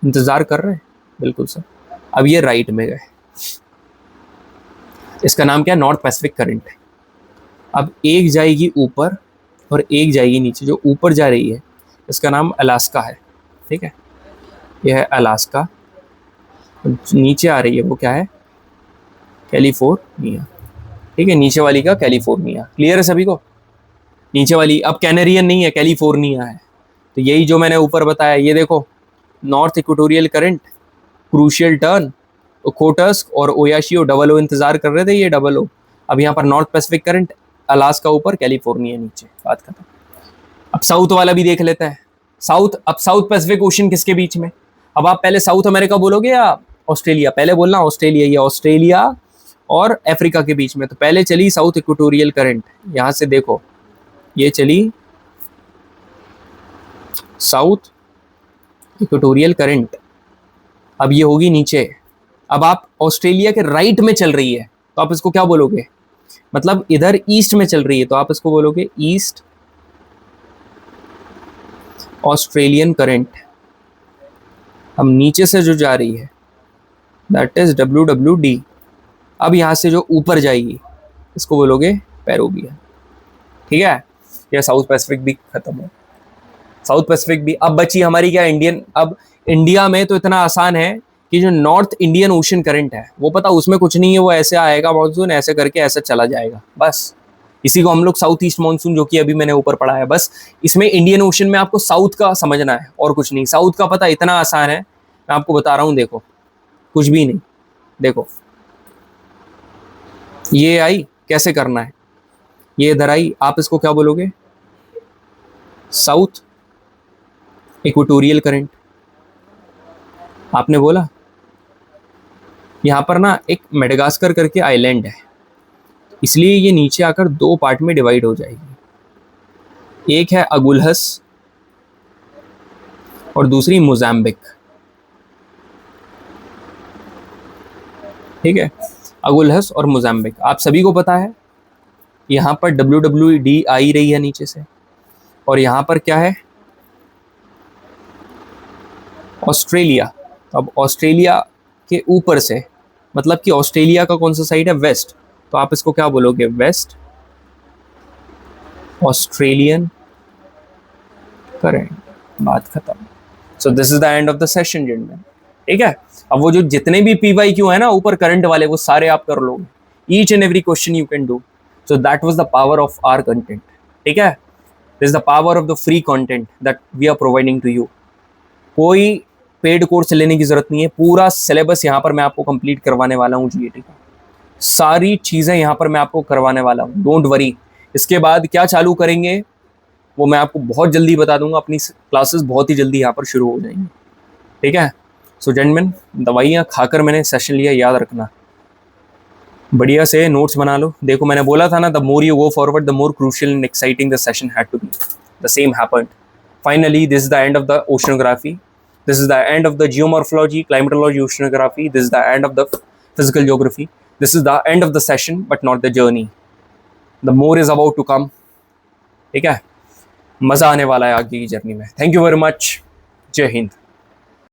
इंतजार कर रहे हैं, बिल्कुल सर। अब ये राइट में गए, इसका नाम क्या है, नॉर्थ पैसिफिक करंट है। अब एक जाएगी ऊपर और एक जाएगी नीचे, जो ऊपर जा रही है इसका नाम अलास्का है, ठीक है, यह है अलास्का, नीचे आ रही है वो क्या है, कैलिफोर्निया, ठीक है, नीचे वाली का कैलिफोर्निया, क्लियर है सभी को, नीचे वाली अब कैनेरियन नहीं है, कैलिफोर्निया है। तो यही जो मैंने ऊपर बताया, ये देखो, north equatorial current, crucial turn, Okhotsk और ओयाशियो, डबल ओ इंतजार कर रहे थे, ये डबल ओ। अब यहाँ पर नॉर्थ पैसिफिक करंट, अलास्का ऊपर, कैलिफोर्निया नीचे, बात खत्म। अब साउथ वाला भी देख लेते हैं, साउथ, अब साउथ पैसिफिक ओशन किसके बीच में, अब आप पहले साउथ अमेरिका बोलोगे या ऑस्ट्रेलिया, पहले बोलना ऑस्ट्रेलिया, या ऑस्ट्रेलिया और अफ्रीका के बीच में। तो पहले चली साउथ इक्वेटोरियल करंट, यहां से देखो ये चली साउथ इक्वेटोरियल करंट, अब ये होगी नीचे, अब आप ऑस्ट्रेलिया के राइट में चल रही है, तो आप इसको क्या बोलोगे, मतलब इधर ईस्ट में चल रही है, तो आप इसको बोलोगे ईस्ट ऑस्ट्रेलियन करंट। अब नीचे से जो जा रही है दैट इज WWD। अब यहां से जो ऊपर जाएगी इसको बोलोगे पेरोबिया, ठीक है, यह साउथ पैसिफिक भी खत्म हो, साउथ पैसिफिक भी। अब बची हमारी क्या, इंडियन। अब इंडिया में तो इतना आसान है कि जो नॉर्थ इंडियन ओशन करंट है वो पता, उसमें कुछ नहीं है, वो ऐसे आएगा मानसून, ऐसे करके ऐसे चला जाएगा, बस इसी को हम लोग साउथ ईस्ट मानसून, जो कि अभी मैंने ऊपर पढ़ा है, बस इसमें इंडियन ओशन में आपको साउथ का समझना है और कुछ नहीं। साउथ का पता इतना आसान है, मैं आपको बता रहा हूं, देखो कुछ भी नहीं, देखो ये आई, कैसे करना है, ये इधर आई, आप इसको क्या बोलोगे, साउथ इक्वेटोरियल करंट। आपने बोला यहां पर ना एक मेडागास्कर करके आइलैंड है, इसलिए ये नीचे आकर दो पार्ट में डिवाइड हो जाएगी, एक है अगुल्हस और दूसरी मोजाम्बिक, ठीक है, अगुल्हस और मोजाम्बिक। आप सभी को पता है यहां पर WWD आ ही रही है नीचे से, और यहां पर क्या है, ऑस्ट्रेलिया। अब ऑस्ट्रेलिया के ऊपर से, मतलब कि ऑस्ट्रेलिया का कौन सा साइड है, वेस्ट, तो आप इसको क्या बोलोगे, वेस्ट ऑस्ट्रेलियन करंट, बात खत्म। सो this is the end of the session gentleman, ठीक है। अब वो जो जितने भी PYQ है ना ऊपर करंट वाले, वो सारे आप कर लोगे, each and every question you can do. So that was the power of our content, ठीक है, this is the power of the free content that we are providing to you. कोई पेड कोर्स लेने की जरूरत नहीं है, पूरा syllabus यहाँ पर मैं आपको कंप्लीट करवाने वाला हूँ GAT का, सारी चीज़ें यहाँ पर मैं आपको करवाने वाला हूँ, डोंट वरी। इसके बाद क्या चालू करेंगे वो मैं आपको बहुत जल्दी बता दूंगा, अपनी क्लासेस बहुत ही जल्दी यहाँ पर शुरू हो जाएंगी, ठीक है। सो जेंटलमैन, दवाइयाँ खाकर मैंने सेशन लिया, याद रखना, बढ़िया से नोट्स बना लो। देखो मैंने बोला था ना, the more you go forward the more crucial and exciting the session had to be, the same happened. Finally this is the end of the oceanography, this is the end of the geomorphology, climatology, oceanography, this is the end of the physical geography, this is the end of the session but not the journey, the more is about to come. ठीक है, मजा आने वाला है आगे की journey में। Thank you very much. जय हिंद।